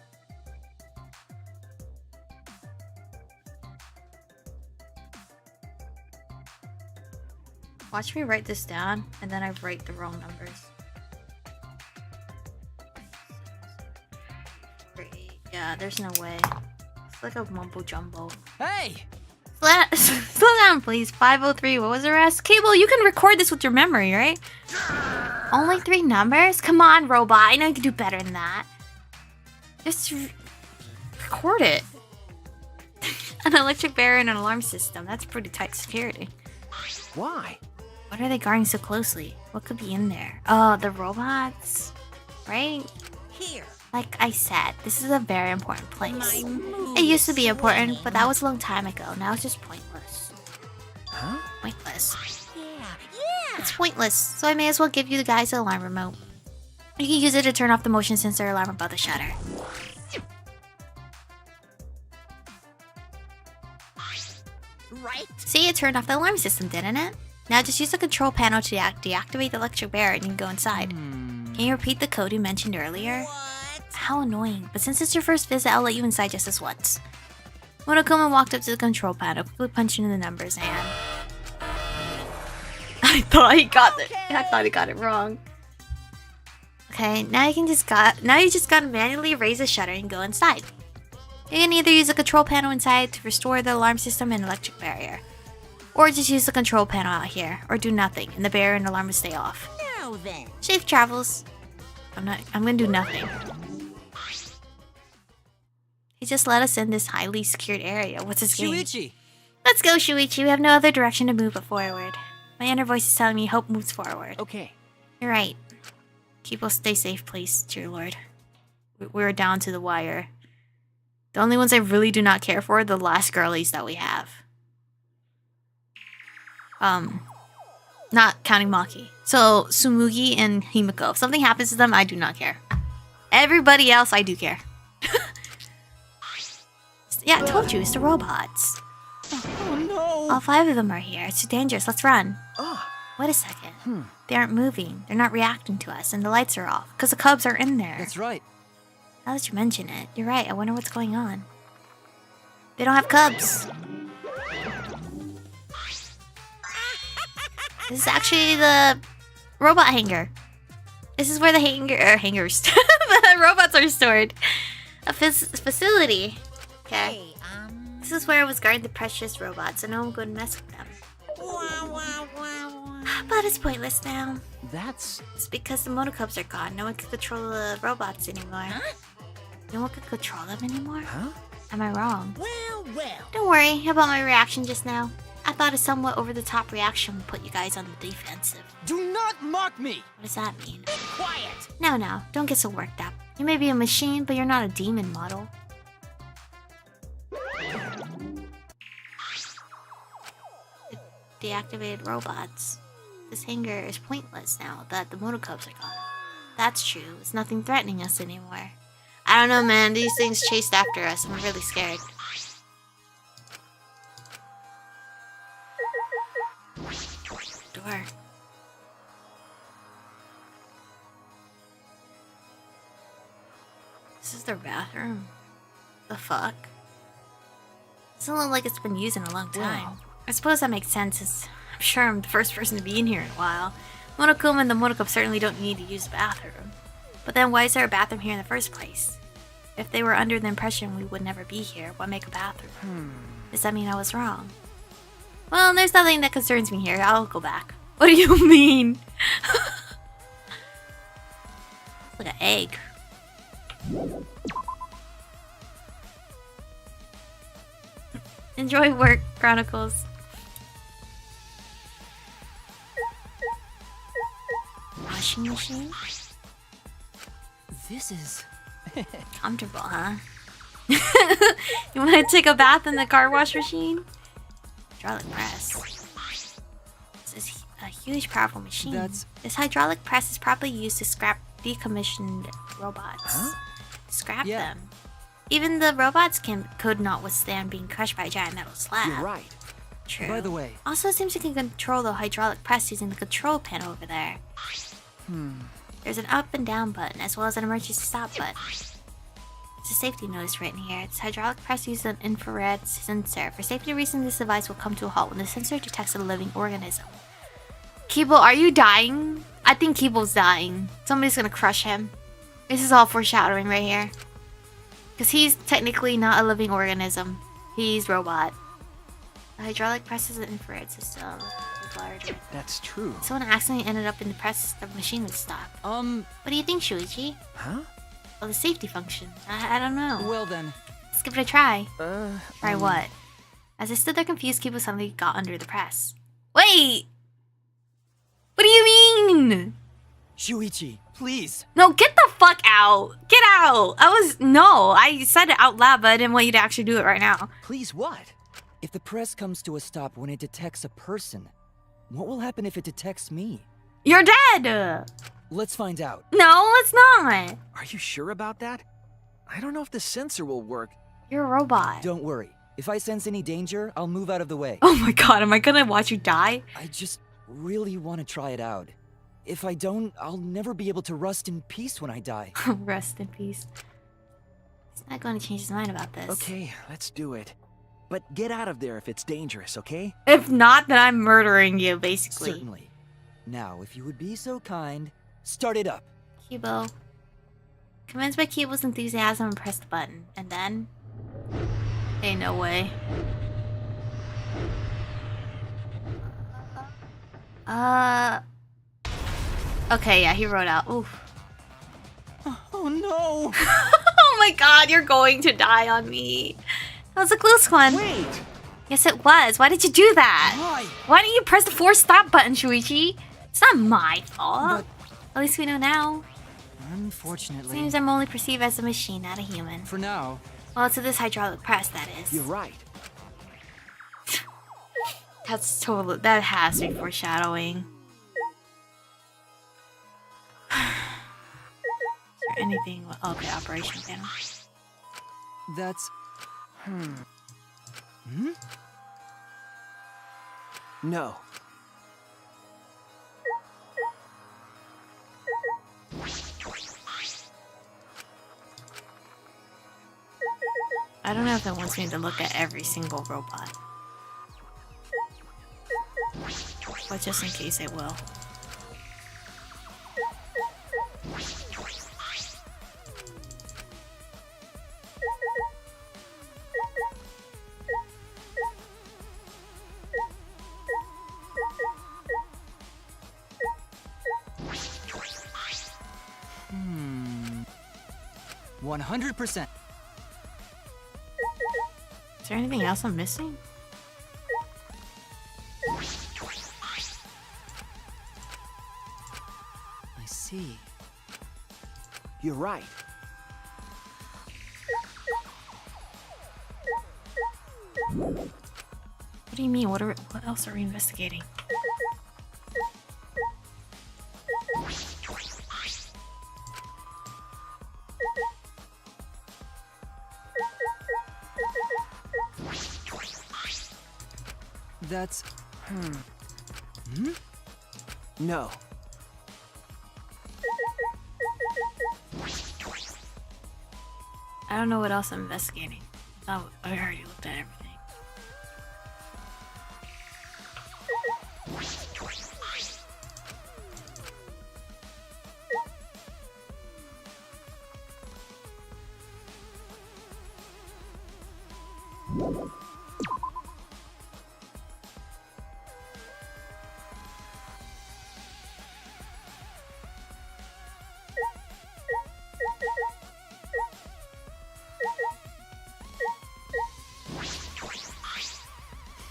Watch me write this down, and then I write the wrong numbers. Yeah, there's no way. It's like a mumbo jumbo. Hey! Slow down, please. 503. What was the rest? Cable, you can record this with your memory, right? Only 3 numbers? Come on, robot. I know you can do better than that. Just record it. An electric barrier and an alarm system. That's pretty tight security. Why? What are they guarding so closely? What could be in there? Oh, the robots. Right? Here. Like I said, this is a very important place. My mood It used to be is important, swinging. but that was a long time ago. Now it's just pointless. Huh? Pointless. Yeah. It's pointless, so I may as well give you guys the alarm remote. You can use it to turn off the motion sensor alarm above the shutter. Right. See, it turned off the alarm system, didn't it? Now just use the control panel to deactivate the electric barrier and you can go inside. Can you repeat the code you mentioned earlier? What? How annoying, but since it's your first visit, I'll let you inside just this once. Monokuma walked up to the control panel, quickly punching in the numbers, and... I thought he got it. I thought he got it wrong. Okay, now you just gotta manually raise the shutter and go inside. You can either use the control panel inside to restore the alarm system and electric barrier, or just use the control panel out here, or do nothing, and the barrier and alarm will stay off. Now then. Safe travels. I'm gonna do nothing. He just let us in this highly secured area. What's his game? Shuichi! Let's go, Shuichi. We have no other direction to move but forward. My inner voice is telling me hope moves forward. Okay. You're right. Keep us stay safe, please, dear Lord. We're down to the wire. The only ones I really do not care for are the last girlies that we have. Not counting Maki. So, Sumugi and Himiko. If something happens to them, I do not care. Everybody else, I do care. Yeah, I told you, it's the robots. Oh no! All 5 of them are here. It's too dangerous. Let's run. Ah. Wait a second. They aren't moving. They're not reacting to us, and the lights are off. Because the cubs are in there. That's right. Now that you mention it, you're right. I wonder what's going on. They don't have cubs. This is actually the robot hangar. This is where the hangars. The robots are stored. A facility. Okay. Hey, This is where I was guarding the precious robots, so no one would mess with them. But it's pointless now. That's... It's because the monocubs are gone. No one can control the robots anymore. Huh? No one can control them anymore? Huh? Am I wrong? Well. Don't worry about my reaction just now. I thought a somewhat over-the-top reaction would put you guys on the defensive. Do not mock me! What does that mean? Be quiet. No, don't get so worked up. You may be a machine, but you're not a demon model. Deactivated robots. This hangar is pointless now that the monocubs are gone. That's true. It's nothing threatening us anymore. I don't know, man. These things chased after us. I'm really scared. Door. This is their bathroom. The fuck? Doesn't look like it's been used in a long time. Wow. I suppose that makes sense, since I'm sure I'm the first person to be in here in a while. Monokuma and the Monokub certainly don't need to use the bathroom. But then why is there a bathroom here in the first place? If they were under the impression we would never be here, why make a bathroom? Does that mean I was wrong? Well, there's nothing that concerns me here. I'll go back. What do you mean? Like an egg. Enjoy work, Chronicles. Washing machine? This is... Comfortable, huh? You want to take a bath in the car wash machine? Hydraulic press. This is a huge, powerful machine. This hydraulic press is probably used to scrap decommissioned robots. Huh? Scrap them. Even the robots could not withstand being crushed by a giant metal slab. You're right. True. By the way... Also, it seems you can control the hydraulic press using the control panel over there. There's an up and down button, as well as an emergency stop button. There's a safety notice written here. This hydraulic press uses an infrared sensor. For safety reasons, this device will come to a halt when the sensor detects a living organism. Kibo, are you dying? I think Kibo's dying. Somebody's gonna crush him. This is all foreshadowing right here. Because he's technically not a living organism. He's robot. The hydraulic press is an infrared system. larger. That's true. Someone accidentally ended up in the press, the machine would stop. What do you think, Shuichi? Huh? Well, the safety function. I don't know. Well then. Let's give it a try. Try what? As I stood there confused, Kiba suddenly got under the press. Wait! What do you mean? Shuichi, please. No, get the fuck out! Get out! I said it out loud, but I didn't want you to actually do it right now. Please what? If the press comes to a stop when it detects a person, what will happen if it detects me? You're dead! Let's find out. No, let's not! Are you sure about that? I don't know if the sensor will work. You're a robot. Don't worry. If I sense any danger, I'll move out of the way. Oh my god, am I gonna watch you die? I just really want to try it out. If I don't, I'll never be able to rest in peace when I die. Rest in peace. He's not going to change his mind about this. Okay, let's do it. But get out of there if it's dangerous, okay? If not, then I'm murdering you, basically. Certainly. Now, if you would be so kind, start it up. Kibo. Convinced by Kibo's enthusiasm, and pressed the button. And then... Ain't no way. Okay, yeah, he wrote out. Oof. Oh no! Oh my god, you're going to die on me. That was a close one. Wait! Yes, it was. Why did you do that? Why? Why didn't you press the force stop button, Shuichi? It's not my fault. At least we know now. Unfortunately. Seems I'm only perceived as a machine, not a human. For now. Well, to this hydraulic press, that is. You're right. That's totally... That has to be foreshadowing. Is there anything... Oh, okay, operation panel. That's... No. I don't know if it wants me to look at every single robot. But just in case it will. Hmm. 100%. Is there anything else I'm missing? I see. You're right. What do you mean? What else are we investigating? That's... No. I don't know what else I'm investigating. Oh, I already looked at everything.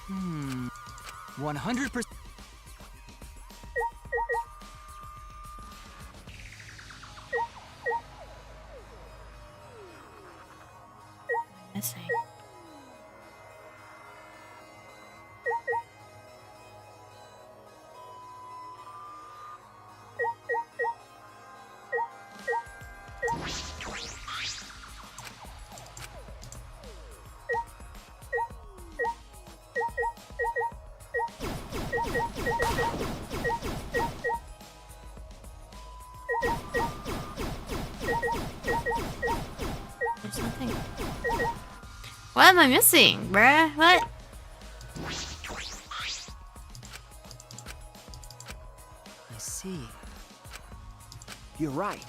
Hmm. 100%. Missing. There's nothing. What am I missing, bruh? What? I see. You're right.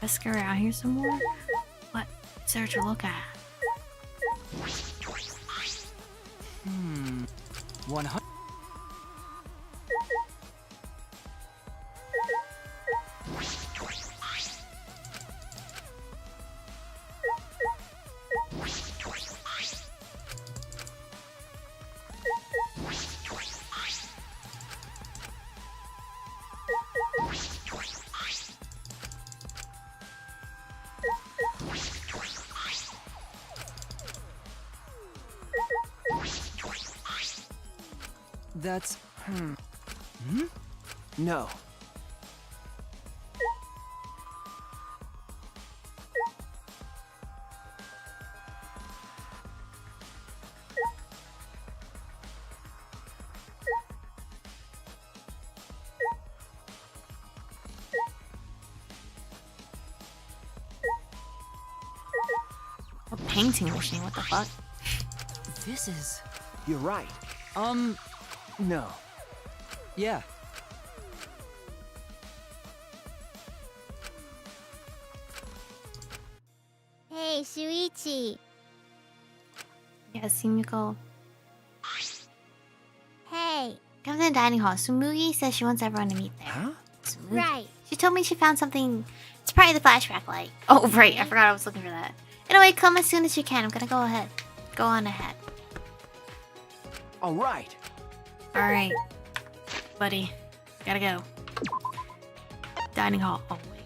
Frisk around here some more? What is there to look at? 100. That's... No. A painting machine, what the fuck? This is... You're right. No. Yeah. Hey, Shuichi. Yes, Yumiko. Hey. Come to the dining hall. Sumugi says she wants everyone to meet there. Huh? Sumugi. Right. She told me she found something. It's probably the flashback light. Oh, right. I forgot I was looking for that. Anyway, come as soon as you can. I'm gonna go ahead. Go on ahead. All right. Alright. Buddy. Gotta go. Dining hall. Oh, wait.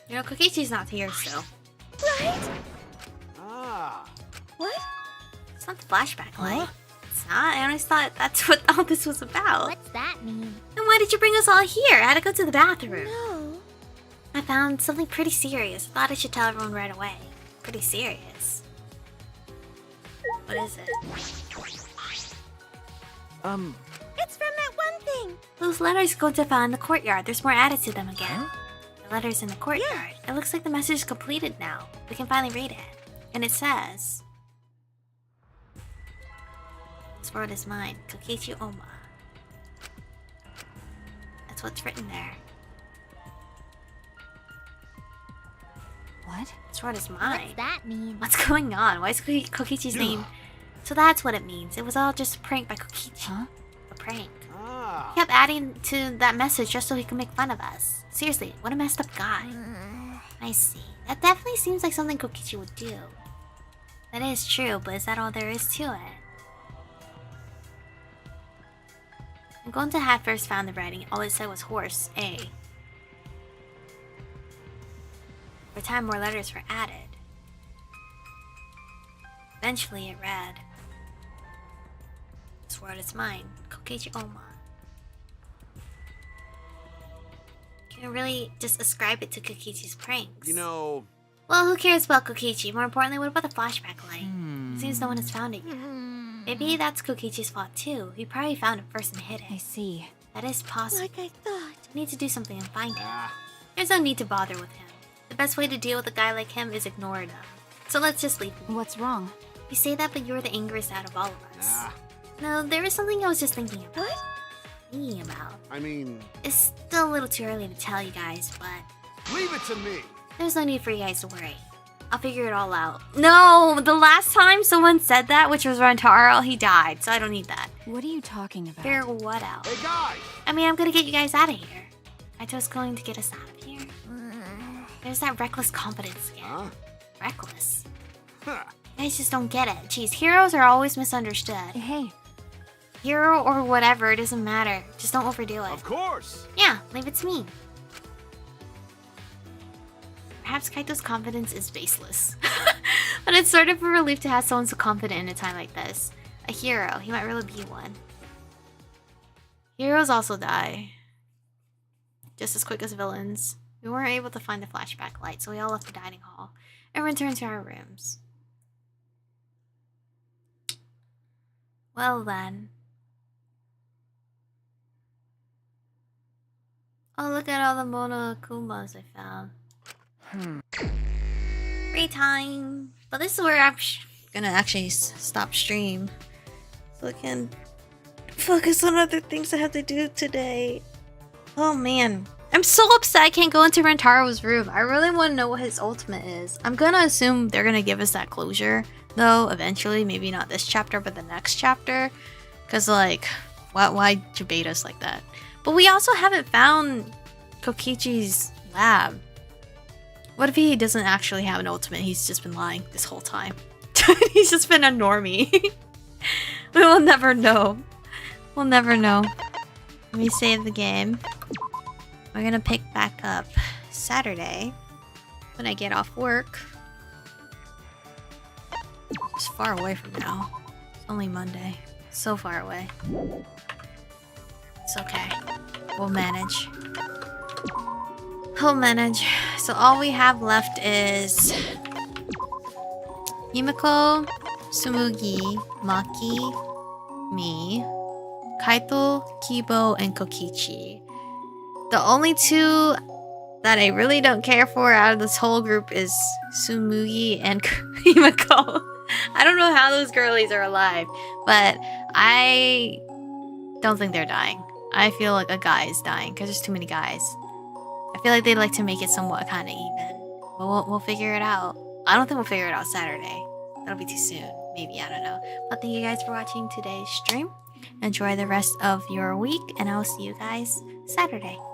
You know, Kokichi's not here, so. Right? Ah. What? It's not the flashback light. It's not. I always thought that's what all this was about. What's that mean? Then why did you bring us all here? I had to go to the bathroom. No. I found something pretty serious. I thought I should tell everyone right away. Pretty serious. What is it? It's from that one thing. Those letters go to find the courtyard. There's more added to them again. The letters in the courtyard. It looks like the message is completed now. We can finally read it. And it says... This word is mine. Kokichi Oma. That's what's written there. What? This word is mine. What's that mean? What's going on? Why is Kokichi's name? So that's what it means. It was all just a prank by Kokichi. Huh? A prank. Ah. He kept adding to that message just so he could make fun of us. Seriously, what a messed up guy. I see. That definitely seems like something Kokichi would do. That is true, but is that all there is to it? I'm going to have first found the writing. All it said was horse, A. Over time, more letters were added. Eventually, it read, this word is mine, Kokichi Oma. Can you really just ascribe it to Kokichi's pranks? You know... Well, who cares about Kokichi? More importantly, what about the flashback light? It seems no one has found it yet. Maybe that's Kokichi's fault too. He probably found it first and hid it. I see. That is possible. Like I thought. We need to do something and find him. There's no need to bother with him. The best way to deal with a guy like him is ignore them. So let's just leave him. What's wrong? You say that, but you're the angriest out of all of us. No, there was something I was just thinking about. What? Thinking about. I mean... It's still a little too early to tell you guys, but... Leave it to me. There's no need for you guys to worry. I'll figure it all out. No! The last time someone said that, which was Rantaro, he died, so I don't need that. What are you talking about? Figure what out? Hey, guys! I mean, I'm gonna get you guys out of here. I was going to get us out of here. There's that reckless confidence again. Huh? Reckless. Huh. You guys just don't get it. Jeez, heroes are always misunderstood. Hey. Hero or whatever, it doesn't matter. Just don't overdo it. Of course! Yeah, leave it to me. Perhaps Kaito's confidence is baseless. But it's sort of a relief to have someone so confident in a time like this. A hero, he might really be one. Heroes also die. Just as quick as villains. We weren't able to find the flashback light, so we all left the dining hall and returned to our rooms. Well then. Oh, look at all the Monokumas I found. Free time. But this is where I'm gonna actually stop stream, so I can focus on other things I have to do today. Oh man, I'm so upset I can't go into Rentaro's room. I really want to know what his ultimate is. I'm gonna assume they're gonna give us that closure, though, eventually. Maybe not this chapter, but the next chapter. Because, like, why debate us like that? But we also haven't found Kokichi's lab. What if he doesn't actually have an ultimate? He's just been lying this whole time. He's just been a normie. We will never know. We'll never know. Let me save the game. We're gonna pick back up Saturday when I get off work. It's far away from now. It's only Monday. So far away. It's okay. We'll manage. We'll manage. So all we have left is Himiko, Tsumugi, Maki, me, Kaito, Kibo, and Kokichi. The only two that I really don't care for out of this whole group is Tsumugi and Himiko. I don't know how those girlies are alive, but I don't think they're dying. I feel like a guy is dying because there's too many guys. I feel like they'd like to make it somewhat kind of even. But we'll figure it out. I don't think we'll figure it out Saturday. That'll be too soon. Maybe, I don't know. But thank you guys for watching today's stream. Enjoy the rest of your week, and I'll see you guys Saturday.